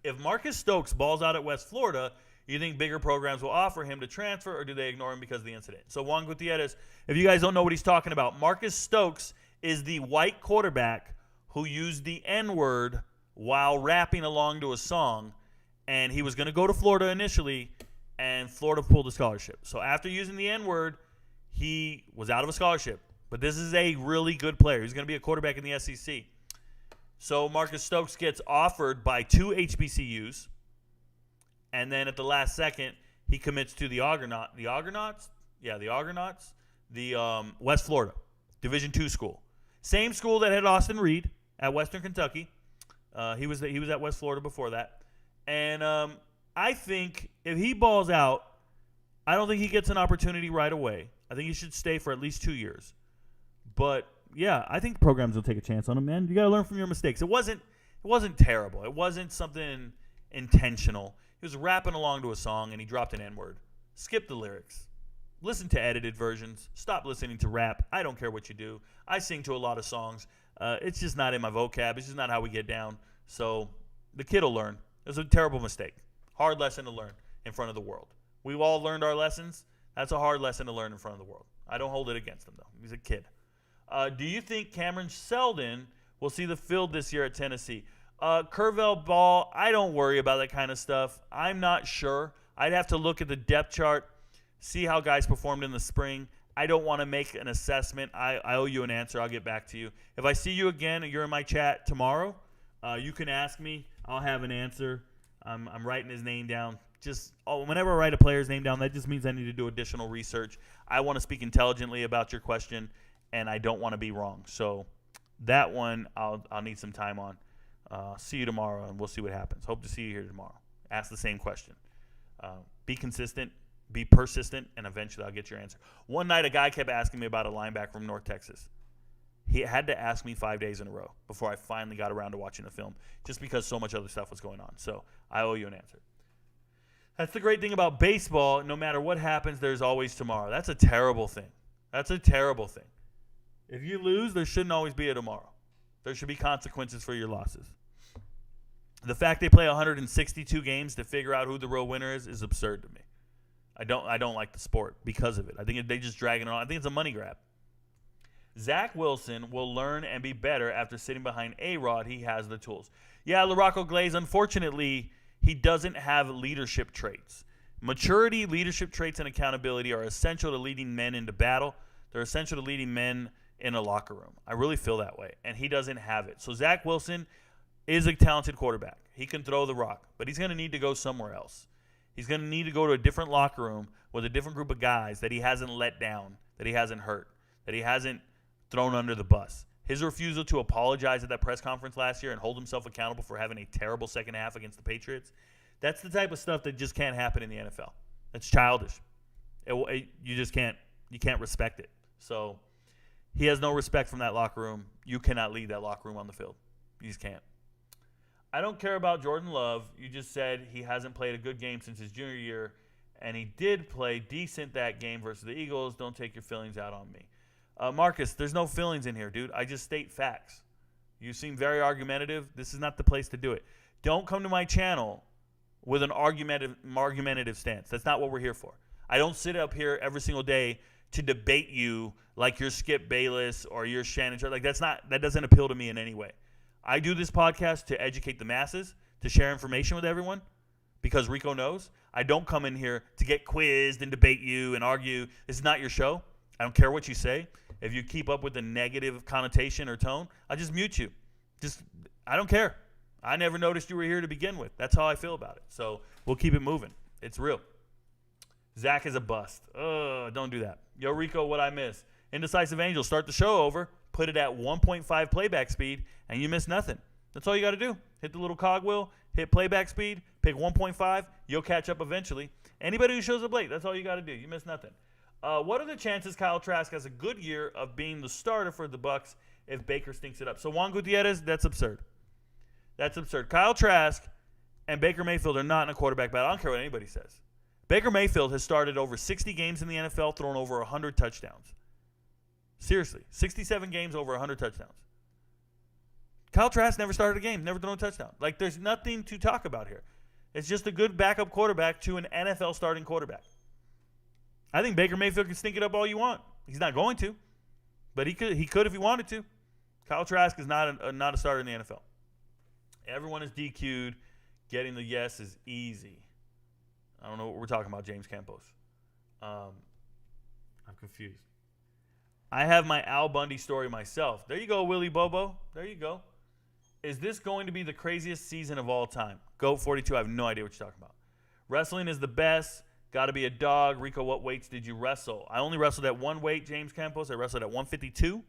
If Marcus Stokes balls out at West Florida, you think bigger programs will offer him to transfer, or do they ignore him because of the incident? So Juan Gutierrez, if you guys don't know what he's talking about, Marcus Stokes is the white quarterback who used the N-word while rapping along to a song, and he was going to go to Florida initially, and Florida pulled a scholarship. So after using the N-word, he was out of a scholarship. But this is a really good player. He's going to be a quarterback in the SEC. So Marcus Stokes gets offered by 2 HBCUs, and then at the last second, he commits to the Argonauts, West Florida, Division II school. Same school that had Austin Reed at Western Kentucky. He was at West Florida before that. And I think if he balls out, I don't think he gets an opportunity right away. I think he should stay for at least 2 years. But yeah, I think programs will take a chance on him, man. You got to learn from your mistakes. It wasn't terrible. It wasn't something intentional. He was rapping along to a song and he dropped an N-word. Skip the lyrics. Listen to edited versions. Stop listening to rap. I don't care what you do. I sing to a lot of songs. It's just not in my vocab. It's just not how we get down. So the kid will learn. It was a terrible mistake. Hard lesson to learn in front of the world. We've all learned our lessons. That's a hard lesson to learn in front of the world. I don't hold it against him, though. He's a kid. Do you think Cameron Seldon will see the field this year at Tennessee? Curvell Ball, I don't worry about that kind of stuff. I'm not sure. I'd have to look at the depth chart, see how guys performed in the spring. I don't want to make an assessment. I owe you an answer. I'll get back to you. If I see you again and you're in my chat tomorrow, You can ask me. I'll have an answer. I'm writing his name down. Whenever I write a player's name down, that just means I need to do additional research. I want to speak intelligently about your question, and I don't want to be wrong. So that one I'll need some time on. See you tomorrow, and we'll see what happens. Hope to see you here tomorrow. Ask the same question. Be consistent, be persistent, and eventually I'll get your answer. One night, a guy kept asking me about a linebacker from North Texas. He had to ask me 5 days in a row before I finally got around to watching the film, just because so much other stuff was going on. So I owe you an answer. That's the great thing about baseball. No matter what happens, there's always tomorrow. That's a terrible thing. That's a terrible thing. If you lose, there shouldn't always be a tomorrow. There should be consequences for your losses. The fact they play 162 games to figure out who the real winner is absurd to me. I don't like the sport because of it. I think they just dragging it on. I think it's a money grab. Zach Wilson will learn and be better after sitting behind A-Rod. He has the tools. Yeah, LaRocco Glaze, unfortunately, he doesn't have leadership traits. Maturity, leadership traits, and accountability are essential to leading men into battle. They're essential to leading men in a locker room. I really feel that way, and he doesn't have it. So Zach Wilson is a talented quarterback. He can throw the rock, but he's going to need to go somewhere else. He's going to need to go to a different locker room with a different group of guys that he hasn't let down, that he hasn't hurt, that he hasn't thrown under the bus. His refusal to apologize at that press conference last year and hold himself accountable for having a terrible second half against the Patriots, that's the type of stuff that just can't happen in the NFL. It's childish. You just can't. You can't respect it. So he has no respect from that locker room. You cannot lead that locker room on the field. You just can't. I don't care about Jordan Love. You just said he hasn't played a good game since his junior year, and he did play decent that game versus the Eagles. Don't take your feelings out on me. Marcus, there's no feelings in here, dude. I just state facts. You seem very argumentative. This is not the place to do it. Don't come to my channel with an argumentative stance. That's not what we're here for. I don't sit up here every single day to debate you like you're Skip Bayless or you're Shannon. Like that doesn't appeal to me in any way. I do this podcast to educate the masses, to share information with everyone, because Rico knows. I don't come in here to get quizzed and debate you and argue. This is not your show. I don't care what you say. If you keep up with the negative connotation or tone, I'll just mute you. I don't care. I never noticed you were here to begin with. That's how I feel about it. So we'll keep it moving. It's real. Zach is a bust. Don't do that. Yo, Rico, what I miss? Indecisive Angel, start the show over, put it at 1.5 playback speed, and you miss nothing. That's all you got to do. Hit the little cogwheel, hit playback speed, pick 1.5. You'll catch up eventually. Anybody who shows up late, that's all you got to do. You miss nothing. What are the chances Kyle Trask has a good year of being the starter for the Bucs if Baker stinks it up? So Juan Gutierrez, that's absurd. That's absurd. Kyle Trask and Baker Mayfield are not in a quarterback battle. I don't care what anybody says. Baker Mayfield has started over 60 games in the NFL, thrown over 100 touchdowns. Seriously, 67 games, over 100 touchdowns. Kyle Trask never started a game, never thrown a touchdown. Like, there's nothing to talk about here. It's just a good backup quarterback to an NFL starting quarterback. I think Baker Mayfield can stink it up all you want. He's not going to, but he could if he wanted to. Kyle Trask is not a starter in the NFL. Everyone is DQ'd. Getting the yes is easy. I don't know what we're talking about, James Campos. I'm confused. I have my Al Bundy story myself. There you go, Willie Bobo. There you go. Is this going to be the craziest season of all time? Go 42. I have no idea what you're talking about. Wrestling is the best. Got to be a dog. Rico, what weights did you wrestle? I only wrestled at one weight, James Campos. I wrestled at 152.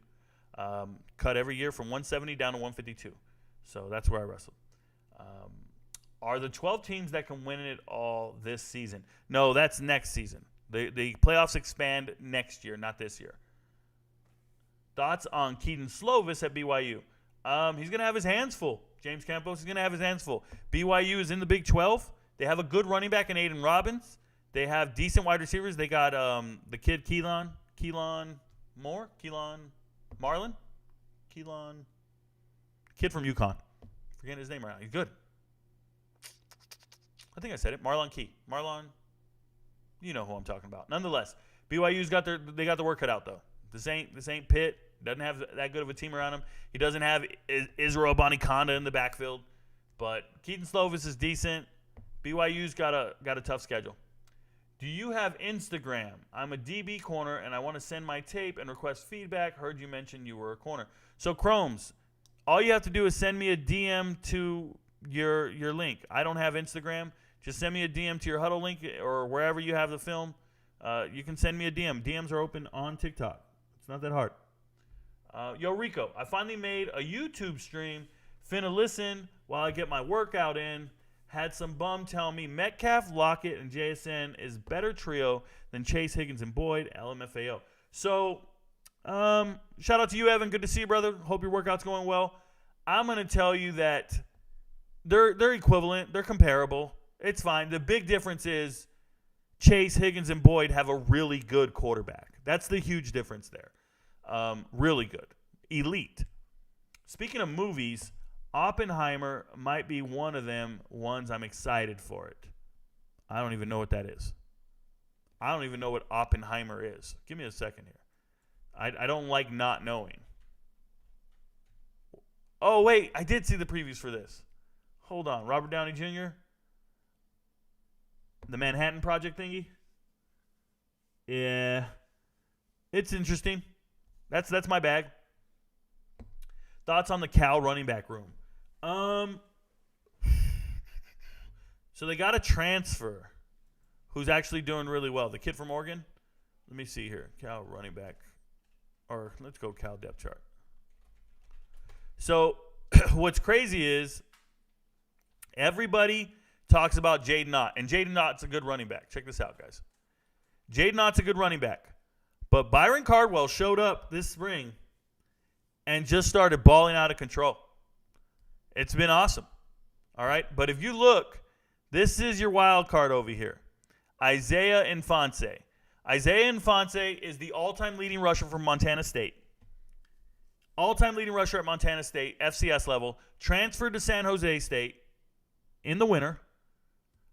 Cut every year from 170 down to 152. So that's where I wrestled. Are the 12 teams that can win it all this season? No, that's next season. The playoffs expand next year, not this year. Thoughts on Keaton Slovis at BYU? He's going to have his hands full. James Campos is going to have his hands full. BYU is in the Big 12. They have a good running back in Aiden Robbins. They have decent wide receivers. They got the kid Keelan Marlin? Kid from UConn. Forgetting his name right now. He's good. I think I said it. Marlon Key. Marlon, you know who I'm talking about. Nonetheless, BYU's got the work cut out though. This ain't Pitt. Doesn't have that good of a team around him. He doesn't have Israel Abanikanda in the backfield. But Keaton Slovis is decent. BYU's got a tough schedule. Do you have Instagram? I'm a DB corner and I want to send my tape and request feedback. Heard you mention you were a corner. So Chromes, all you have to do is send me a DM to your link. I don't have Instagram. Just send me a DM to your Huddle link or wherever you have the film. You can send me a DM. DMs are open on TikTok. It's not that hard. Yo, Rico, I finally made a YouTube stream. Finna listen while I get my workout in. Had some bum tell me Metcalf, Lockett, and JSN is better trio than Chase, Higgins, and Boyd, LMFAO. So, shout out to you, Evan. Good to see you, brother. Hope your workout's going well. I'm going to tell you that they're equivalent. They're comparable. It's fine. The big difference is Chase, Higgins, and Boyd have a really good quarterback. That's the huge difference there. Really good. Elite. Speaking of movies, Oppenheimer might be one of them ones I'm excited for it. I don't even know what that is. I don't even know what Oppenheimer is. Give me a second here. I don't like not knowing. Oh, wait. I did see the previews for this. Hold on. Robert Downey Jr.? The Manhattan Project thingy? Yeah. It's interesting. That's my bag. Thoughts on the Cal running back room? So they got a transfer who's actually doing really well. The kid from Oregon? Let me see here. Cal running back. Or let's go Cal depth chart. So what's crazy is everybody talks about Jaden Ott. And Jaden Ott's a good running back. Check this out, guys. Jaden Ott's a good running back. But Byron Cardwell showed up this spring and just started balling out of control. It's been awesome. All right? But if you look, this is your wild card over here. Isaiah Infante. Isaiah Infante is the all-time leading rusher from Montana State. All-time leading rusher at Montana State, FCS level. Transferred to San Jose State in the winter.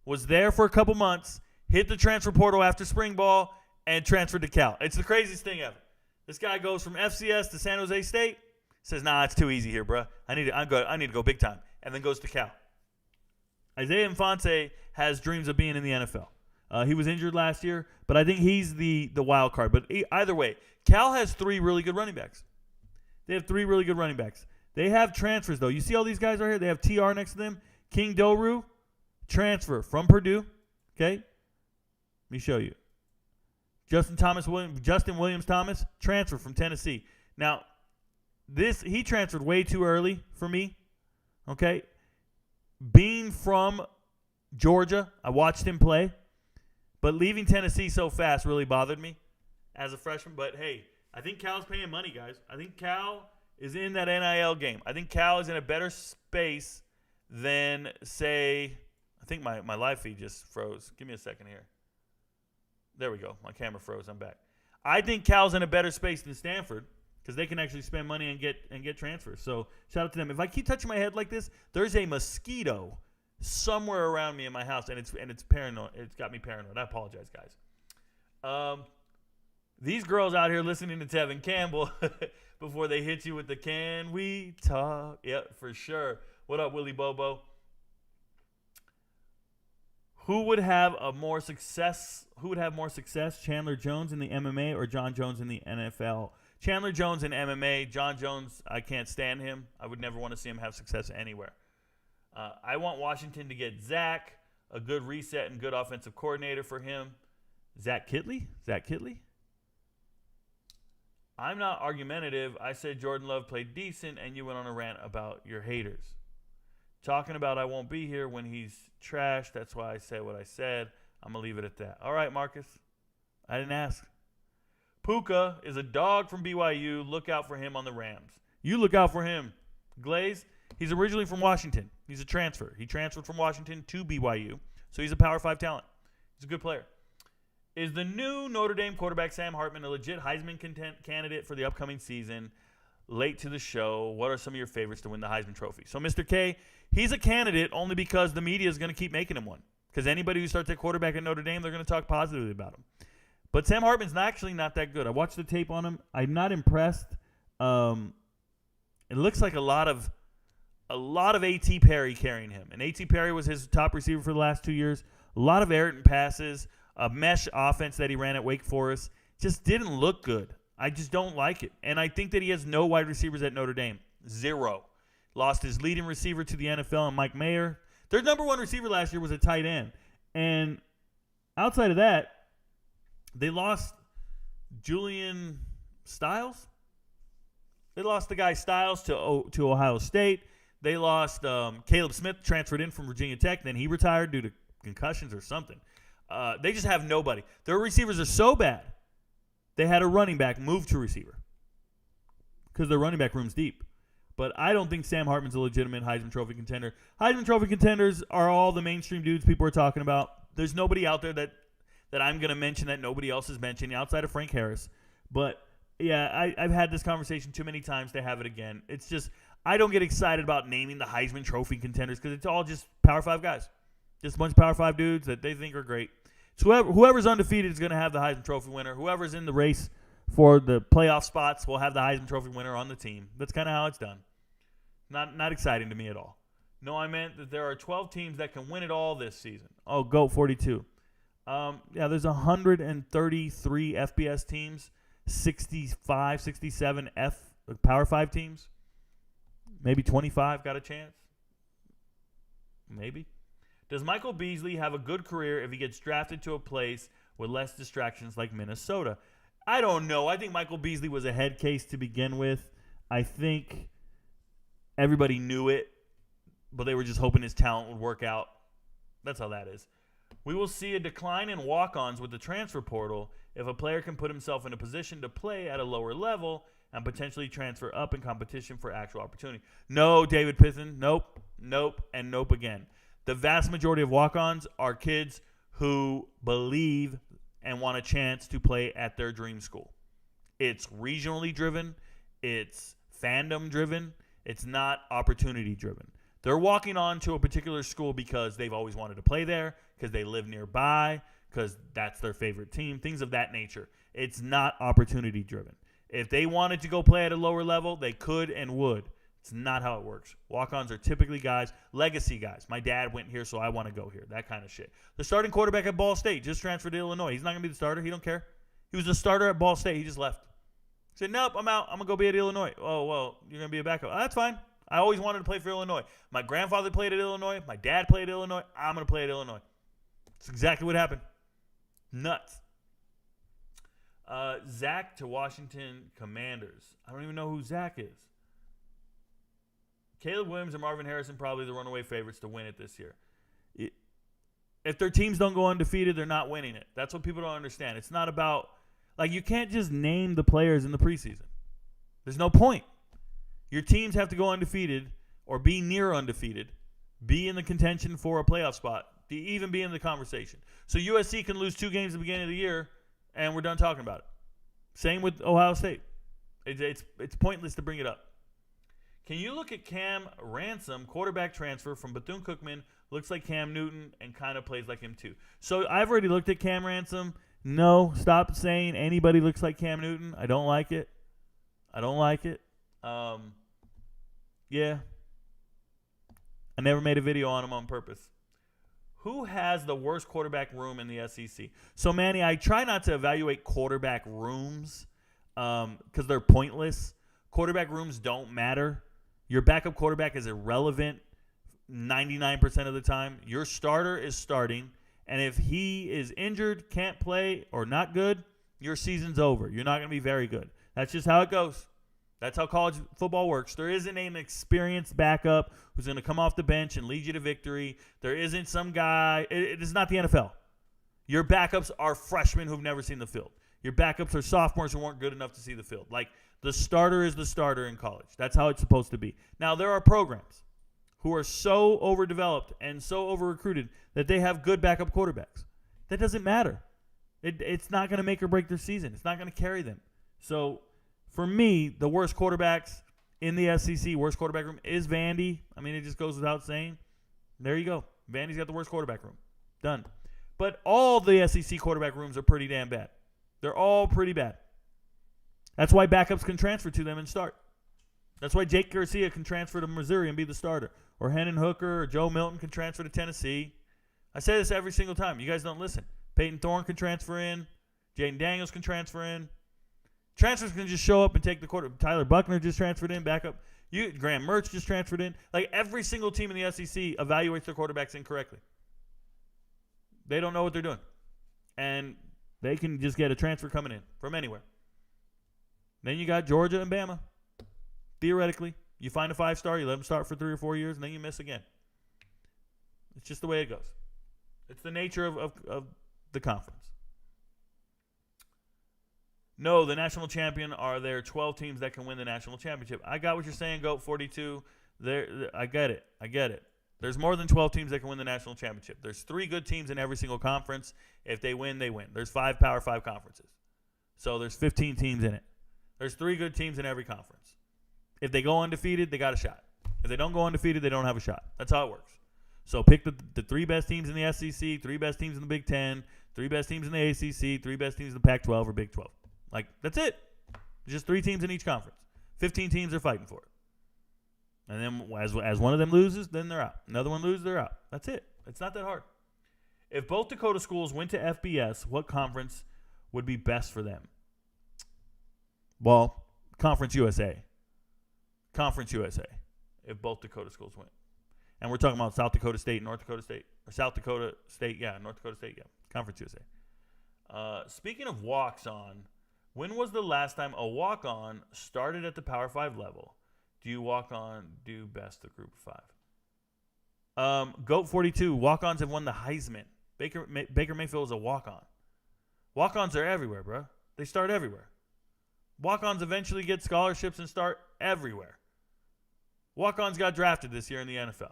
Was there for a couple months. Hit the transfer portal after spring ball and transferred to Cal. It's the craziest thing ever. This guy goes from FCS to San Jose State. Says, nah, it's too easy here, bro. I need to go big time. And then goes to Cal. Isaiah Infante has dreams of being in the NFL. He was injured last year, but I think he's the wild card. But either way, Cal has 3 really good running backs. They have 3 really good running backs. They have transfers, though. You see all these guys right here? They have TR next to them. King Doru, transfer from Purdue. Okay? Let me show you. Justin Williams Thomas, transfer from Tennessee. Now, he transferred way too early for me. Okay? Being from Georgia, I watched him play. But leaving Tennessee so fast really bothered me as a freshman. But, hey, I think Cal's paying money, guys. I think Cal is in that NIL game. I think Cal is in a better space than, say, I think my live feed just froze. Give me a second here. There we go. My camera froze. I'm back. I think Cal's in a better space than Stanford because they can actually spend money and get transfers. So shout out to them. If I keep touching my head like this, there's a mosquito somewhere around me in my house, and it's paranoid. It's got me paranoid. I apologize, guys. These girls out here listening to Tevin Campbell before they hit you with the "Can we talk?" Yep, for sure. What up, Willie Bobo? Who would have more success, Chandler Jones in the MMA or John Jones in the NFL? Chandler Jones in MMA. John Jones, I can't stand him. I would never want to see him have success anywhere. I want Washington to get Zach, a good reset and good offensive coordinator for him. Zach Kitley? I'm not argumentative. I said Jordan Love played decent, and you went on a rant about your haters. Talking about I won't be here when he's trash. That's why I said what I said. I'm going to leave it at that. All right, Marcus. I didn't ask. Puka is a dog from BYU. Look out for him on the Rams. You look out for him. Glaze, he's originally from Washington. He's a transfer. He transferred from Washington to BYU. So he's a Power 5 talent. He's a good player. Is the new Notre Dame quarterback Sam Hartman a legit Heisman candidate for the upcoming season? Late to the show, what are some of your favorites to win the Heisman Trophy? So, Mr. K, he's a candidate only because the media is going to keep making him one. Because anybody who starts at quarterback at Notre Dame, they're going to talk positively about him. But Sam Hartman's actually not that good. I watched the tape on him. I'm not impressed. It looks like a lot of A.T. Perry carrying him. And A.T. Perry was his top receiver for the last 2 years. A lot of errant passes, a mesh offense that he ran at Wake Forest. Just didn't look good. I just don't like it. And I think that he has no wide receivers at Notre Dame. 0. Lost his leading receiver to the NFL and Mike Mayer. Their number one receiver last year was a tight end. And outside of that, they lost Julian Styles. They lost the guy Styles to Ohio State. They lost Caleb Smith, transferred in from Virginia Tech. Then he retired due to concussions or something. They just have nobody. Their receivers are so bad, they had a running back move to receiver because their running back room's deep. But I don't think Sam Hartman's a legitimate Heisman Trophy contender. Heisman Trophy contenders are all the mainstream dudes people are talking about. There's nobody out there that I'm going to mention that nobody else is mentioning outside of Frank Harris. But, yeah, I've had this conversation too many times to have it again. It's just I don't get excited about naming the Heisman Trophy contenders because it's all just Power 5 guys. Just a bunch of Power 5 dudes that they think are great. So whoever's undefeated is going to have the Heisman Trophy winner. Whoever's in the race for the playoff spots will have the Heisman Trophy winner on the team. That's kind of how it's done. Not exciting to me at all. No, I meant that there are 12 teams that can win it all this season. Oh, GOAT 42. There's 133 FBS teams, 65, 67 Power 5 teams. Maybe 25 got a chance. Maybe. Does Michael Beasley have a good career if he gets drafted to a place with less distractions like Minnesota? I don't know. I think Michael Beasley was a head case to begin with. I think everybody knew it, but they were just hoping his talent would work out. That's how that is. We will see a decline in walk-ons with the transfer portal if a player can put himself in a position to play at a lower level and potentially transfer up in competition for actual opportunity. No, David Pithen. Nope, and nope again. The vast majority of walk-ons are kids who believe and want a chance to play at their dream school. It's regionally driven. It's fandom driven. It's not opportunity driven. They're walking on to a particular school because they've always wanted to play there, because they live nearby, because that's their favorite team, things of that nature. It's not opportunity driven. If they wanted to go play at a lower level, they could and would. It's not how it works. Walk-ons are typically guys, legacy guys. My dad went here, so I want to go here. That kind of shit. The starting quarterback at Ball State just transferred to Illinois. He's not going to be the starter. He don't care. He was the starter at Ball State. He just left. He said, nope, I'm out. I'm going to go be at Illinois. Oh, well, you're going to be a backup. That's fine. I always wanted to play for Illinois. My grandfather played at Illinois. My dad played at Illinois. I'm going to play at Illinois. That's exactly what happened. Nuts. Zach to Washington Commanders. I don't even know who Zach is. Caleb Williams and Marvin Harrison probably the runaway favorites to win it this year. If their teams don't go undefeated, they're not winning it. That's what people don't understand. It's not about, like, you can't just name the players in the preseason. There's no point. Your teams have to go undefeated or be near undefeated, be in the contention for a playoff spot, to even be in the conversation. So USC can lose 2 games at the beginning of the year, and we're done talking about it. Same with Ohio State. It's pointless to bring it up. Can you look at Cam Ransom, quarterback transfer from Bethune-Cookman, looks like Cam Newton and kind of plays like him too. So I've already looked at Cam Ransom. No, stop saying anybody looks like Cam Newton. I don't like it. Yeah. I never made a video on him on purpose. Who has the worst quarterback room in the SEC? So, Manny, I try not to evaluate quarterback rooms because they're pointless. Quarterback rooms don't matter. Your backup quarterback is irrelevant 99% of the time. Your starter is starting, and if he is injured, can't play, or not good, your season's over. You're not going to be very good. That's just how it goes. That's how college football works. There isn't an experienced backup who's going to come off the bench and lead you to victory. There isn't some guy. It is not the NFL. Your backups are freshmen who've never seen the field. Your backups are sophomores who weren't good enough to see the field. Like, the starter is the starter in college. That's how it's supposed to be. Now, there are programs who are so overdeveloped and so over-recruited that they have good backup quarterbacks. That doesn't matter. It's not going to make or break their season. It's not going to carry them. So, for me, the worst quarterbacks in the SEC, worst quarterback room, is Vandy. I mean, it just goes without saying. There you go. Vandy's got the worst quarterback room. Done. But all the SEC quarterback rooms are pretty damn bad. They're all pretty bad. That's why backups can transfer to them and start. That's why Jake Garcia can transfer to Missouri and be the starter. Or Hendon Hooker or Joe Milton can transfer to Tennessee. I say this every single time. You guys don't listen. Peyton Thorne can transfer in. Jaden Daniels can transfer in. Transfers can just show up and take the quarter. Tyler Buckner just transferred in, backup. Graham Mertz just transferred in. Like, every single team in the SEC evaluates their quarterbacks incorrectly. They don't know what they're doing. And they can just get a transfer coming in from anywhere. Then you got Georgia and Bama. Theoretically, you find a 5-star, you let them start for 3 or 4 years, and then you miss again. It's just the way it goes. It's the nature of the conference. No, the national champion are there 12 teams that can win the national championship. I got what you're saying, GOAT 42. I get it. There's more than 12 teams that can win the national championship. There's 3 good teams in every single conference. If they win, they win. There's 5 Power 5 conferences. So there's 15 teams in it. There's 3 good teams in every conference. If they go undefeated, they got a shot. If they don't go undefeated, they don't have a shot. That's how it works. So pick the 3 best teams in the SEC, 3 best teams in the Big Ten, 3 best teams in the ACC, 3 best teams in the Pac-12 or Big 12. Like, that's it. Just 3 teams in each conference. 15 teams are fighting for it. And then as one of them loses, then they're out. Another one loses, they're out. That's it. It's not that hard. If both Dakota schools went to FBS, what conference would be best for them? Well, Conference USA. Conference USA, if both Dakota schools win. And we're talking about South Dakota State, North Dakota State. Or South Dakota State, North Dakota State, Conference USA. Speaking of walks-on, when was the last time a walk-on started at the Power 5 level? Do you walk-on do best of Group 5? GOAT 42, walk-ons have won the Heisman. Baker Mayfield is a walk-on. Walk-ons are everywhere, bro. They start everywhere. Walk-ons eventually get scholarships and start everywhere. Walk-ons got drafted this year in the NFL.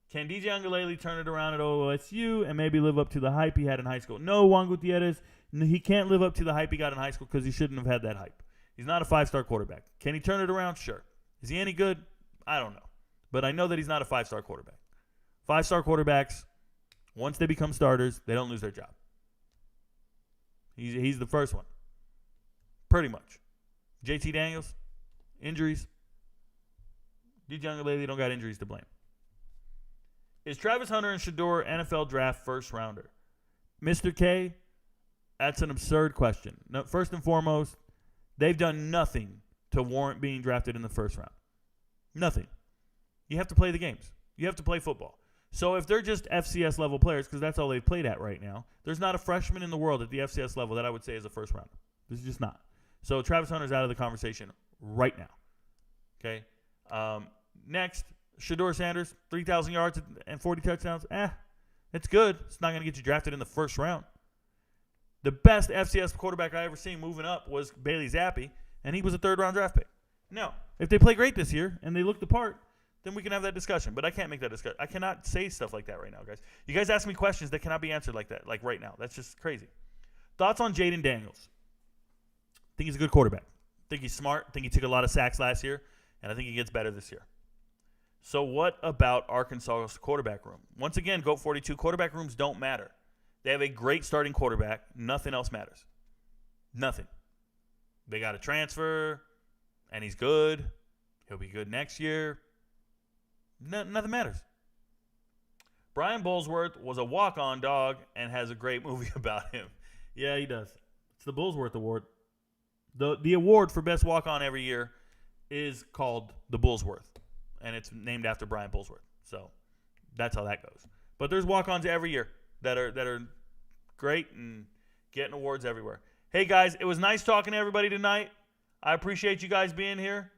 Can DJ Uiagalelei turn it around at OSU and maybe live up to the hype he had in high school? No, Juan Gutierrez, he can't live up to the hype he got in high school because he shouldn't have had that hype. He's not a 5-star quarterback. Can he turn it around? Sure. Is he any good? I don't know. But I know that he's not a 5-star quarterback. 5-star quarterbacks, once they become starters, they don't lose their job. He's the first one. Pretty much. JT Daniels, injuries. DJ Uiagalelei don't got injuries to blame. Is Travis Hunter and Shedeur NFL draft first rounder? Mr. K, that's an absurd question. No, first and foremost, they've done nothing to warrant being drafted in the first round. Nothing. You have to play the games. You have to play football. So if they're just FCS level players, because that's all they've played at right now, there's not a freshman in the world at the FCS level that I would say is a first rounder. This is just not. So Travis Hunter's out of the conversation right now. Okay. Next, Shedeur Sanders, 3,000 yards and 40 touchdowns. It's good. It's not going to get you drafted in the first round. The best FCS quarterback I ever seen moving up was Bailey Zappi, and he was a 3rd-round draft pick. No. If they play great this year and they look the part, then we can have that discussion. But I can't make that discussion. I cannot say stuff like that right now, guys. You guys ask me questions that cannot be answered like that, like right now. That's just crazy. Thoughts on Jaden Daniels? I think he's a good quarterback. I think he's smart. I think he took a lot of sacks last year, and I think he gets better this year. So what about Arkansas's quarterback room? Once again, GOAT 42, quarterback rooms don't matter. They have a great starting quarterback. Nothing else matters. Nothing. They got a transfer, and he's good. He'll be good next year. Nothing matters. Brian Bullsworth was a walk-on dog and has a great movie about him. Yeah, he does. It's the Bullsworth Award. The award for best walk-on every year is called the Bullsworth, and it's named after Brian Bullsworth. So that's how that goes. But there's walk-ons every year that are great and getting awards everywhere. Hey, guys, it was nice talking to everybody tonight. I appreciate you guys being here.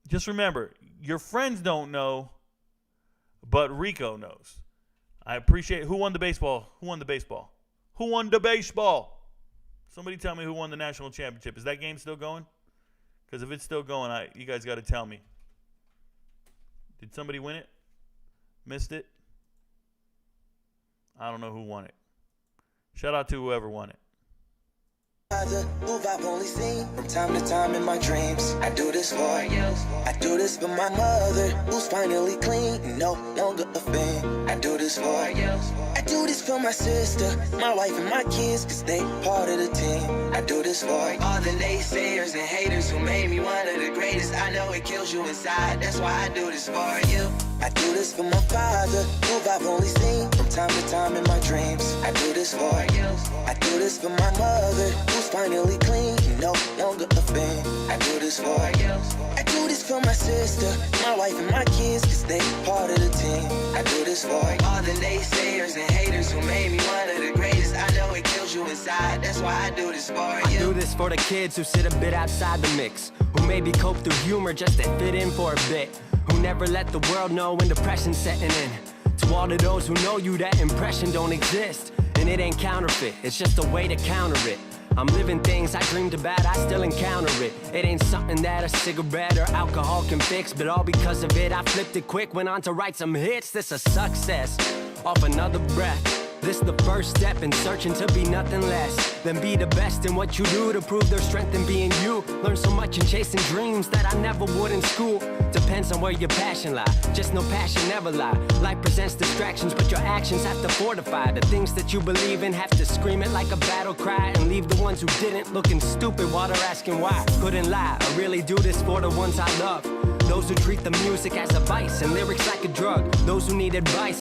Just remember, your friends don't know, but Rico knows. I appreciate who won the baseball. Who won the baseball? Who won the baseball? Somebody tell me who won the national championship. Is that game still going? Because if it's still going, you guys got to tell me. Did somebody win it? Missed it? I don't know who won it. Shout out to whoever won it. Move I've only seen from time to time in my dreams. I do this for you. I do this for my mother, who's finally clean and no longer a fan. I do this for you. I do this for my sister, my wife and my kids, cause they part of the team. I do this for all the naysayers and haters who made me one of the greatest. I know it kills you inside, that's why I do this for you. I do this for my father, who I've only seen from time to time in my dreams. I do this for you. I do this for my mother, who's finally clean, no longer a fan. I do this for you. I do this for my sister, my wife and my kids, cause they part of the team. I do this for all the naysayers and haters who made me one of the greatest. I know it kills you inside, that's why I do this for you. I do this for the kids who sit a bit outside the mix, who maybe cope through humor just to fit in for a bit, who never let the world know when depression's setting in. To all of those who know you, that impression don't exist, and it ain't counterfeit, it's just a way to counter it. I'm living things I dreamed about, I still encounter it. It ain't something that a cigarette or alcohol can fix, but all because of it, I flipped it quick, went on to write some hits. This a success, off another breath. This the first step in searching to be nothing less than be the best in what you do to prove their strength in being you. Learn so much in chasing dreams that I never would in school. Depends on where your passion lie, just no passion never lie. Life presents distractions, but your actions have to fortify the things that you believe in. Have to scream it like a battle cry and leave the ones who didn't looking stupid while they're asking why. Couldn't lie, I really do this for the ones I love. Those who treat the music as a vice and lyrics like a drug. Those who need advice